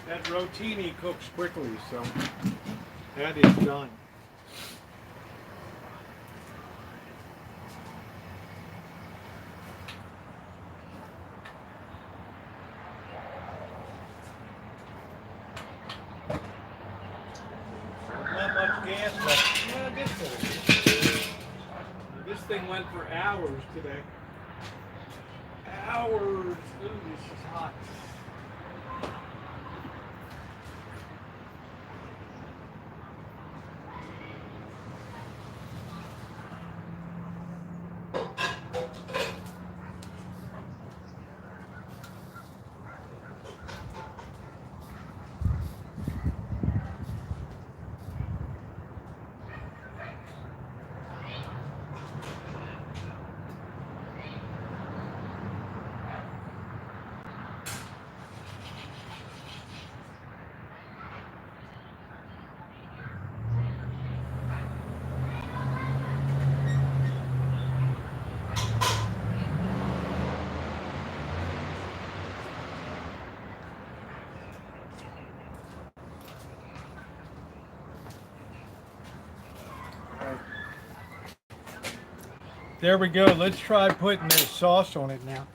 That rotini cooks quickly, so that is done. Not much gas left. Yeah, this thing went for hours today. Hours. Ooh, this is hot. There we go. Let's try putting this sauce on it now.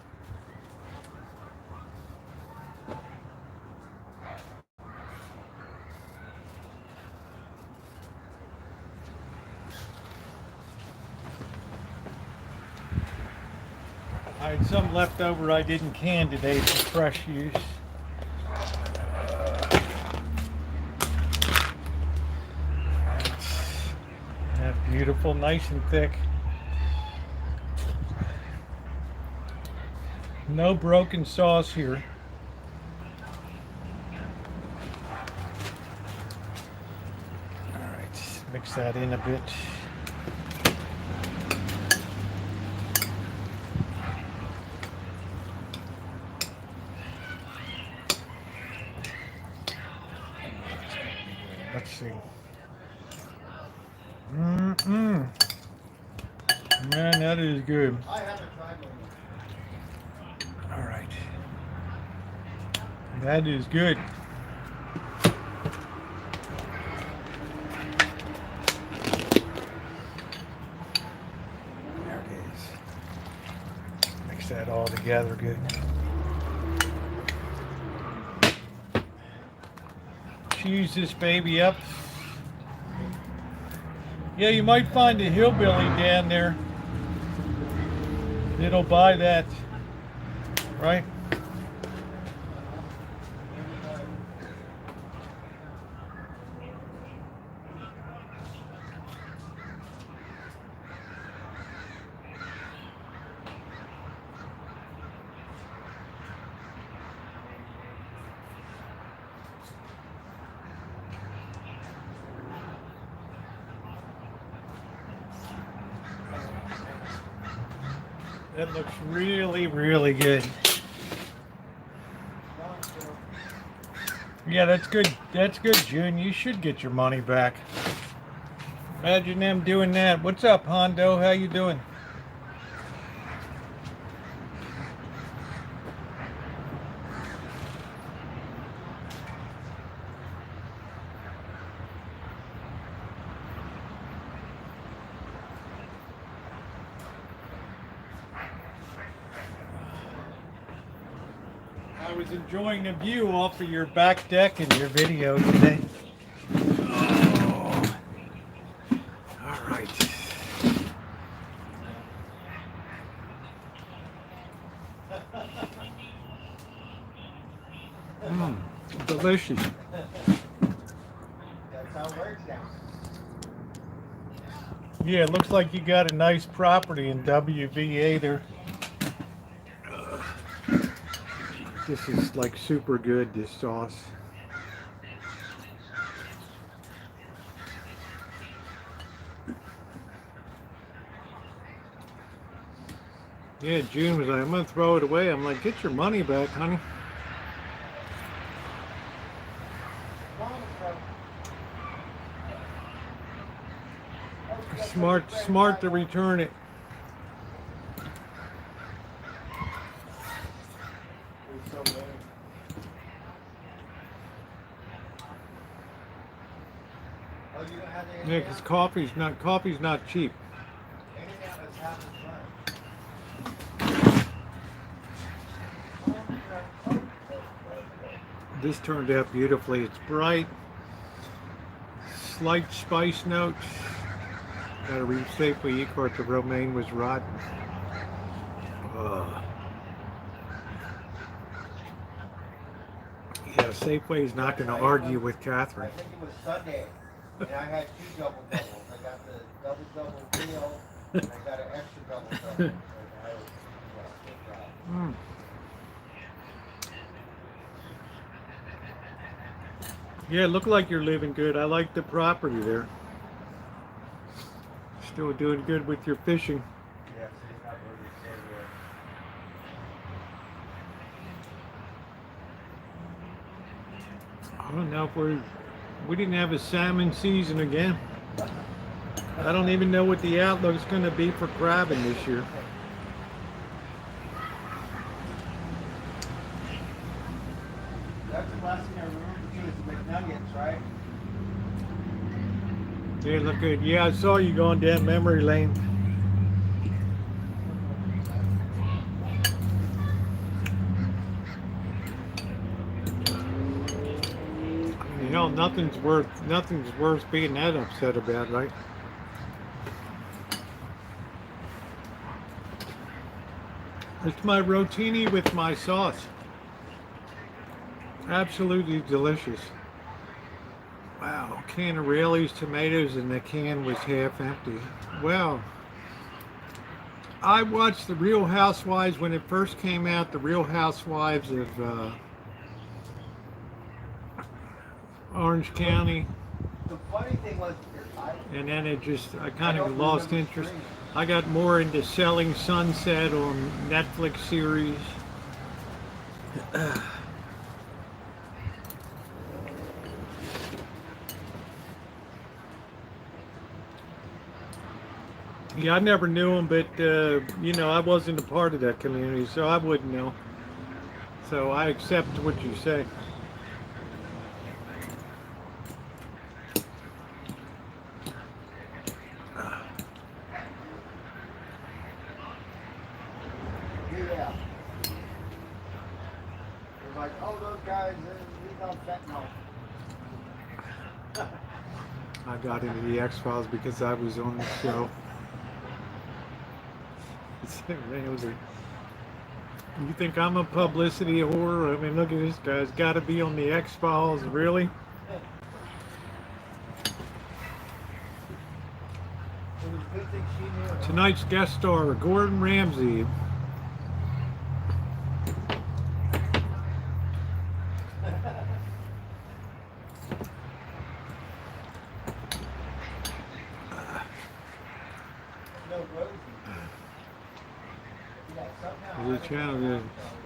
I had some left over I didn't can today for fresh use. That's beautiful, nice and thick. No broken sauce here. All right, mix that in a bit. Let's see. Man, that is good. I haven't tried one. All right. That is good. There it is. Mix that all together good. Cheese this baby up. Yeah, you might find a hillbilly down there that'll buy that, right? That looks really, really good. Yeah, that's good. That's good, June. You should get your money back. Imagine them doing that. What's up, Hondo? How you doing? I was enjoying the view off of your back deck in your video today. Oh, all right. Delicious. That's how it works now. Yeah, it looks like you got a nice property in WVA there. This is like super good, this sauce. Yeah, June was like, I'm gonna throw it away. I'm like, get your money back, honey. Smart to return it. Yeah, because coffee's not cheap. This turned out beautifully. It's bright, slight spice notes. Gotta read Safeway E-Cart, the romaine was rotten. Yeah, Safeway's not gonna argue with Catherine. I think it was Sunday, and I had two double doubles. I got the double meal, and I got an extra double double. And I was, good job. Yeah, it looked like you're living good. I like the property there. Still doing good with your fishing. Yeah, so he's not really staying there. I don't know if we didn't have a salmon season again. I don't even know what the outlook's going to be for crabbing this year. That's the last thing I remember too is the McNuggets, right? They look good. Yeah, I saw you going down memory lane. You know, nothing's worth being that upset about, right? It's my rotini with my sauce. Absolutely delicious. Wow, can of Raley's tomatoes and the can was half empty. Well, I watched The Real Housewives when it first came out, The Real Housewives of Orange County. The funny thing was, And then I kind of lost interest. I got more into Selling Sunset on Netflix series. Yeah, I never knew him, but you know, I wasn't a part of that community, so I wouldn't know. So I accept what you say. yeah. It was like, oh, those guys, he's on fentanyl. I got into the X-Files because I was on the show. You think I'm a publicity whore? I mean, look at this guy's got to be on the X-Files, really? Tonight's guest star, Gordon Ramsay. channel. Yeah.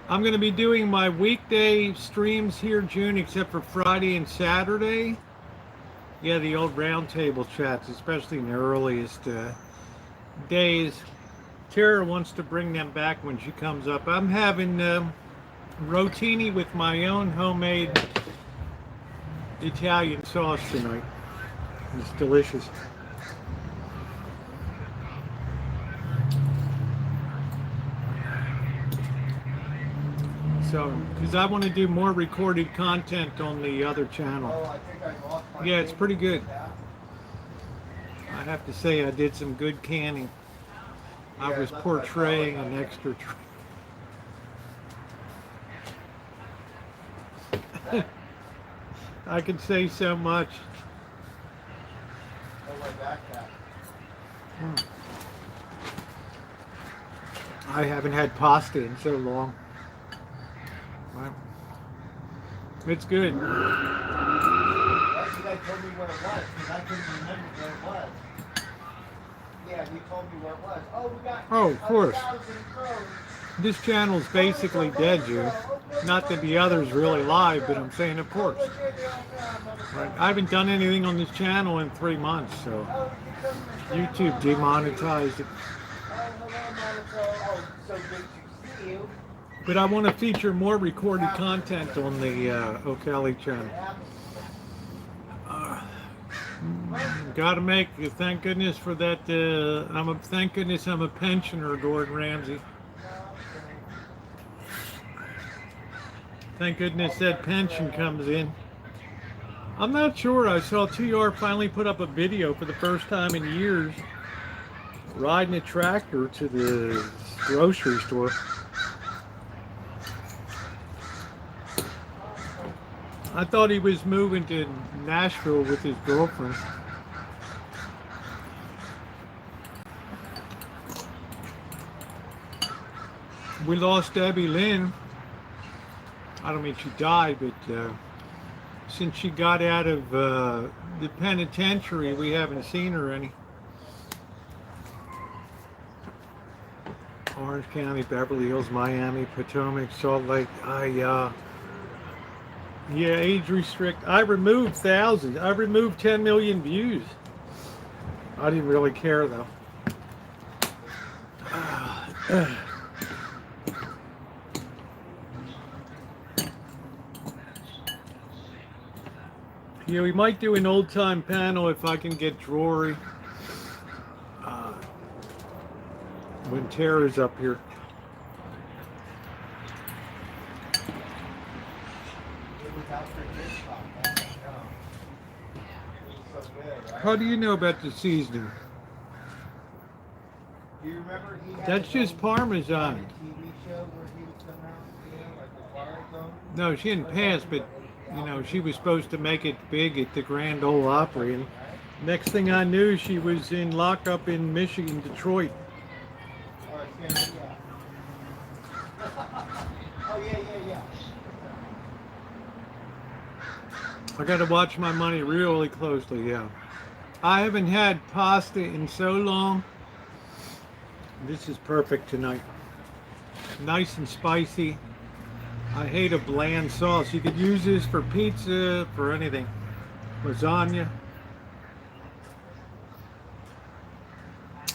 I'm going to be doing my weekday streams here June, except for Friday and Saturday. Yeah, the old roundtable chats, especially in the earliest days. Tara wants to bring them back when she comes up. I'm having rotini with my own homemade Italian sauce tonight. It's delicious. So, because I want to do more recorded content on the other channel. Oh, I think I lost my Yeah, it's pretty good. Yeah. I have to say I did some good canning. I Yeah, was that's what I portraying thought. an extra I can say so much. Oh, my backpack. I haven't had pasta in so long. Wow. It's good. Well, you guys told me where it was, because I couldn't remember where it was. Yeah, you told me where it was. Oh, we got Oh, of course. 1,000 crows. This channel's basically dead, June. Not that the others really live, but I'm saying of course. Right. I haven't done anything on this channel in 3 months, so YouTube demonetized it. But I want to feature more recorded content on the O'Kelly channel. Gotta make. Thank goodness for that. Thank goodness I'm a pensioner, Gordon Ramsay. Thank goodness that pension comes in. I'm not sure. I saw TR finally put up a video for the first time in years, riding a tractor to the grocery store. I thought he was moving to Nashville with his girlfriend. We lost Debbie Lynn. I don't mean she died, but since she got out of the penitentiary, we haven't seen her any. Orange County, Beverly Hills, Miami, Potomac, Salt Lake. Yeah, age restrict. I removed thousands. I removed 10 million views. I didn't really care though. Yeah, we might do an old time panel if I can get Drury. When Tara's up here. How do you know about the seasoning? Do you remember he had That's his just own Parmesan. TV show where he would come out, like the Twilight Zone? No, she didn't pass, but she was supposed to make it big at the Grand Ole Opry. And next thing I knew, she was in lockup in Michigan, Detroit. Oh, it's gonna oh, yeah. I got to watch my money really closely, yeah. I haven't had pasta in so long. This is perfect tonight. Nice and spicy. I hate a bland sauce. You could use this for pizza, for anything. Lasagna.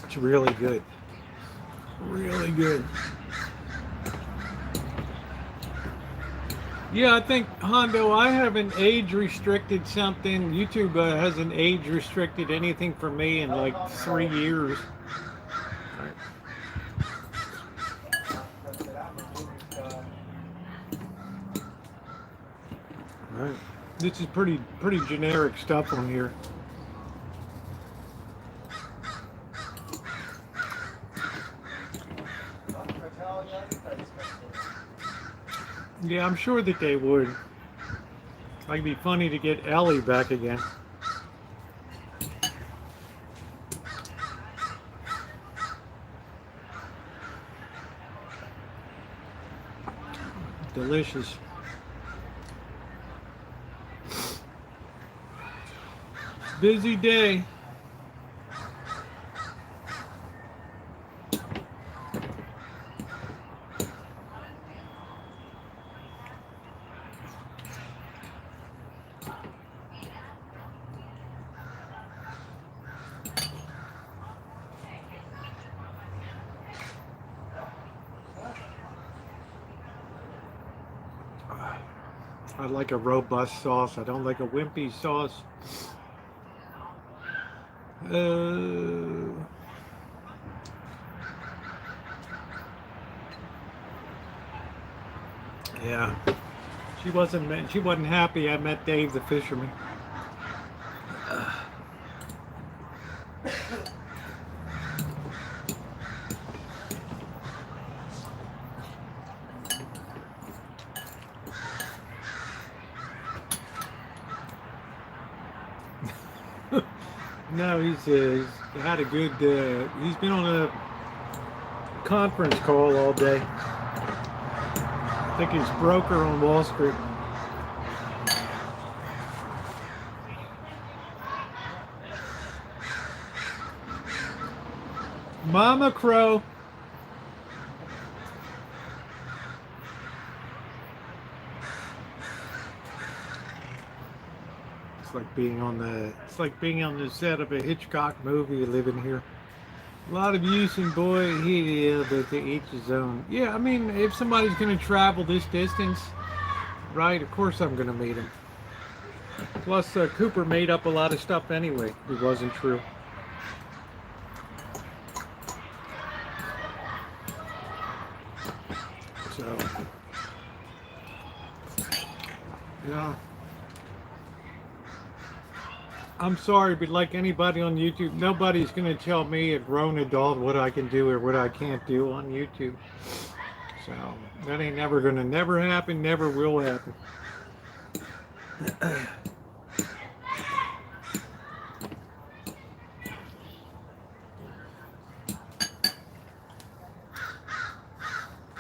It's really good. Really good. Yeah, I think, Hondo, I haven't age restricted something. YouTube hasn't age restricted anything for me in like 3 years. All right. This is pretty generic stuff on here. Yeah, I'm sure that they would. It'd be funny to get Ellie back again. Delicious. Busy day. I like a robust sauce. I don't like a wimpy sauce. Yeah. She wasn't happy I met Dave the fisherman. No, he's had a good. He's been on a conference call all day. I think he's broker on Wall Street. Mama Crow. It's like being on the set of a Hitchcock movie living here. A lot of use and boy, but to each his own. Yeah, I mean, if somebody's going to travel this distance, right, of course I'm going to meet him. Plus, Cooper made up a lot of stuff anyway. It wasn't true. So, yeah. I'm sorry, but like anybody on YouTube, nobody's going to tell me, a grown adult, what I can do or what I can't do on YouTube. So, that ain't never happen, never will happen.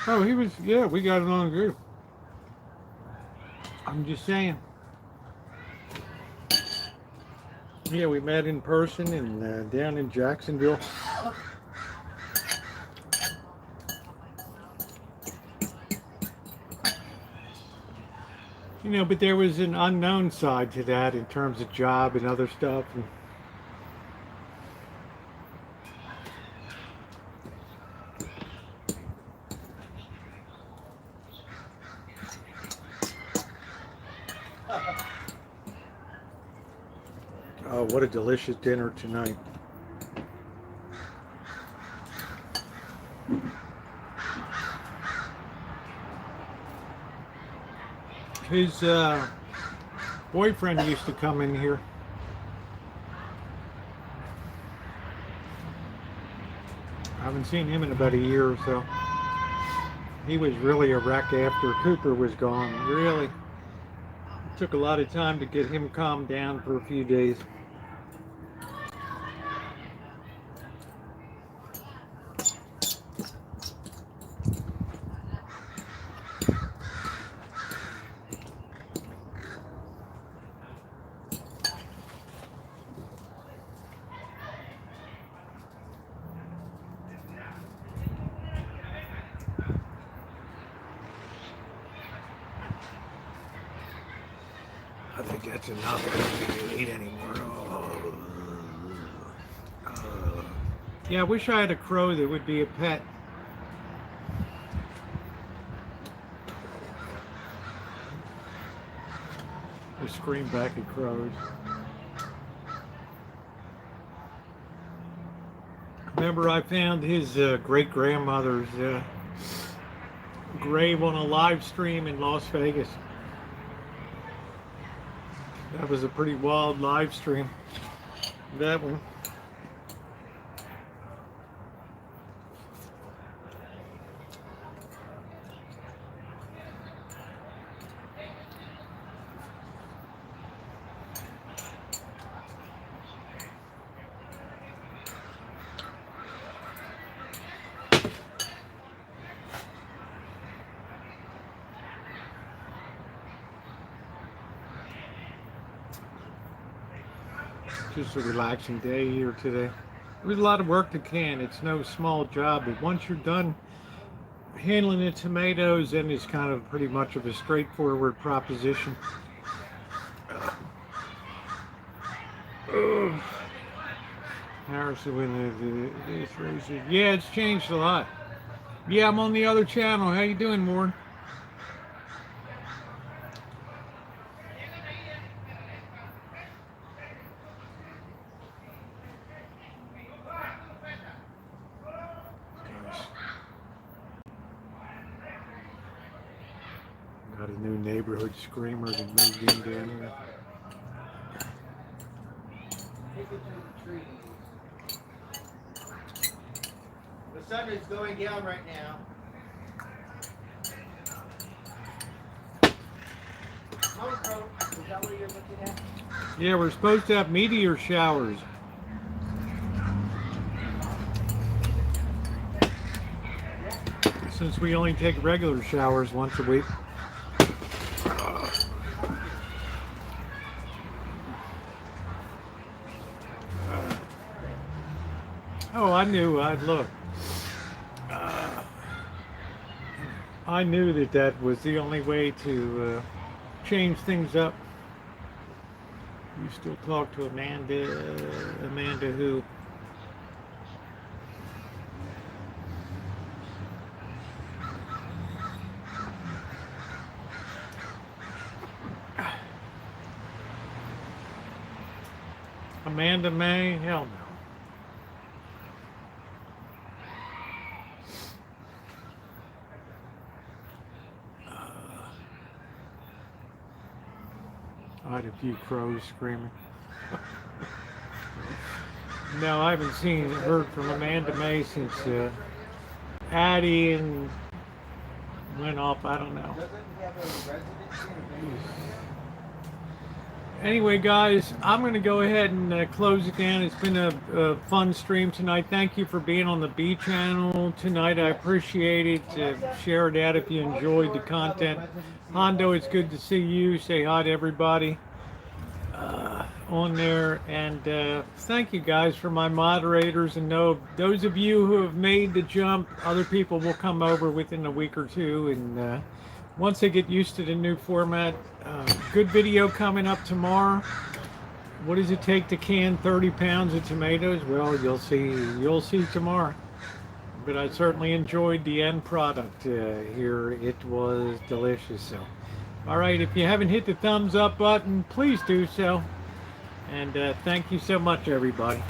Oh, yeah, we got it on good. I'm just saying. Yeah, we met in person and down in Jacksonville. You know, but there was an unknown side to that in terms of job and other stuff. And oh, what a delicious dinner tonight. His boyfriend used to come in here. I haven't seen him in about a year or so. He was really a wreck after Cooper was gone. Really. It took a lot of time to get him calmed down for a few days. I think that's enough. I don't need to eat anymore. Yeah, I wish I had a crow that would be a pet. They scream back at crows. Remember, I found his great-grandmother's grave on a live stream in Las Vegas. That was a pretty wild live stream. That one. Just a relaxing day here today. It was a lot of work to can. It's no small job, but once you're done handling the tomatoes, then it's kind of pretty much of a straightforward proposition. Harrison with this race. Yeah, it's changed a lot. Yeah, I'm on the other channel. How you doing, Warren? new neighborhood screamer that moved in down here. Take it to the trees. The sun is going down right now. Monroe, is that what you're looking at? Yeah, we're supposed to have meteor showers. Since we only take regular showers once a week. Oh, I knew. Look. I knew that was the only way to change things up. You still talk to Amanda. Amanda who? Amanda May? Hell no. I had a few crows screaming. No, I haven't heard from Amanda May since Addie and went off. I don't know. Anyway, guys, I'm going to go ahead and close it down. It's been a fun stream tonight. Thank you for being on the B channel tonight. I appreciate it. Share it out if you enjoyed the content. Hondo, it's good to see you. Say hi to everybody on there. And thank you, guys, for my moderators. And know those of you who have made the jump, other people will come over within a week or two. And once they get used to the new format, good video coming up tomorrow. What does it take to can 30 pounds of tomatoes? Well, you'll see tomorrow. But I certainly enjoyed the end product here. It was delicious. So, all right, if you haven't hit the thumbs up button, please do so. And thank you so much, everybody.